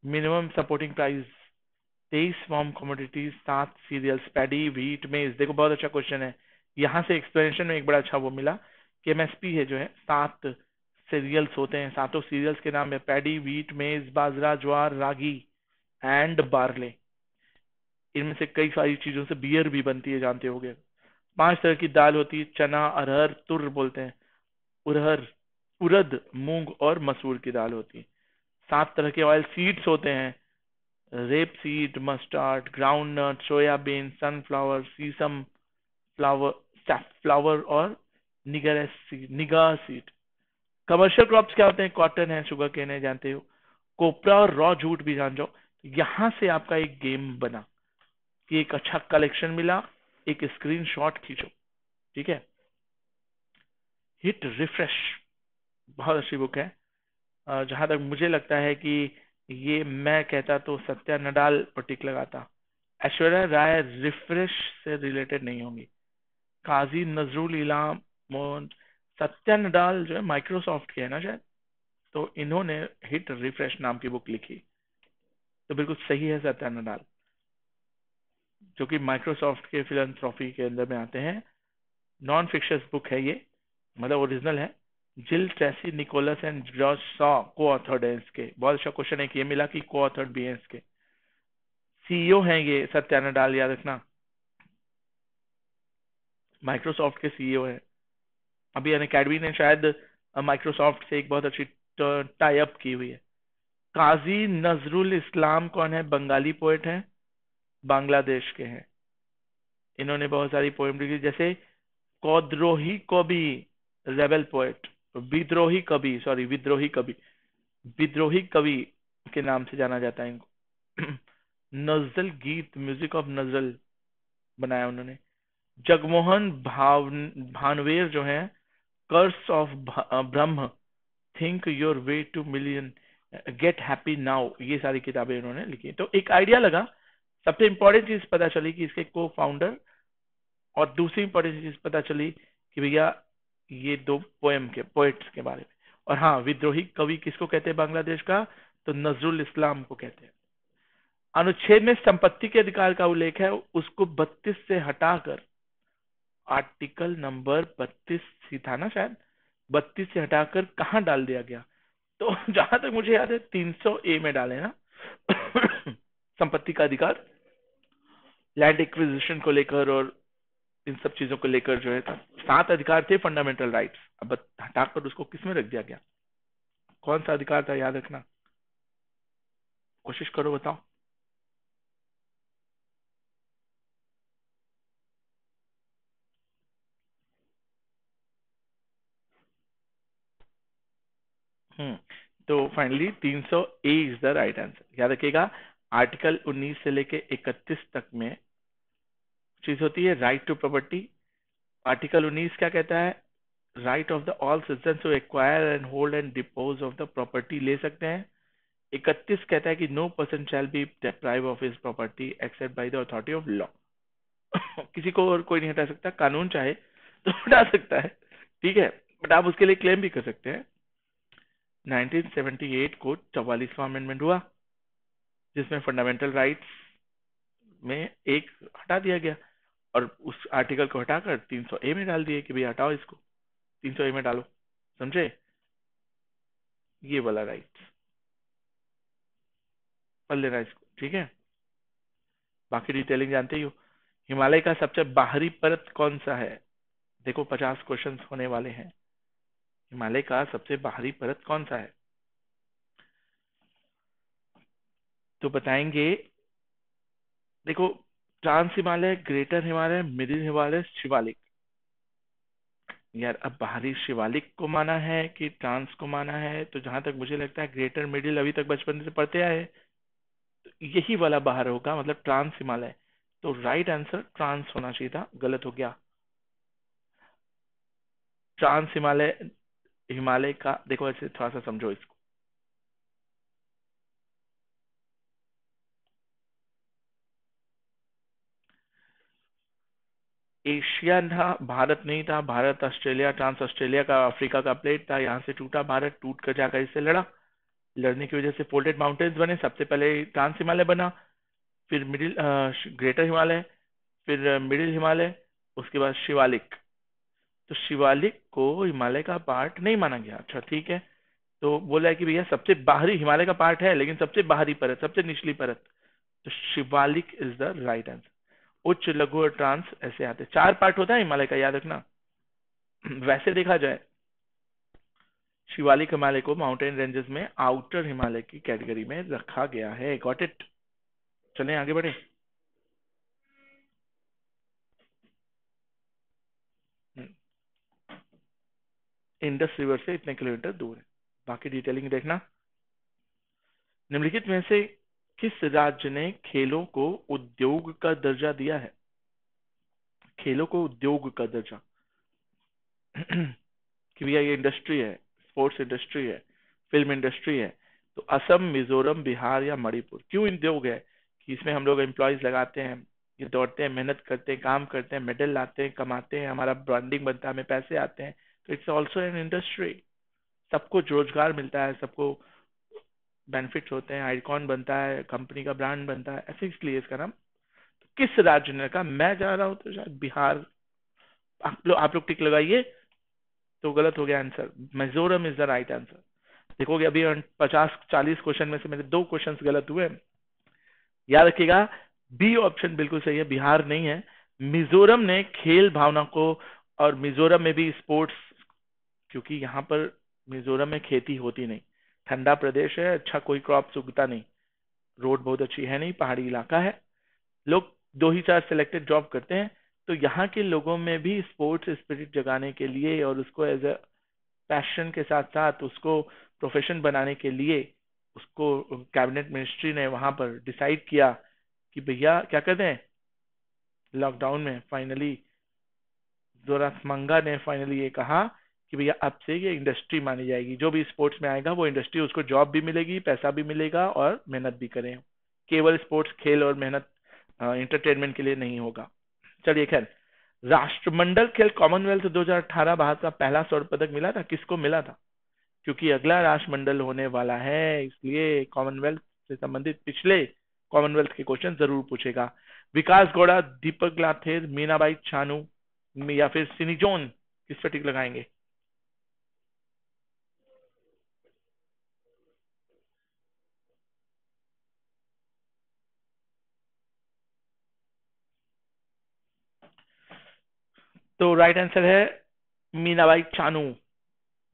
minimum supporting price. 23 farm commodities, 7 cereals, paddy, wheat, maize. देखो बहुत अच्छा क्वेश्चन है, यहाँ से एक्सप्लेनेशन में एक बड़ा अच्छा वो मिला कि एमएसपी है जो है 7 सीरियल्स होते हैं। सातों सीरियल्स के नाम है पैडी, व्हीट, मेज, बाजरा, ज्वार, रागी एंड बार्ले। इनमें से कई सारी चीजों से बियर भी बनती है, जानते होगे। 5 तरह की दाल होती है, चना, अरहर, तुर बोलते हैं, उरहर, उड़द, मूंग और मसूर की दाल होती है। 7 तरह के ऑयल सीड्स होते हैं, rape seed, mustard, groundnut, soybean, sunflower, sesame flower, safflower और निगा सीड। कमर्शियल क्रॉप्स क्या होते हैं, कॉटन है, शुगर केन है, जानते हो। कोपरा और रॉ जूट भी जान जाओ। यहां से आपका एक गेम बना कि एक अच्छा कलेक्शन मिला, एक स्क्रीनशॉट खींचो, ठीक है। हिट रिफ्रेश बहुत अच्छी बुक है। जहां तक मुझे लगता है कि ये मैं कहता तो सत्या नडाल पर टिक लगाता। ऐश्वर्या राय रिफ्रेश से रिलेटेड नहीं होंगी। काजी नजरुल इलाम मोहन, सत्या नडाल जो है माइक्रोसॉफ्ट के है ना शायद, तो इन्होंने हिट रिफ्रेश नाम की बुक लिखी। तो बिल्कुल सही है, सत्या नडाल, जो कि माइक्रोसॉफ्ट के फिलंथ्रॉफी के अंदर में आते हैं। नॉन फिक्शंस बुक है ये, मतलब ओरिजिनल है। Jill Tracy Nicholas and George Saw को ऑथर्ड है इसके। बहुत अच्छा क्वेश्चन है कि ये मिला कि को ऑथर्ड भी है इसके। सीईओ हैं ये सत्या नडाल, याद रखना, माइक्रोसॉफ्ट के सीईओ है। अभी अनअकैडमी ने शायद माइक्रोसॉफ्ट से एक बहुत अच्छी टाई अप की हुई है। काजी नजरुल इस्लाम कौन है, बंगाली पोएट है, बांग्लादेश के हैं। इन्होंने बहुत सारी पोएम लिखी, जैसे कौद्रोही कवि, रेबल पोएट, विद्रोही कवि, सॉरी विद्रोही कवि, विद्रोही कवि के नाम से जाना जाता है इनको। नजल गीत, म्यूजिक ऑफ नजल बनाया उन्होंने। जगमोहन भानवेर जो है कर्स of Brahma, think your way two million, gate happy now, ये सारी किताबें इन्होंने लिखी। तो एक आइडिया लगा। सबसे इंपॉर्टेंट चीज पता चली कि इसके को फाउंडर, और दूसरी इंपॉर्टेंट चीज पता चली कि भैया ये दो पोएम के पोएट्स के बारे में। और हाँ, विद्रोही कवि किसको कहते हैं बांग्लादेश का? तो नजरुल इस्लाम को कहते हैं। अनुच्छेद में संपत्ति के अधिकार का उल्लेख है, उसको 32 से हटाकर आर्टिकल नंबर 32 ही था ना शायद, 32 से हटाकर कहाँ डाल दिया गया? तो जहां तक मुझे याद है 300A में डाले ना संपत्ति का अधिकार, लैंड एक्विजिशन को लेकर और इन सब चीजों को लेकर जो है था। 7 अधिकार थे फंडामेंटल राइट्स, अब हटाकर उसको किस में रख दिया गया? कौन सा अधिकार था, याद रखना, कोशिश करो बताओ। हम्म तो finally 300A is the right answer. याद रखिएगा, आर्टिकल 19 से लेके 31 तक में चीज होती है राइट टू प्रॉपर्टी। आर्टिकल 19 क्या कहता है? Right of the all citizen to acquire and hold and dispose of the property ले सकते हैं। 31 कहता है कि no person shall be deprive of his property except by the authority of law. किसी को और कोई नहीं हटा सकता, कानून चाहे तो हटा सकता है, ठीक है, बट आप उसके लिए क्लेम भी कर सकते हैं। 1978 को 44वां अमेंडमेंट हुआ, जिसमें फंडामेंटल राइट्स में एक हटा दिया गया, और उस आर्टिकल को हटाकर 300A में डाल दिए कि भाई हटाओ इसको, 300A में डालो, समझे? ये वाला राइट पढ़ लेना इसको, ठीक है। बाकी डिटेलिंग जानते ही हो। हिमालय का सबसे बाहरी पर्वत कौन सा है? देखो 50 क्वेश्चंस होने वाले हैं। हिमालय का सबसे बाहरी पर्वत कौन सा है? तो बताएंगे। देखो, trans Himalaya, greater Himalaya, middle Himalaya, Shivalik. यार अब बाहरी शिवालिक को माना है कि ट्रांस को माना है? तो जहां तक मुझे लगता है ग्रेटर मिडिल अभी तक बचपन से पढ़ते आए हैं, तो यही वाला बाहर होगा, मतलब ट्रांस हिमालय। तो राइट आंसर ट्रांस होना चाहिए था, गलत हो गया। ट्रांस हिमालय, हिमालय का देखो ऐसे थोड़ा सा समझो इसको। एशिया था, भारत नहीं था। भारत ऑस्ट्रेलिया, ट्रांस ऑस्ट्रेलिया का अफ्रीका का प्लेट था, यहाँ से टूटा भारत, टूट कर जाकर इससे लड़ा, लड़ने की वजह से फोल्डेड माउंटेन्स बने। सबसे पहले ट्रांस हिमालय बना, फिर मिडिल ग्रेटर हिमालय, फिर मिडिल हिमालय, उसके बाद शिवालिक। तो शिवालिक को हिमालय का पार्ट नहीं माना गया। अच्छा ठीक है, तो बोला है कि भैया सबसे बाहरी हिमालय का पार्ट है, लेकिन सबसे बाहरी परत, सबसे निचली परत। तो Shivalik is the right answer. उच्च, लघु और ट्रांस ऐसे आते हैं। 4 पार्ट होता है हिमालय का, याद रखना। वैसे देखा जाए, शिवालिक हिमालय को माउंटेन रेंजेस में आउटर हिमालय की कैटेगरी में रखा गया है। Got it. चलें आगे बढ़े। इंडस रिवर से इतने किलोमीटर दूर है। बाकी डिटेलिंग देखना। निम्नलिखित में से किस राज्य ने खेलों को उद्योग का दर्जा दिया है? खेलों को उद्योग का दर्जा कि भैया ये इंडस्ट्री है, स्पोर्ट्स इंडस्ट्री है, फिल्म इंडस्ट्री है। तो असम, मिजोरम, बिहार या मणिपुर। क्यों उद्योग है? कि इसमें हम लोग एम्प्लॉयज लगाते हैं, ये दौड़ते हैं, मेहनत करते हैं, काम करते हैं, मेडल लाते हैं, कमाते हैं, हमारा ब्रांडिंग बनता है, हमें पैसे आते हैं। तो इट्स ऑल्सो एन इंडस्ट्री। सबको रोजगार मिलता है, सबको बेनिफिट्स होते हैं, आइकॉन बनता है, कंपनी का ब्रांड बनता है, ऐसे इसलिए इसका नाम। तो किस राज्य ने कहा? मैं जा रहा हूँ तो शायद बिहार। आप लोग टिक लगाइए। तो गलत हो गया answer, Mizoram is the right answer. देखोगे अभी 50-40 क्वेश्चन में से मेरे 2 क्वेश्चन गलत हुए। याद रखिएगा, बी ऑप्शन बिल्कुल सही है, बिहार नहीं है। मिजोरम ने खेल भावना को, और मिजोरम में भी स्पोर्ट्स, क्योंकि यहाँ पर मिजोरम में खेती होती नहीं, ठंडा प्रदेश है, अच्छा कोई क्रॉप उगता नहीं, रोड बहुत अच्छी है नहीं, पहाड़ी इलाका है, लोग 2 ही 4 सिलेक्टेड जॉब करते हैं। तो यहाँ के लोगों में भी स्पोर्ट्स स्पिरिट जगाने के लिए और उसको एज अ पैशन के साथ साथ उसको प्रोफेशन बनाने के लिए, उसको कैबिनेट मिनिस्ट्री ने वहां पर डिसाइड किया कि भैया क्या कहते हैं, लॉकडाउन में फाइनली जोरास्मंगा ने फाइनली ये कहा कि भैया अब से ये इंडस्ट्री मानी जाएगी, जो भी स्पोर्ट्स में आएगा वो इंडस्ट्री, उसको जॉब भी मिलेगी, पैसा भी मिलेगा और मेहनत भी करें, केवल स्पोर्ट्स खेल और मेहनत एंटरटेनमेंट के लिए नहीं होगा। चलिए खैर, राष्ट्रमंडल खेल कॉमनवेल्थ 2018 भारत का पहला स्वर्ण पदक मिला था, किसको मिला था? क्योंकि अगला राष्ट्रमंडल होने वाला है, इसलिए कॉमनवेल्थ से संबंधित पिछले कॉमनवेल्थ के क्वेश्चन जरूर पूछेगा। विकास गौड़ा, दीपक लाथेर, मीनाबाई चानू या फिर सिनीजोन, किस पर टिक लगाएंगे? तो राइट आंसर है मीनाबाई चानू।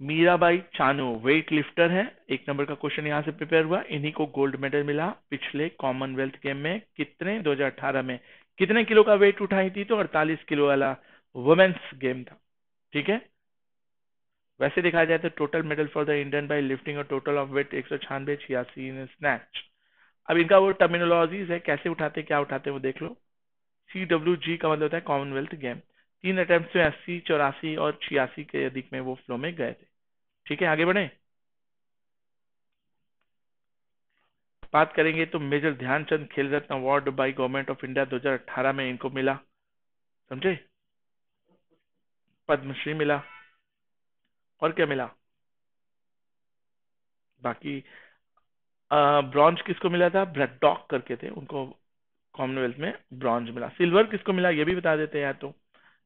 मीराबाई चानू वेट लिफ्टर है। एक नंबर का क्वेश्चन यहां से प्रिपेयर हुआ। इन्हीं को गोल्ड मेडल मिला पिछले कॉमनवेल्थ गेम में। कितने 2018 में कितने किलो का वेट उठाई थी? तो 48 किलो वाला वुमेन्स गेम था। ठीक है, वैसे देखा जाए तो total medal for the Indian by lifting और total of weight 196 86 in snatch. अब इनका वो टर्मिनोलॉजीज है, कैसे उठाते क्या उठाते वो देख लो। CWG का मतलब होता है कॉमनवेल्थ गेम। 3 अटेम्प्ट में 80 84 और 86 के अधिक में वो फ्लो में गए थे। ठीक है, आगे बढ़े। बात करेंगे तो major Dhyanchand Khel Ratna award by government of India 2018 में इनको मिला, समझे। पद्मश्री मिला, और क्या मिला बाकी? ब्रॉन्ज किसको मिला था? ब्रैडॉक करके थे, उनको कॉमनवेल्थ में ब्रॉन्ज मिला। सिल्वर किसको मिला ये भी बता देते हैं यार, तो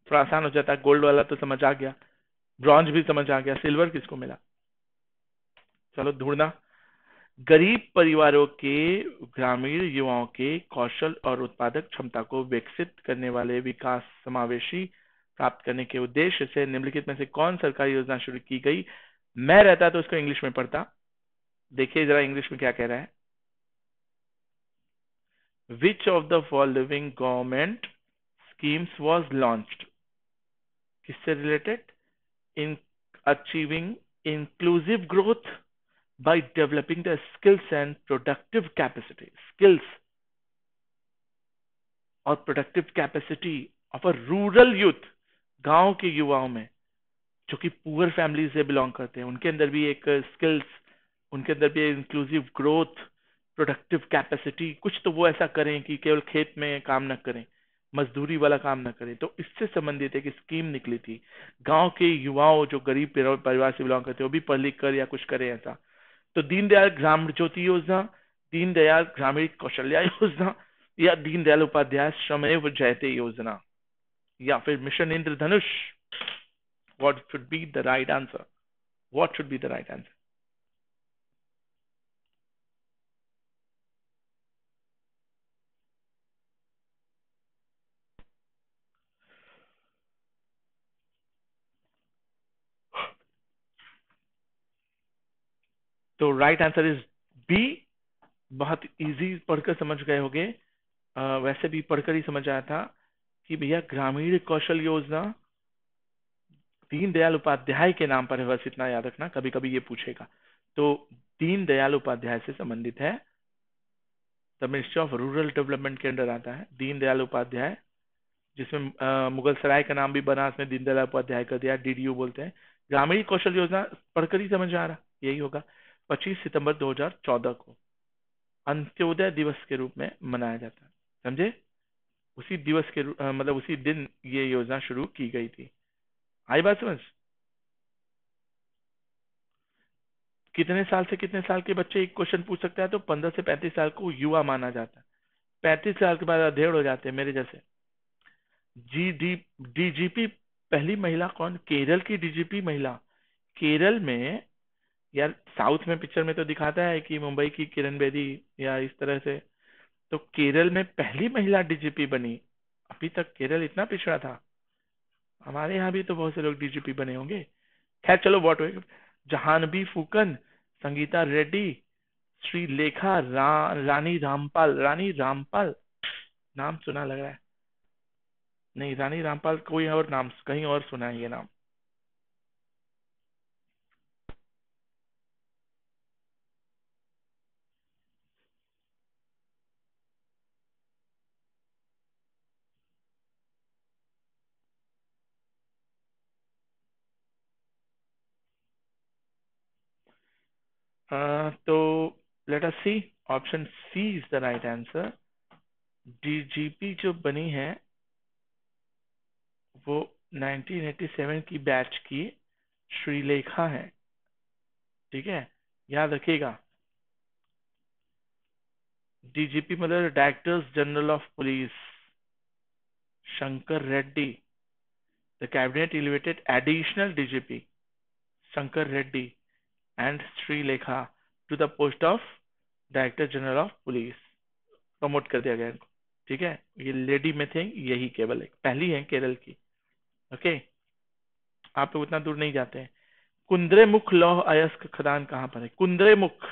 थोड़ा आसान हो जाता है। गोल्ड वाला तो समझ आ गया, ब्रॉन्ज भी समझ आ गया, सिल्वर किसको मिला? चलो ढूंढना। गरीब परिवारों के ग्रामीण युवाओं के कौशल और उत्पादक क्षमता को विकसित करने वाले विकास समावेशी प्राप्त करने के उद्देश्य से निम्नलिखित में से कौन सरकारी योजना शुरू की गई? मैं रहता तो इसको इंग्लिश में पढ़ता। देखिए जरा इंग्लिश में क्या कह रहा है। Which of the following government schemes was launched? किससे related? In achieving inclusive growth by developing the skills and productive capacity, skills और productive capacity of a rural youth, गांव के युवाओं में जो कि पुअर फैमिली से बिलोंग करते हैं, उनके अंदर भी एक स्किल्स, उनके अंदर भी इंक्लूसिव ग्रोथ, प्रोडक्टिव कैपेसिटी, कुछ तो वो ऐसा करें कि केवल खेत में काम न करें, मजदूरी वाला काम न करें। तो इससे संबंधित एक स्कीम निकली थी। गांव के युवाओं जो गरीब परिवार से बिलोंग करते हैं वो भी पढ़ लिख कर या कुछ करें ऐसा। तो दीनदयाल ग्राम ज्योति योजना, दीनदयाल ग्रामीण कौशल्या योजना, या दीनदयाल उपाध्याय श्रमेव जयते योजना, या फिर mission Indradhanush. What should be the right answer? What should be the right answer? तो राइट आंसर इज बी। बहुत इजी पढ़कर समझ गए होंगे। वैसे भी पढ़कर ही समझ आया था कि भैया ग्रामीण कौशल योजना दीनदयाल उपाध्याय के नाम पर है, बस इतना याद रखना, कभी कभी ये पूछेगा। तो दीनदयाल उपाध्याय से संबंधित है, the ministry of rural development के अंडर आता है दीनदयाल उपाध्याय, जिसमें मुगल सराय का नाम भी बना, उसमें दीनदयाल उपाध्याय कर दिया, DDU बोलते हैं। ग्रामीण कौशल योजना पढ़कर ही समझ आ रहा, यही होगा। 25 सितंबर 2014 को अंत्योदय दिवस के रूप में मनाया जाता है, समझे। उसी दिवस के मतलब उसी दिन ये योजना शुरू की गई थी। आई बात समझ? कितने साल से कितने साल के बच्चे एक क्वेश्चन पूछ सकता है? तो 15 से 35 साल को युवा माना जाता है। 35 साल के बाद अधेड़ हो जाते हैं मेरे जैसे। जी डी DGP पहली महिला कौन? केरल की DGP महिला। केरल में, यार साउथ में पिक्चर में तो दिखाता है कि मुंबई की किरण बेदी या इस तरह से, तो केरल में पहली महिला DGP बनी। अभी तक केरल इतना पिछड़ा था। हमारे यहाँ भी तो बहुत से लोग DGP बने होंगे। खैर चलो व्हाट, जहानवी फूकन, संगीता रेड्डी, श्रीलेखा रानी रामपाल। रानी रामपाल नाम सुना लग रहा है। नहीं, रानी रामपाल कोई और नाम, कहीं और सुना है ये नाम। तो let us see, option C is the right answer. DGP जो बनी है वो 1987 की बैच की श्रीलेखा है। ठीक है, याद रखिएगा। डीजीपी मतलब directors general of police, Shankar Reddy. The cabinet elevated additional DGP Shankar Reddy and Sreelekha to the post of director general of police. Promote कर दिया गया इनको। ठीक है, ये लेडी में थे, यही केवल एक पहली है केरल की। ओके, आप लोग उतना दूर नहीं जाते हैं। कुंद्रेमुख लौह अयस्क खदान कहाँ पर है? कुंद्रेमुख,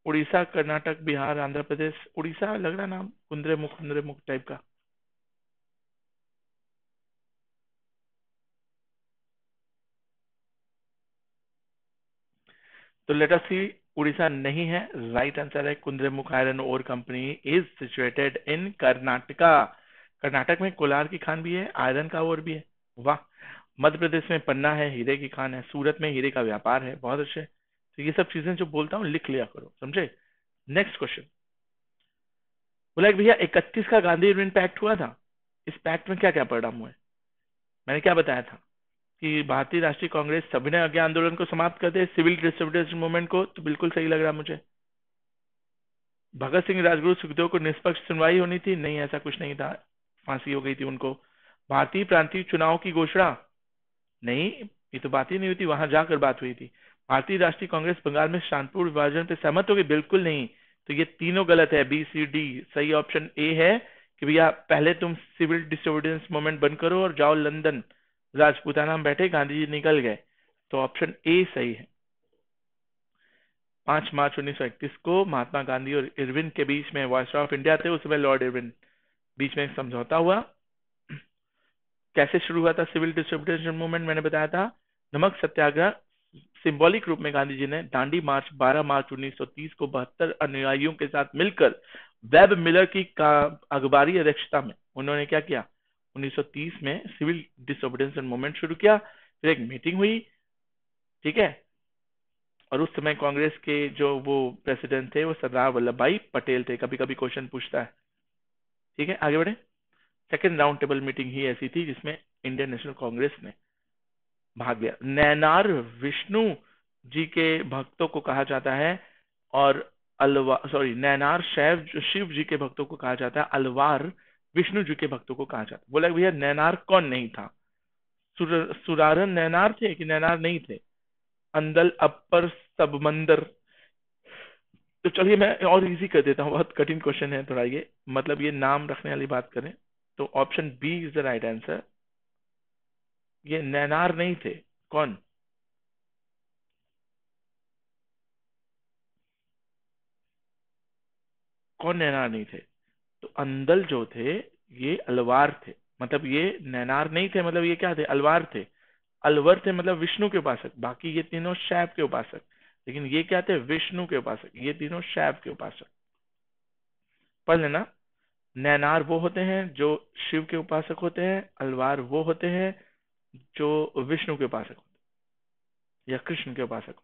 उड़ीसा, कर्नाटक, बिहार, आंध्र प्रदेश। उड़ीसा लग रहा नाम, कुंद्रेमुख कुंद्रेमुख टाइप का। तो लेट अस सी, उड़ीसा नहीं है, राइट आंसर है Kudremukh iron ore company is situated in Karnataka. Karnataka में कोलार की खान भी है, आयरन का ओर भी है। वाह। मध्य प्रदेश में पन्ना है, हीरे की खान है। सूरत में हीरे का व्यापार है। बहुत अच्छे। तो ये सब चीजें जो बोलता हूँ लिख लिया करो, समझे। नेक्स्ट क्वेश्चन बोला कि भैया 31 का गांधी इरविन पैक्ट हुआ था। इस पैक्ट में क्या क्या परिणाम हुए? मैंने क्या बताया था कि भारतीय राष्ट्रीय कांग्रेस सविनय अवज्ञा आंदोलन को समाप्त कर दे, सिविल डिसोबीडियंस मूवमेंट को। तो बिल्कुल सही लग रहा मुझे। भगत सिंह, राजगुरु, सुखदेव को निष्पक्ष सुनवाई होनी थी, नहीं ऐसा कुछ नहीं था, फांसी हो गई थी उनको। भारतीय प्रांतीय चुनाव की घोषणा, नहीं, ये तो बात ही नहीं हुई थी, वहां जाकर बात हुई थी। भारतीय राष्ट्रीय कांग्रेस बंगाल में शांतिपूर्ण विभाजन पे सहमत हो गई, बिल्कुल नहीं। तो ये तीनों गलत है, बी सी डी। सही ऑप्शन ए है कि भैया पहले तुम सिविल डिसोबीडियंस मूवमेंट बंद करो और जाओ लंदन, राजपूताना में बैठे, गांधी जी निकल गए। तो ऑप्शन ए सही है। 5 मार्च 1931 को महात्मा गांधी और इरविन के बीच में, वायसरॉय ऑफ इंडिया थे उस समय लॉर्ड इरविन, बीच में एक समझौता हुआ। कैसे शुरू हुआ था सिविल डिसोबीडियंस मूवमेंट? मैंने बताया था, नमक सत्याग्रह। सिंबॉलिक रूप में गांधी जी ने दांडी मार्च 12 मार्च 1930 को 72 अनुयायियों के साथ मिलकर वेब मिलर की अखबारी अध्यक्षता में उन्होंने क्या किया, 1930 में सिविल डिसोबीडियंस मूवमेंट शुरू किया। फिर एक मीटिंग हुई। ठीक है, और उस समय कांग्रेस के जो वो प्रेसिडेंट थे वो सरदार वल्लभ भाई पटेल थे। कभी कभी क्वेश्चन पूछता है। ठीक है, आगे बढ़े। सेकेंड राउंड टेबल मीटिंग ही ऐसी थी जिसमें इंडियन नेशनल कांग्रेस ने भाग लिया। नैनार विष्णु जी के भक्तों को कहा जाता है, और नैनार शिव जी के भक्तों को कहा जाता है, अलवार विष्णु जी के भक्तों को कहा जाता है। बोला भैया नैनार कौन नहीं था? सुरारन नैनार थे कि नैनार नहीं थे? अंदल, अपर, सबमंदर। तो चलिए मैं और इजी कर देता हूँ, बहुत कठिन क्वेश्चन है थोड़ा ये, मतलब ये नाम रखने वाली बात करें तो option B is the right answer. ये नैनार नहीं थे। कौन? कौन नैनार नहीं थे? तो अंदल जो थे ये अलवार थे। मतलब ये नैनार नहीं थे, मतलब ये क्या थे, अलवार थे। अलवर थे मतलब विष्णु के उपासक, बाकी ये तीनों शैव के उपासक। लेकिन ये क्या थे, विष्णु के उपासक, ये तीनों शैव के उपासक। पढ़ लेना। नैनार वो होते हैं जो शिव के उपासक होते हैं, अलवार वो होते हैं जो विष्णु के उपासक होते हैं या कृष्ण के उपासक।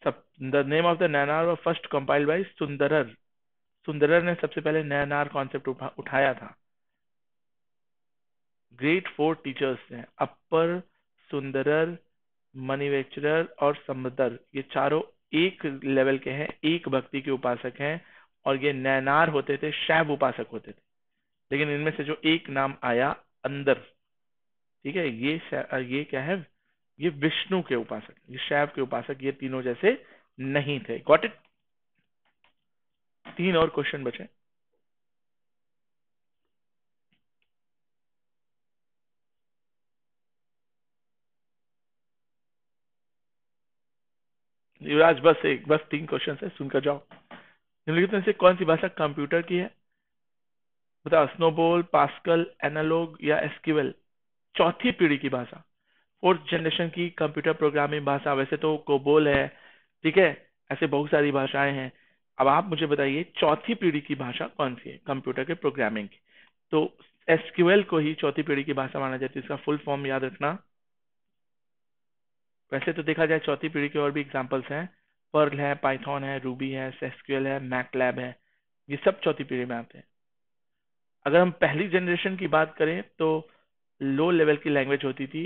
सब the name of the Nayanar were first compiled by Sundarar. Sundarar ने सबसे पहले नैनार कॉन्सेप्ट उठाया था। ग्रेट फोर टीचर्स हैं, अपर, सुंदरर, मणिवेचरर और समदर। ये चारों एक लेवल के हैं, एक भक्ति के उपासक हैं। और ये नैनार होते थे, शैव उपासक होते थे। लेकिन इनमें से जो एक नाम आया अंदर, ठीक है, ये क्या है, ये विष्णु के उपासक, ये शैव के उपासक, ये तीनों जैसे नहीं थे। Got it. तीन और क्वेश्चन बचे। युवराज बस 3 क्वेश्चन है, सुनकर जाओ। निम्नलिखित में से कौन सी भाषा कंप्यूटर की है? बताओ, स्नोबॉल, पास्कल, एनालॉग या एसक्यूएल? चौथी पीढ़ी की भाषा, फोर्थ जनरेशन की कंप्यूटर प्रोग्रामिंग भाषा। वैसे तो कोबोल है, ठीक है, ऐसे बहुत सारी भाषाएं हैं। अब आप मुझे बताइए चौथी पीढ़ी की भाषा कौन सी है कंप्यूटर के प्रोग्रामिंग की? तो एसक्यूएल को ही चौथी पीढ़ी की भाषा माना जाता है। इसका फुल फॉर्म याद रखना, वैसे तो देखा जाए चौथी पीढ़ी के और भी एग्जांपल्स हैं, पर्ल है, पाइथन है, रूबी है, एसक्यूएल है, मैटलैब है, ये सब चौथी पीढ़ी में आते हैं। अगर हम पहली जनरेशन की बात करें तो लो लेवल की लैंग्वेज होती थी,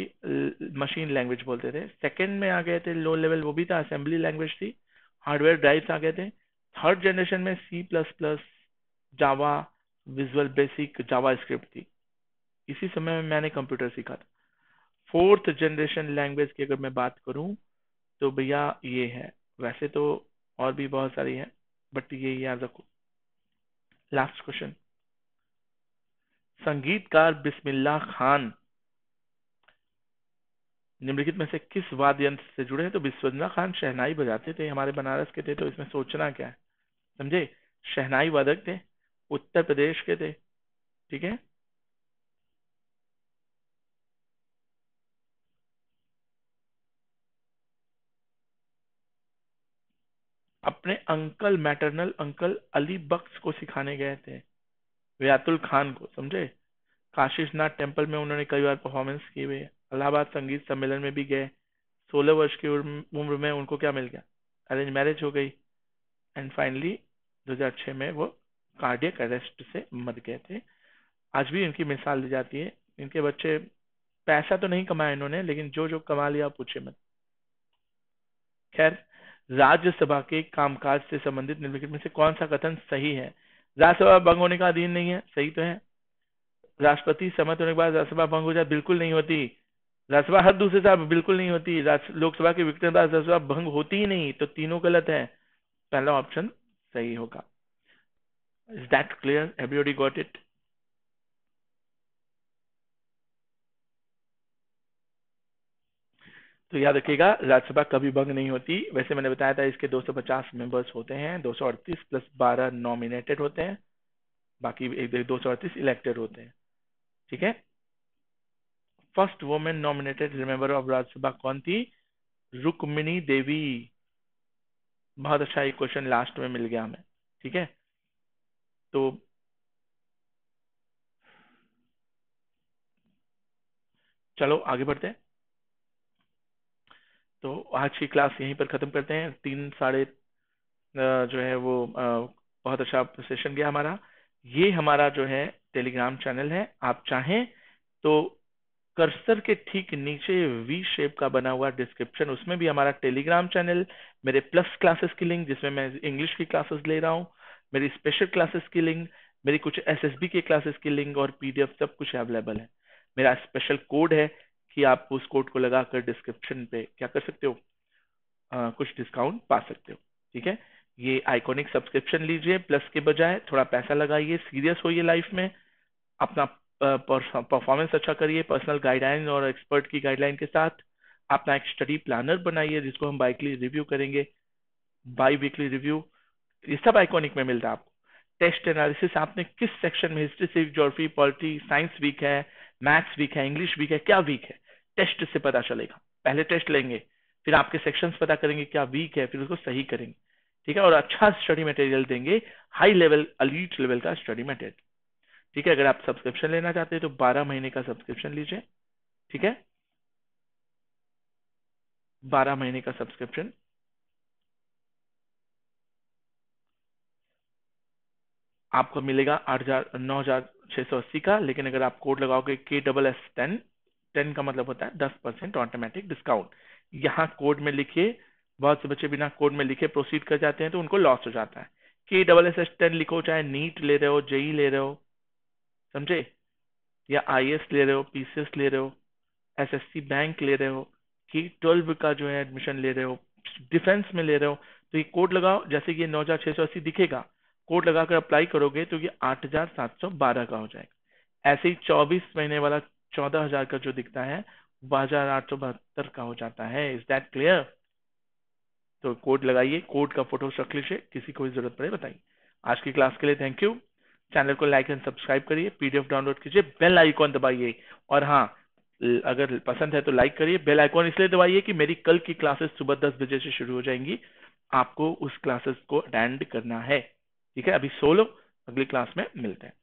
मशीन लैंग्वेज बोलते थे। सेकंड में आ गए थे लो लेवल, वो भी था, असेंबली लैंग्वेज थी, हार्डवेयर ड्राइव्स आ गए थे। थर्ड जनरेशन में सी प्लस प्लस, जावा, विजुअल बेसिक, जावा स्क्रिप्ट थी। इसी समय में मैंने कंप्यूटर सीखा था। फोर्थ जनरेशन लैंग्वेज की अगर मैं बात करूं तो भैया ये है, वैसे तो और भी बहुत सारी है बट ये याद रखो। लास्ट क्वेश्चन, संगीतकार बिस्मिल्लाह खान निम्नलिखित में से किस वाद्य यंत्र से जुड़े हैं? तो बिस्मिल्लाह खान शहनाई बजाते थे, हमारे बनारस के थे, तो इसमें सोचना क्या है, समझे? शहनाई वादक थे, उत्तर प्रदेश के थे, ठीक है। अपने अंकल, मैटरनल अंकल अली बख्श को सिखाने गए थे, वियातुल खान को, समझे? काशीनाथ टेम्पल में उन्होंने कई बार परफॉर्मेंस की हुई है। इलाहाबाद संगीत सम्मेलन में भी गए। 16 वर्ष की उम्र में उनको क्या मिल गया? अरेंज मैरिज हो गई। एंड फाइनली 2006 में वो कार्डियक अरेस्ट से मर गए थे। आज भी इनकी मिसाल दी जाती है। इनके बच्चे, पैसा तो नहीं कमाया इन्होंने, लेकिन जो जो कमा लिया पूछे मत। खैर, राज्यसभा के कामकाज से संबंधित निम्नलिखित में से कौन सा कथन सही है? राज्यसभा भंग होने का अधीन नहीं है, सही तो है। राष्ट्रपति सहमत होने के बाद राज्यसभा भंग हो जाए, बिल्कुल नहीं होती। राज्यसभा हर दूसरे साल बिल्कुल नहीं होती। लोकसभा के विघटन बाद राज्यसभा भंग होती ही नहीं, तो तीनों गलत है। पहला ऑप्शन सही होगा। Is that clear? Everybody got it? तो याद रखिएगा, राज्यसभा कभी भंग नहीं होती। वैसे मैंने बताया था इसके 250 मेंबर्स होते हैं, 238 प्लस 12 नॉमिनेटेड होते हैं, बाकी 238 इलेक्टेड होते हैं, ठीक है। First women nominated member of Rajya Sabha कौन थी? रुक्मिणी देवी। बहुत अच्छा, एक क्वेश्चन लास्ट में मिल गया हमें, ठीक है। तो चलो आगे बढ़ते हैं। तो आज की क्लास यहीं पर खत्म करते हैं। तीन साढ़े जो है वो बहुत अच्छा सेशन गया हमारा। ये हमारा जो है टेलीग्राम चैनल है, आप चाहें तो कर्सर के ठीक नीचे वी शेप का बना हुआ डिस्क्रिप्शन, उसमें भी हमारा टेलीग्राम चैनल, मेरे प्लस क्लासेस की लिंक जिसमें मैं इंग्लिश की क्लासेस ले रहा हूँ, मेरी स्पेशल क्लासेस की लिंक, मेरी कुछ एसएसबी के क्लासेस की लिंक और पीडीएफ, सब कुछ अवेलेबल है। मेरा स्पेशल कोड है कि आप उस कोड को लगाकर डिस्क्रिप्शन पे क्या कर सकते हो, कुछ डिस्काउंट पा सकते हो, ठीक है। ये आइकॉनिक सब्सक्रिप्शन लीजिए, प्लस के बजाय थोड़ा पैसा लगाइए, सीरियस होइए लाइफ में, अपना परफॉर्मेंस अच्छा करिए, पर्सनल गाइडलाइन और एक्सपर्ट की गाइडलाइन के साथ अपना एक स्टडी प्लानर बनाइए जिसको हम बाइकली रिव्यू करेंगे, बाई वीकली रिव्यू। ये सब आइकॉनिक में मिलता है आपको। टेस्ट एनालिसिस, आपने किस सेक्शन में, history, civic, geography, polity, science weak है, मैथ्स वीक है, इंग्लिश वीक है, क्या वीक है, टेस्ट से पता चलेगा। पहले टेस्ट लेंगे, फिर आपके सेक्शंस पता करेंगे क्या वीक है, फिर उसको सही करेंगे, ठीक है। और अच्छा स्टडी मटेरियल देंगे, हाई लेवल, एलीट लेवल का स्टडी मटेरियल, ठीक है। अगर आप सब्सक्रिप्शन लेना चाहते हैं तो 12 महीने का सब्सक्रिप्शन लीजिए, ठीक है। 12 महीने का सब्सक्रिप्शन आपको मिलेगा 9,680 का। लेकिन अगर आप कोड लगाओगे KSS10, 10 का मतलब होता है 10% ऑटोमेटिक डिस्काउंट। यहाँ कोड में लिखिए, बहुत से बच्चे बिना कोड में लिखे प्रोसीड कर जाते हैं तो उनको लॉस हो जाता है। KSS10 लिखो, चाहे नीट ले रहे हो, जेई ले रहे हो, समझे, या आईएएस ले रहे हो, पीसीएस ले रहे हो, एसएससी बैंक ले रहे हो, कि 12 का जो है एडमिशन ले रहे हो, डिफेंस में ले रहे हो, तो ये कोड लगाओ। जैसे कि ये 9,680 दिखेगा, कोड लगाकर अप्लाई करोगे तो ये 8,712 का हो जाएगा। ऐसे ही 24 महीने वाला 14,000 का जो दिखता है 12,872 का हो जाता है। Is that clear? तो कोड लगाइए, कोड का फोटो रख लीजिए, किसी को भी जरूरत पड़े बताइए। आज की क्लास के लिए थैंक यू। चैनल को लाइक एंड सब्सक्राइब करिए, पीडीएफ डाउनलोड कीजिए, बेल आइकॉन दबाइए, और हाँ, अगर पसंद है तो लाइक करिए। बेल आइकॉन इसलिए दबाइए कि मेरी कल की क्लासेस सुबह 10 बजे से शुरू हो जाएंगी, आपको उस क्लासेस को अटेंड करना है, ठीक है। अभी सो लो, अगली क्लास में मिलते हैं।